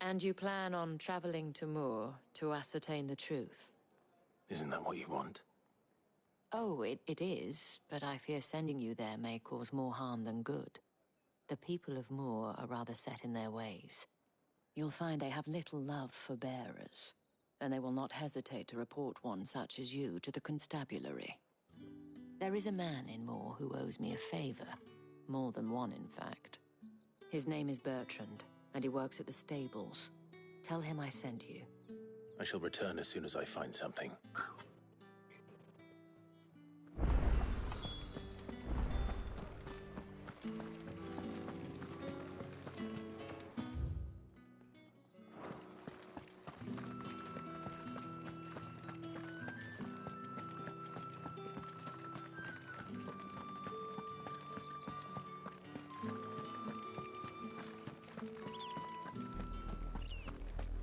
And you plan on traveling to Moor to ascertain the truth? Isn't that what you want? Oh, it is, but I fear sending you there may cause more harm than good. The people of Moor are rather set in their ways. You'll find they have little love for bearers, and they will not hesitate to report one such as you to the constabulary. There is a man in Moor who owes me a favor. More than one, in fact. His name is Bertrand, and he works at the stables. Tell him I sent you. I shall return as soon as I find something.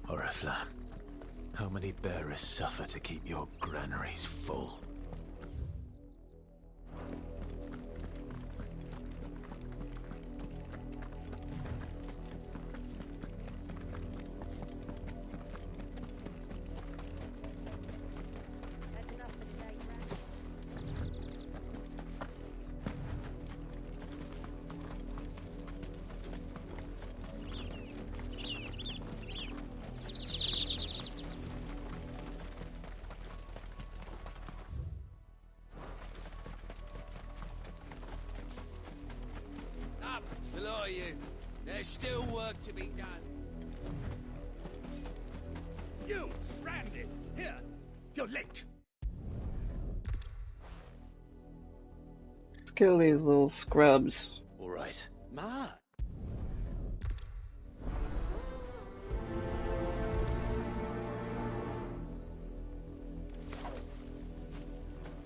Oriflamme, how many bearers suffer to keep your granaries full? The lot of you. There's still work to be done. You, Branded! Here! You're late! Let's kill these little scrubs. All right. Ma!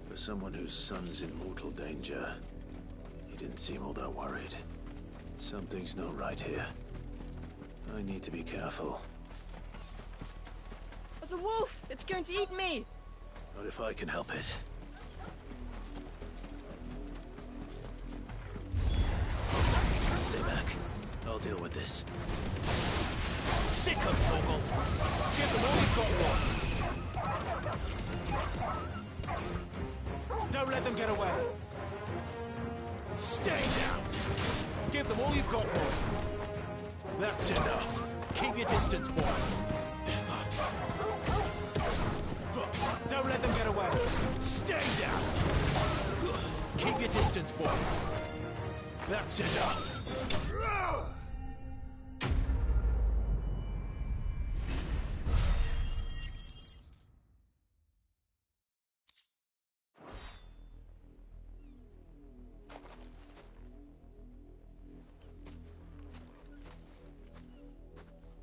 For someone whose son's in mortal danger, he didn't seem all that worried. Something's not right here. I need to be careful. The wolf! It's going to eat me! Not if I can help it. Stay back. I'll deal with this. Sicko, Torgal! Give them all you've got, Rob! Don't let let them get away. Stay down. Give them all you've got, boy. That's enough. Keep your distance, boy. Don't let them get away. Stay down. Keep your distance, boy. That's enough.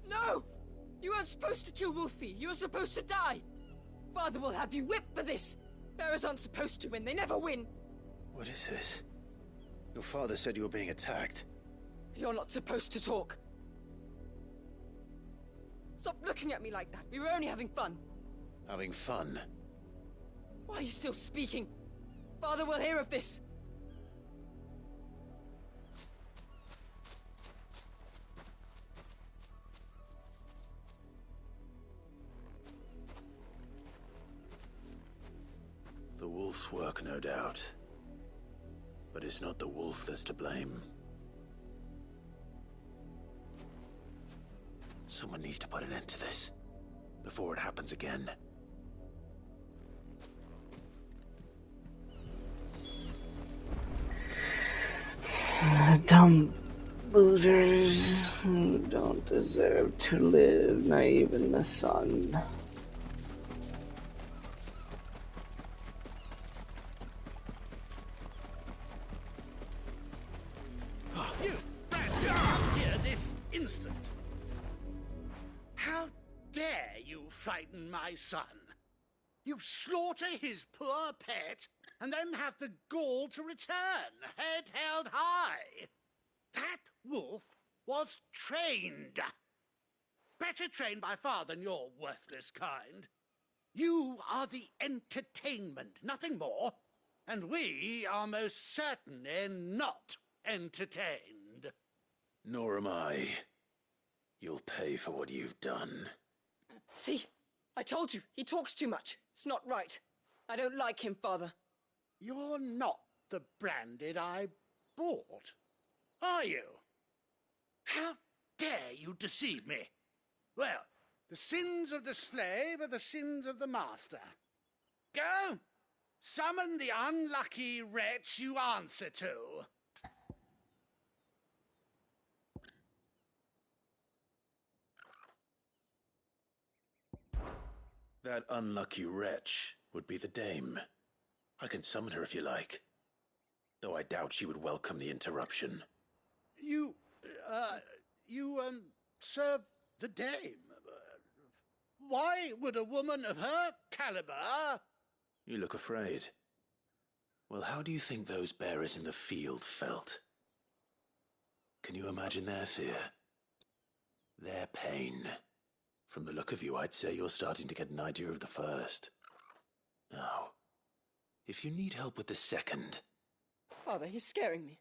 No! You weren't supposed to kill Wolfie. You were supposed to die. Father will have you whipped for this. Bearers aren't supposed to win. They never win. What is this? Your father said you were being attacked. You're not supposed to talk. Stop looking at me like that. We were only having fun. Having fun? Why are you still speaking? Father will hear of this. The wolf's work, no doubt. But it's not the wolf that's to blame. Someone needs to put an end to this, before it happens again. Dumb losers who don't deserve to live, not even the sun. You, Brand, come here this instant. How dare you frighten my son? You slaughter his poor pet, and then have the gall to return, head held high. That wolf was trained. Better trained by far than your worthless kind. You are the entertainment, nothing more. And we are most certainly not entertained. Nor am I. You'll pay for what you've done. See? I told you. He talks too much. It's not right. I don't like him, Father. You're not the Branded I bought, are you? How dare you deceive me? Well, the sins of the slave are the sins of the master. Go! Summon the unlucky wretch you answer to. That unlucky wretch would be the dame. I can summon her if you like. Though I doubt she would welcome the interruption. You serve the dame. Why would a woman of her caliber... You look afraid. Well, how do you think those bearers in the field felt? Can you imagine their fear? Their pain? From the look of you, I'd say you're starting to get an idea of the first. Now, if you need help with the second... Father, he's scaring me.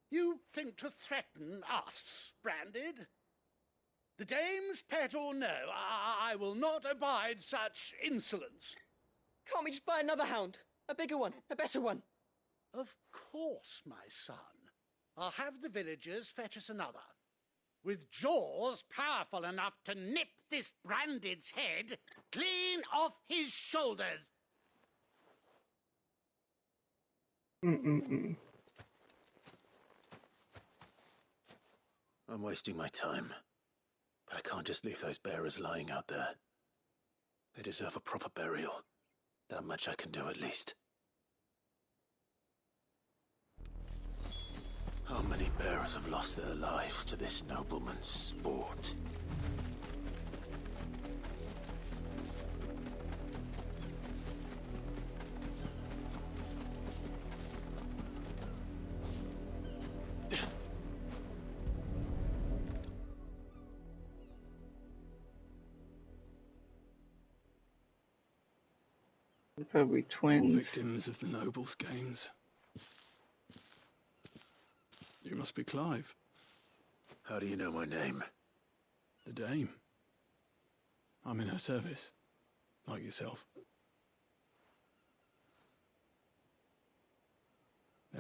You think to threaten us, Branded? The dame's pet or no, I will not abide such insolence. Can't we just buy another hound? A bigger one, a better one. Of course, my son. I'll have the villagers fetch us another. With jaws powerful enough to nip this Branded's head clean off his shoulders. Mm-mm-mm. I'm wasting my time. But I can't just leave those bearers lying out there. They deserve a proper burial. That much I can do at least. How many bearers have lost their lives to this nobleman's sport? Probably All twins. victims of the nobles' games. You must be Clive. How do you know my name? The Dame. I'm in her service, like yourself.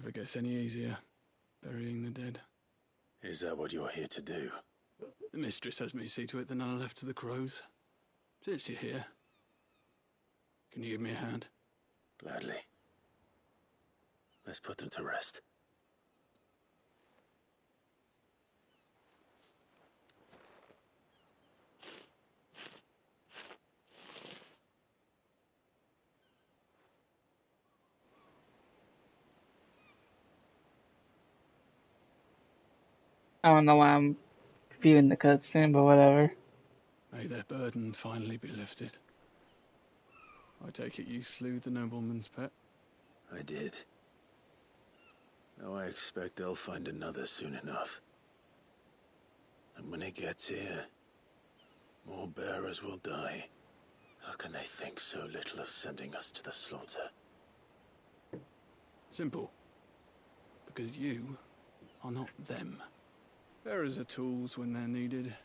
Never gets any easier, burying the dead. Is that what you're here to do? The mistress has me see to it that none are left to the crows. Since you're here, can you give me a hand? Gladly. Let's put them to rest. I don't know why I'm viewing the cutscene, but whatever. May their burden finally be lifted. I take it you slew the nobleman's pet? I did. Now I expect they'll find another soon enough. And when it gets here, more bearers will die. How can they think so little of sending us to the slaughter? Simple. Because you are not them. Bearers are tools when they're needed,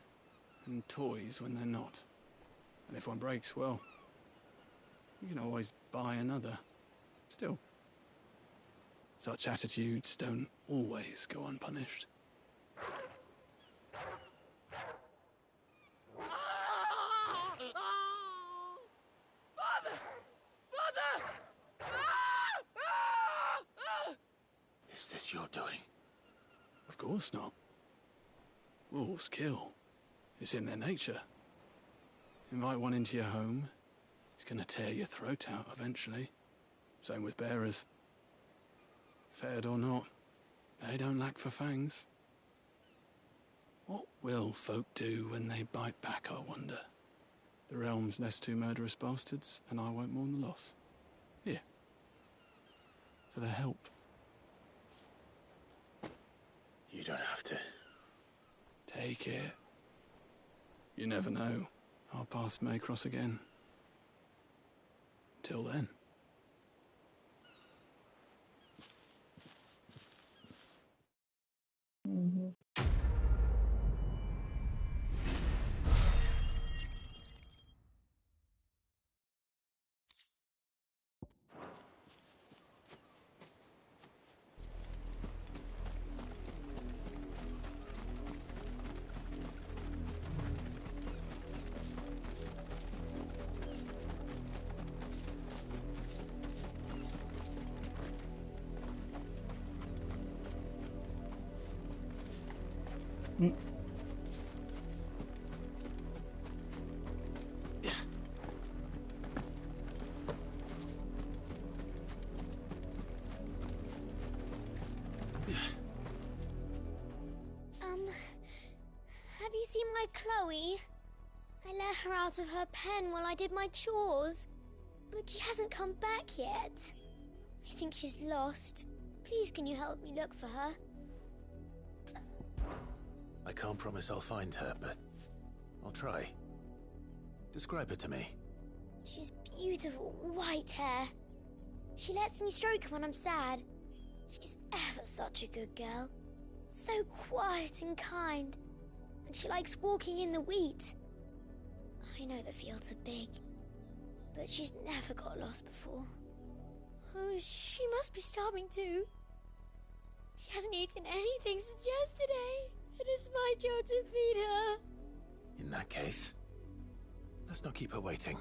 and toys when they're not. And if one breaks, well, you can always buy another. Still, such attitudes don't always go unpunished. Is this your doing? Of course not. Wolves kill. It's in their nature. Invite one into your home, he's gonna tear your throat out eventually. Same with bearers. Fed or not, they don't lack for fangs. What will folk do when they bite back, I wonder? The realm's less two murderous bastards, and I won't mourn the loss. Here. For their help. You don't have to. Take it. You never know. Our paths may cross again. Till then. Have you seen my Chloe? I let her out of her pen while I did my chores, but she hasn't come back yet. I think she's lost. Please, can you help me look for her? I can't promise I'll find her, but I'll try. Describe her to me. She's beautiful white hair. She lets me stroke her when I'm sad. She's ever such a good girl. So quiet and kind. And she likes walking in the wheat. I know the fields are big, but she's never got lost before. Oh, she must be starving too. She hasn't eaten anything since yesterday. It is my job to feed her. In that case, let's not keep her waiting.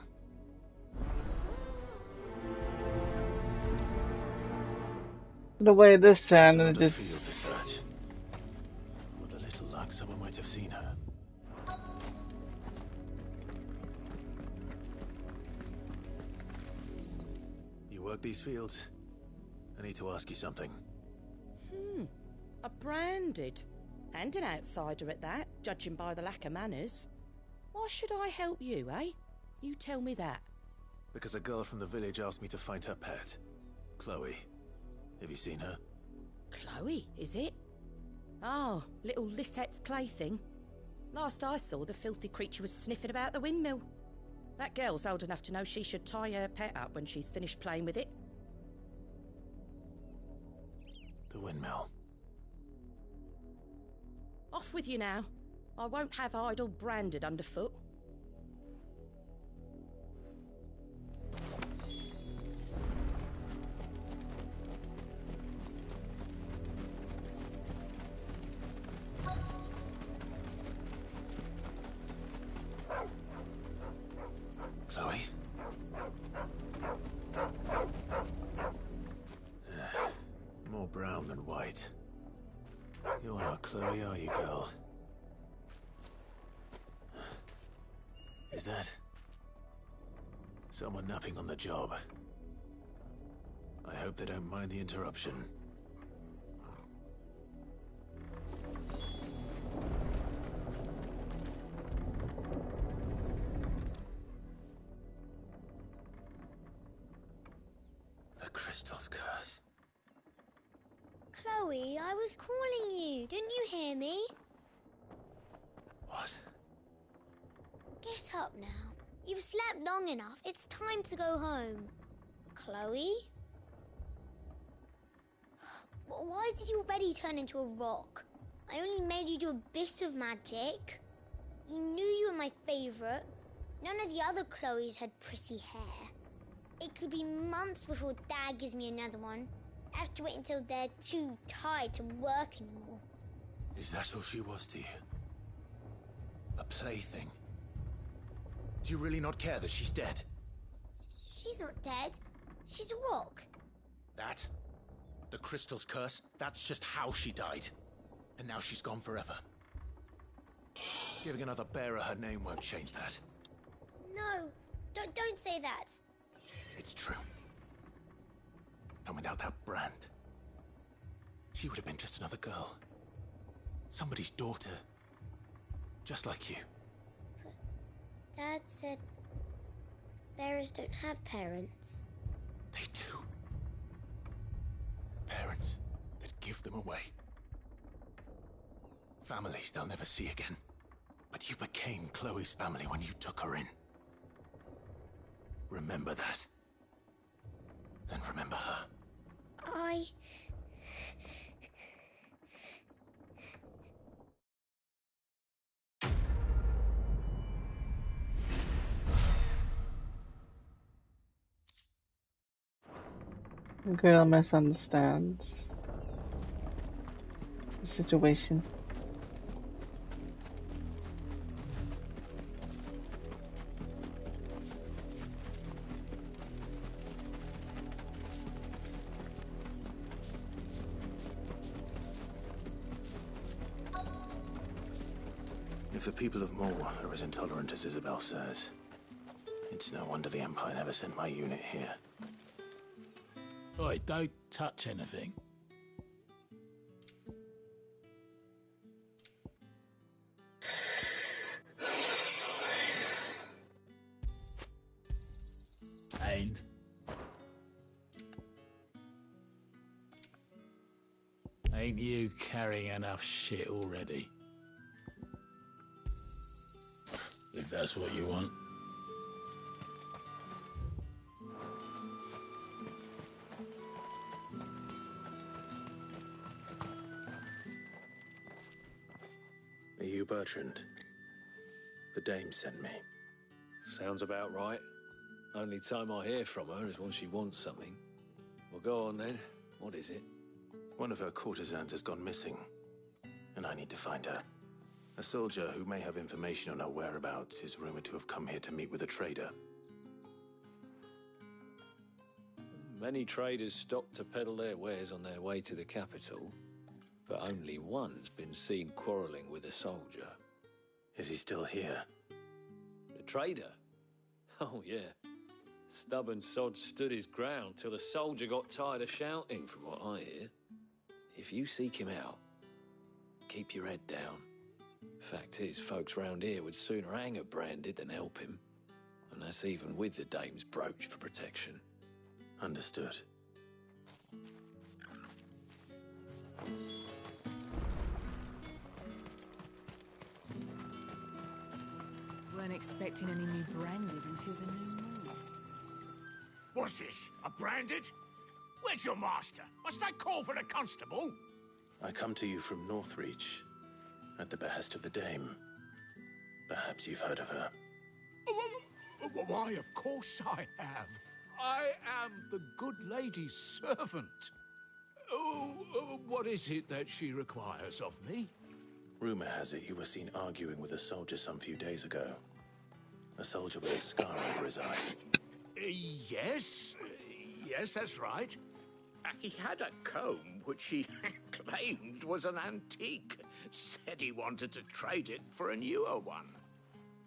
The way this It's sounded, another just field to search. With a little luck, someone might have seen her. You work these fields? I need to ask you something. A branded. And an outsider at that, judging by the lack of manners. Why should I help you, eh? You tell me that. Because a girl from the village asked me to find her pet, Chloe. Have you seen her? Chloe, is it? Oh, little Lisette's plaything. Last I saw, the filthy creature was sniffing about the windmill. That girl's old enough to know she should tie her pet up when she's finished playing with it. The windmill. Off with you now. I won't have idle branded underfoot. You're not Chloe, are you, girl? Is that someone napping on the job? I hope they don't mind the interruption. The Crystal's curse. Chloe, I was calling you. Didn't you hear me? What? Get up now. You've slept long enough. It's time to go home. Chloe? Why did you already turn into a rock? I only made you do a bit of magic. You knew you were my favourite. None of the other Chloes had pretty hair. It could be months before Dad gives me another one. I have to wait until they're too tired to work anymore. Is that all she was to you? A plaything? Do you really not care that she's dead? She's not dead. She's a rock. That? The Crystal's curse? That's just how she died. And now she's gone forever. Giving another bearer her name won't change that. No, don't say that. It's true. And without that brand, she would have been just another girl. Somebody's daughter. Just like you. Dad said bearers don't have parents. They do. Parents that give them away. Families they'll never see again. But you became Chloe's family when you took her in. Remember that. And remember her. The girl misunderstands the situation. If the people of Moor are as intolerant as Isabel says, it's no wonder the Empire never sent my unit here. Oi, don't touch anything. Ain't you carrying enough shit already? If that's what you want. Are you Bertrand? The dame sent me. Sounds about right. Only time I hear from her is when she wants something. Well, go on then. What is it? One of her courtesans has gone missing, and I need to find her. A soldier who may have information on her whereabouts is rumored to have come here to meet with a trader. Many traders stop to peddle their wares on their way to the capital, but only one's been seen quarrelling with a soldier. Is he still here? The trader? Oh, yeah. Stubborn sod stood his ground till the soldier got tired of shouting, from what I hear. If you seek him out, keep your head down. Fact is, folks round here would sooner hang a branded than help him. And that's even with the dame's brooch for protection. Understood. Weren't expecting any new branded until the new moon. What's this? A branded? Where's your master? Must I call for the constable? I come to you from Northreach, at the behest of the dame. Perhaps you've heard of her. Why, of course I have. I am the good lady's servant. What is it that she requires of me? Rumor has it you were seen arguing with a soldier some few days ago. A soldier with a scar over his eye. Yes, that's right. He had a comb which he claimed was an antique. Said he wanted to trade it for a newer one.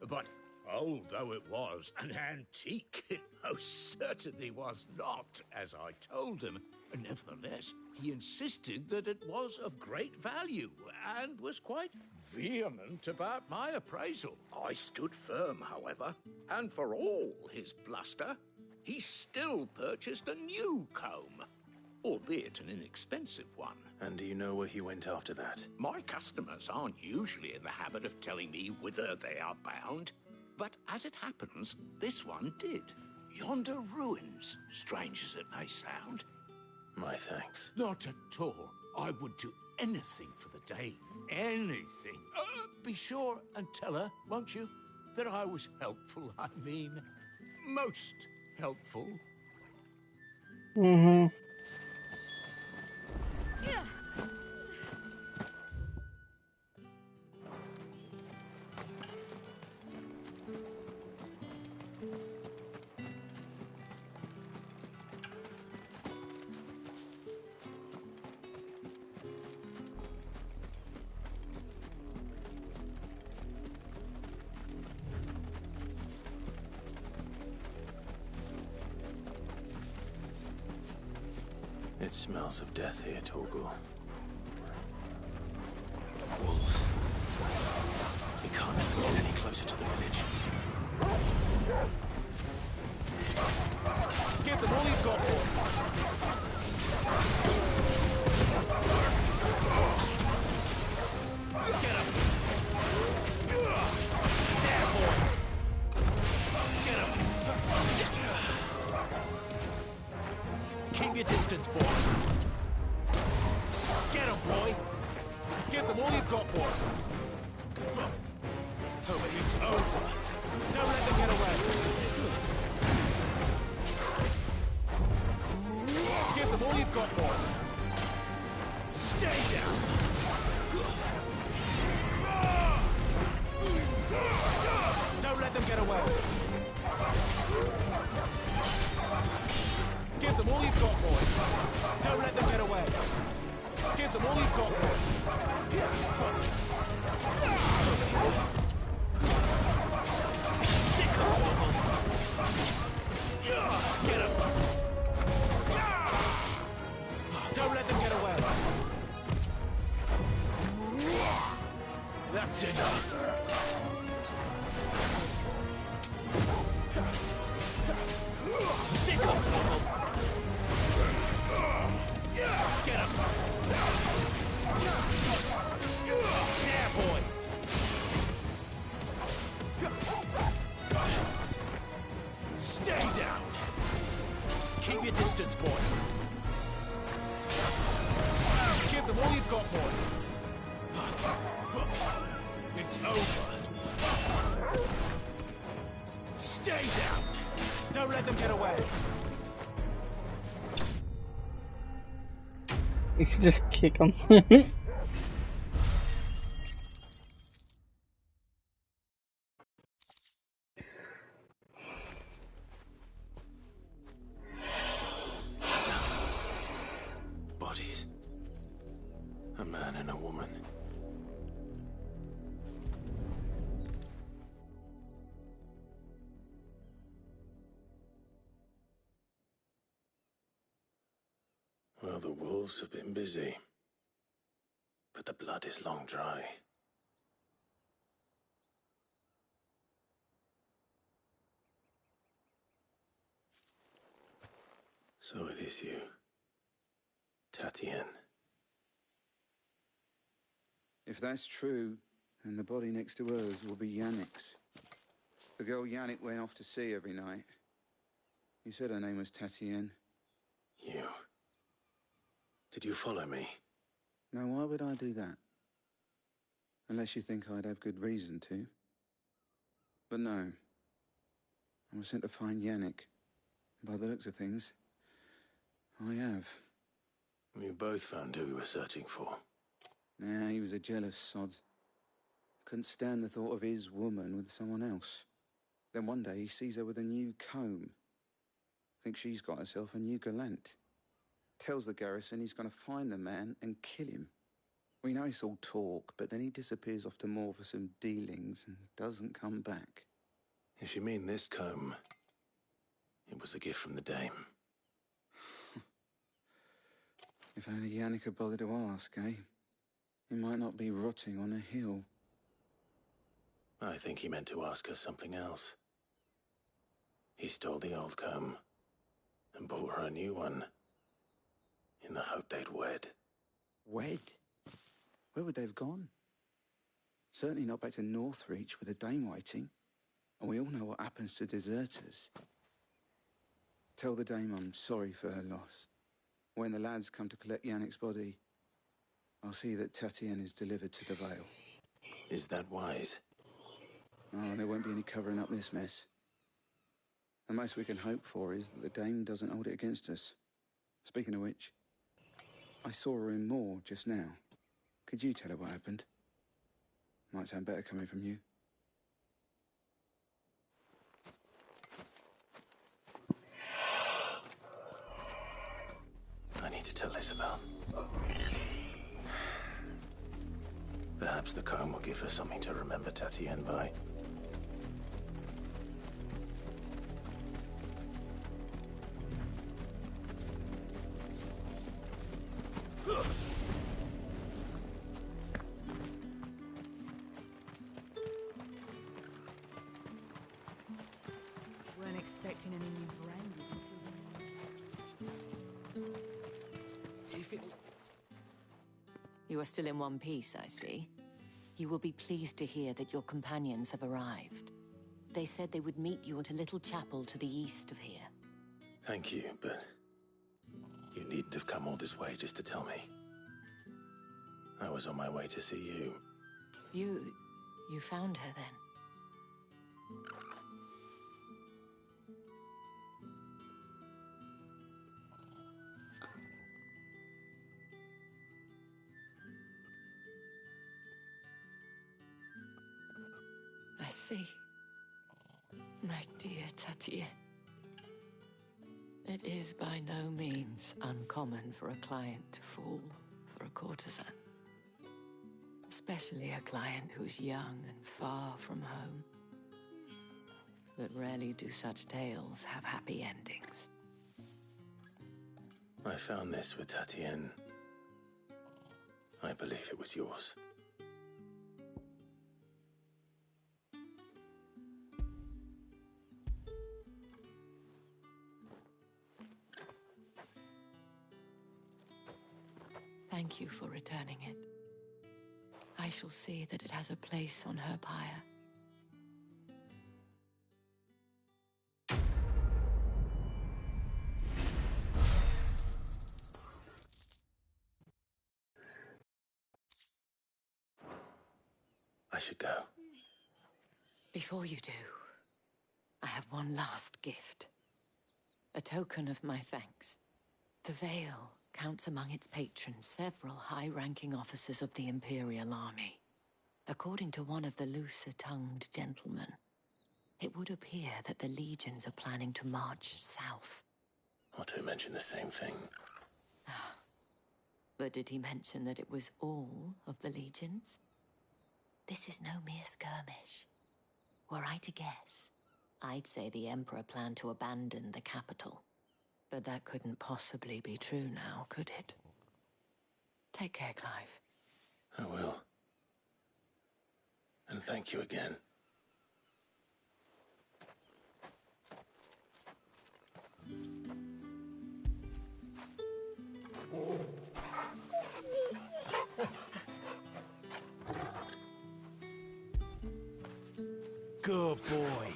But old though it was, an antique it most certainly was not, as I told him. Nevertheless, he insisted that it was of great value, and was quite vehement about my appraisal. I stood firm, however, and for all his bluster, he still purchased a new comb, albeit an inexpensive one. And do you know where he went after that? My customers aren't usually in the habit of telling me whither they are bound, but as it happens, this one did. Yonder ruins, strange as it may sound. My thanks. Not at all. I would do anything for the Dame. Anything. Be sure and tell her, won't you, that I was helpful. I mean, most helpful. Mm-hmm. It smells of death here, Torgal. Wolves. We can't ever get any closer to the village. Give them all you've got, boy. Get him. There, boy. Get him. Keep your distance, boy. Get him, boy. Give them all you've got, boy. Oh, it's over. Don't let them get away. Give them all you've got, boy. Stay down. Don't let them get away. Give them all you've got, boy. Don't let them get away. Give them all you've got, boy. Sick of trouble. Get him. Don't let them get away. That's enough. Sick of trouble. Get him. There, boy. Stay down. Keep your distance, boy. Give them all you've got, boy. It's over. Stay down. Don't let them get away. You should just kick him. Bodies. A man and a woman. Well, the wolves have been busy, but the blood is long dry. So it is you, Tatienne. If that's true, then the body next to hers will be Yannick's. The girl Yannick went off to see every night. You said her name was Tatienne. You. Did you follow me? Now, why would I do that? Unless you think I'd have good reason to. But no. I was sent to find Yannick. By the looks of things, I have. We both found who we were searching for. Nah, he was a jealous sod. Couldn't stand the thought of his woman with someone else. Then one day he sees her with a new comb. Thinks she's got herself a new gallant. Tells the garrison he's going to find the man and kill him. We know it's all talk, but then he disappears off to Moor for some dealings and doesn't come back. If you mean this comb, it was a gift from the Dame. If only Yannick had bothered to ask, eh? He might not be rotting on a hill. I think he meant to ask us something else. He stole the old comb and bought her a new one in the hope they'd wed. Wed? Where would they have gone? Certainly not back to Northreach with a Dame waiting. And we all know what happens to deserters. Tell the Dame I'm sorry for her loss. When the lads come to collect Yannick's body, I'll see that Tatienne is delivered to the Vale. Is that wise? Oh, there won't be any covering up this mess. The most we can hope for is that the Dame doesn't hold it against us. Speaking of which, I saw her in Moor just now. Could you tell her what happened? Might sound better coming from you. I need to tell Isabel. Perhaps the comb will give her something to remember Tatienne by. Weren't expecting any new branded until the... If it... You are still in one piece, I see. You will be pleased to hear that your companions have arrived. They said they would meet you at a little chapel to the east of here. Thank you, but you needn't have come all this way just to tell me. I was on my way to see you. You found her then? I see. My dear Tatienne. It is by no means uncommon for a client to fall for a courtesan. Especially a client who's young and far from home. But rarely do such tales have happy endings. I found this with Tatienne. I believe it was yours. Thank you for returning it. I shall see that it has a place on her pyre. I should go. Before you do, I have one last gift. A token of my thanks. The Vale counts among its patrons several high-ranking officers of the Imperial Army. According to one of the looser-tongued gentlemen, it would appear that the legions are planning to march south. Otto mentioned the same thing. But did he mention that it was all of the legions? This is no mere skirmish. Were I to guess, I'd say the Emperor planned to abandon the capital. But that couldn't possibly be true now, could it? Take care, Clive. I will. And thank you again. Good boy.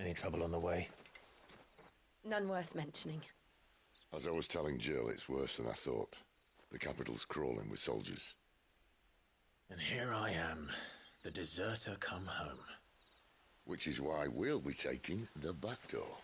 Any trouble on the way? None worth mentioning. As I was telling Jill, it's worse than I thought. The capital's crawling with soldiers. And here I am, the deserter come home. Which is why we'll be taking the back door.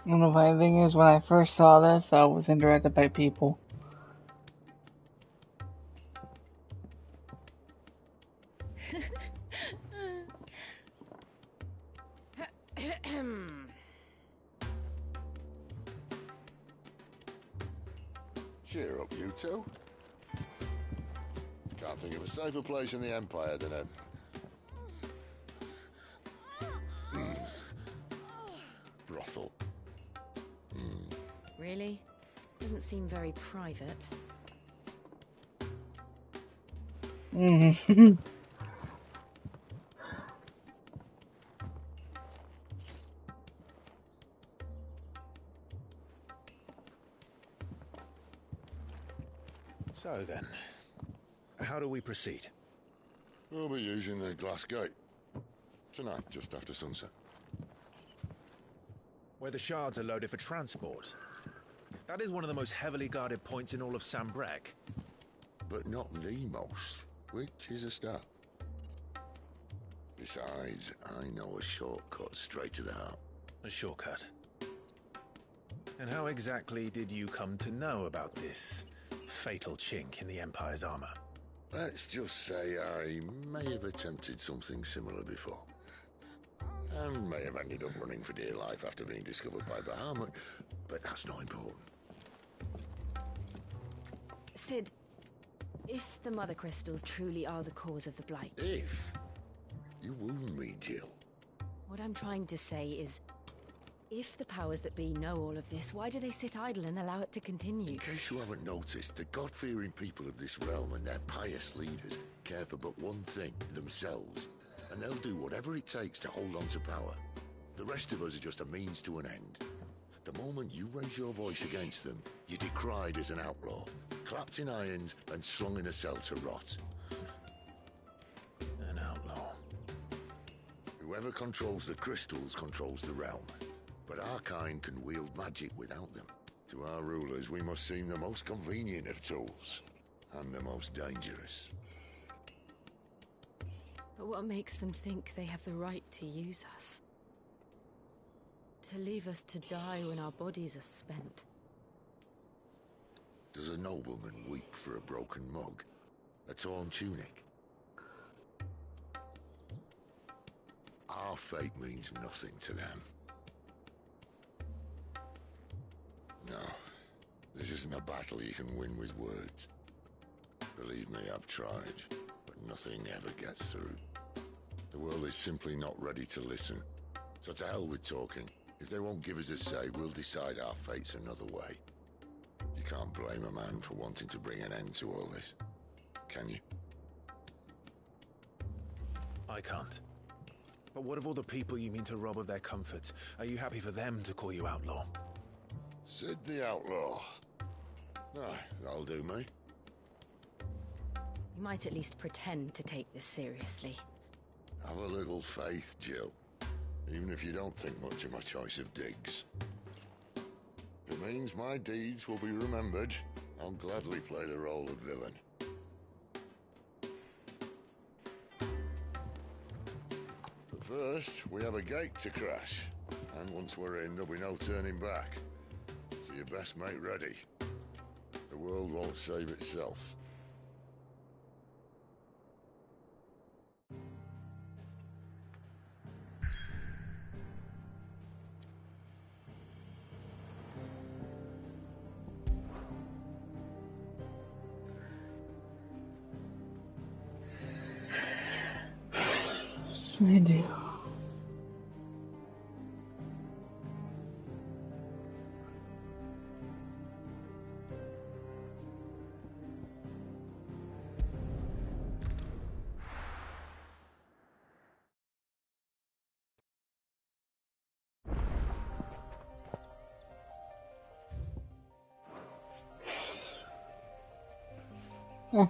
And the funny thing is, when I first saw this, I wasn't directed by people. Cheer up, you two. Can't think of a safer place in the Empire than a... brothel. Really? Doesn't seem very private. So then, how do we proceed? We'll be using the glass gate. Tonight, just after sunset. Where the shards are loaded for transport. That is one of the most heavily guarded points in all of Sambrek. But not the most, which is a start. Besides, I know a shortcut straight to the heart. A shortcut? And how exactly did you come to know about this fatal chink in the Empire's armor? Let's just say I may have attempted something similar before. And may have ended up running for dear life after being discovered by Bahamut, but that's not important. Sid, if the Mother Crystals truly are the cause of the Blight... If? You wound me, Jill. What I'm trying to say is, if the powers that be know all of this, why do they sit idle and allow it to continue? In case you haven't noticed, the God-fearing people of this realm and their pious leaders care for but one thing, themselves. And they'll do whatever it takes to hold on to power. The rest of us are just a means to an end. The moment you raise your voice against them, you're decried as an outlaw, clapped in irons and slung in a cell to rot. An outlaw. Whoever controls the crystals controls the realm. But our kind can wield magic without them. To our rulers, we must seem the most convenient of tools, and the most dangerous. But what makes them think they have the right to use us? To leave us to die when our bodies are spent? Does a nobleman weep for a broken mug? A torn tunic? Our fate means nothing to them. No, this isn't a battle you can win with words. Believe me, I've tried, but nothing ever gets through. The world is simply not ready to listen. So to hell with talking. If they won't give us a say, we'll decide our fates another way. You can't blame a man for wanting to bring an end to all this, can you? I can't. But what of all the people you mean to rob of their comforts? Are you happy for them to call you outlaw? Sid the Outlaw. Ah, that'll do me. You might at least pretend to take this seriously. Have a little faith, Jill. Even if you don't think much of my choice of digs. If it means my deeds will be remembered, I'll gladly play the role of villain. But first, we have a gate to crash. And once we're in, there'll be no turning back. So you best make ready. The world won't save itself. I do. Huh.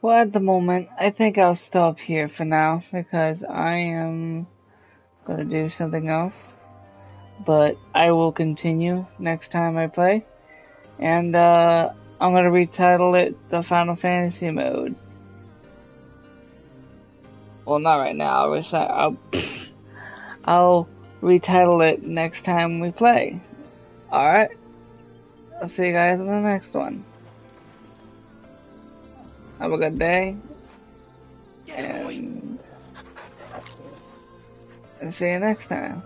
Well, at the moment, I think I'll stop here for now because I am gonna do something else. But I will continue next time I play, and I'm gonna retitle it the Final Fantasy mode. Well, not right now. I'll retitle it next time we play. All right. I'll see you guys in the next one. Have a good day, and see you next time.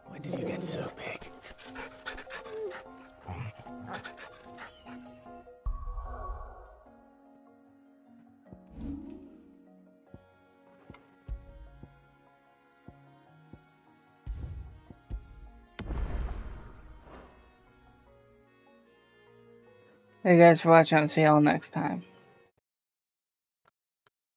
When did you get so big? Thank you guys for watching. I'll see y'all next time.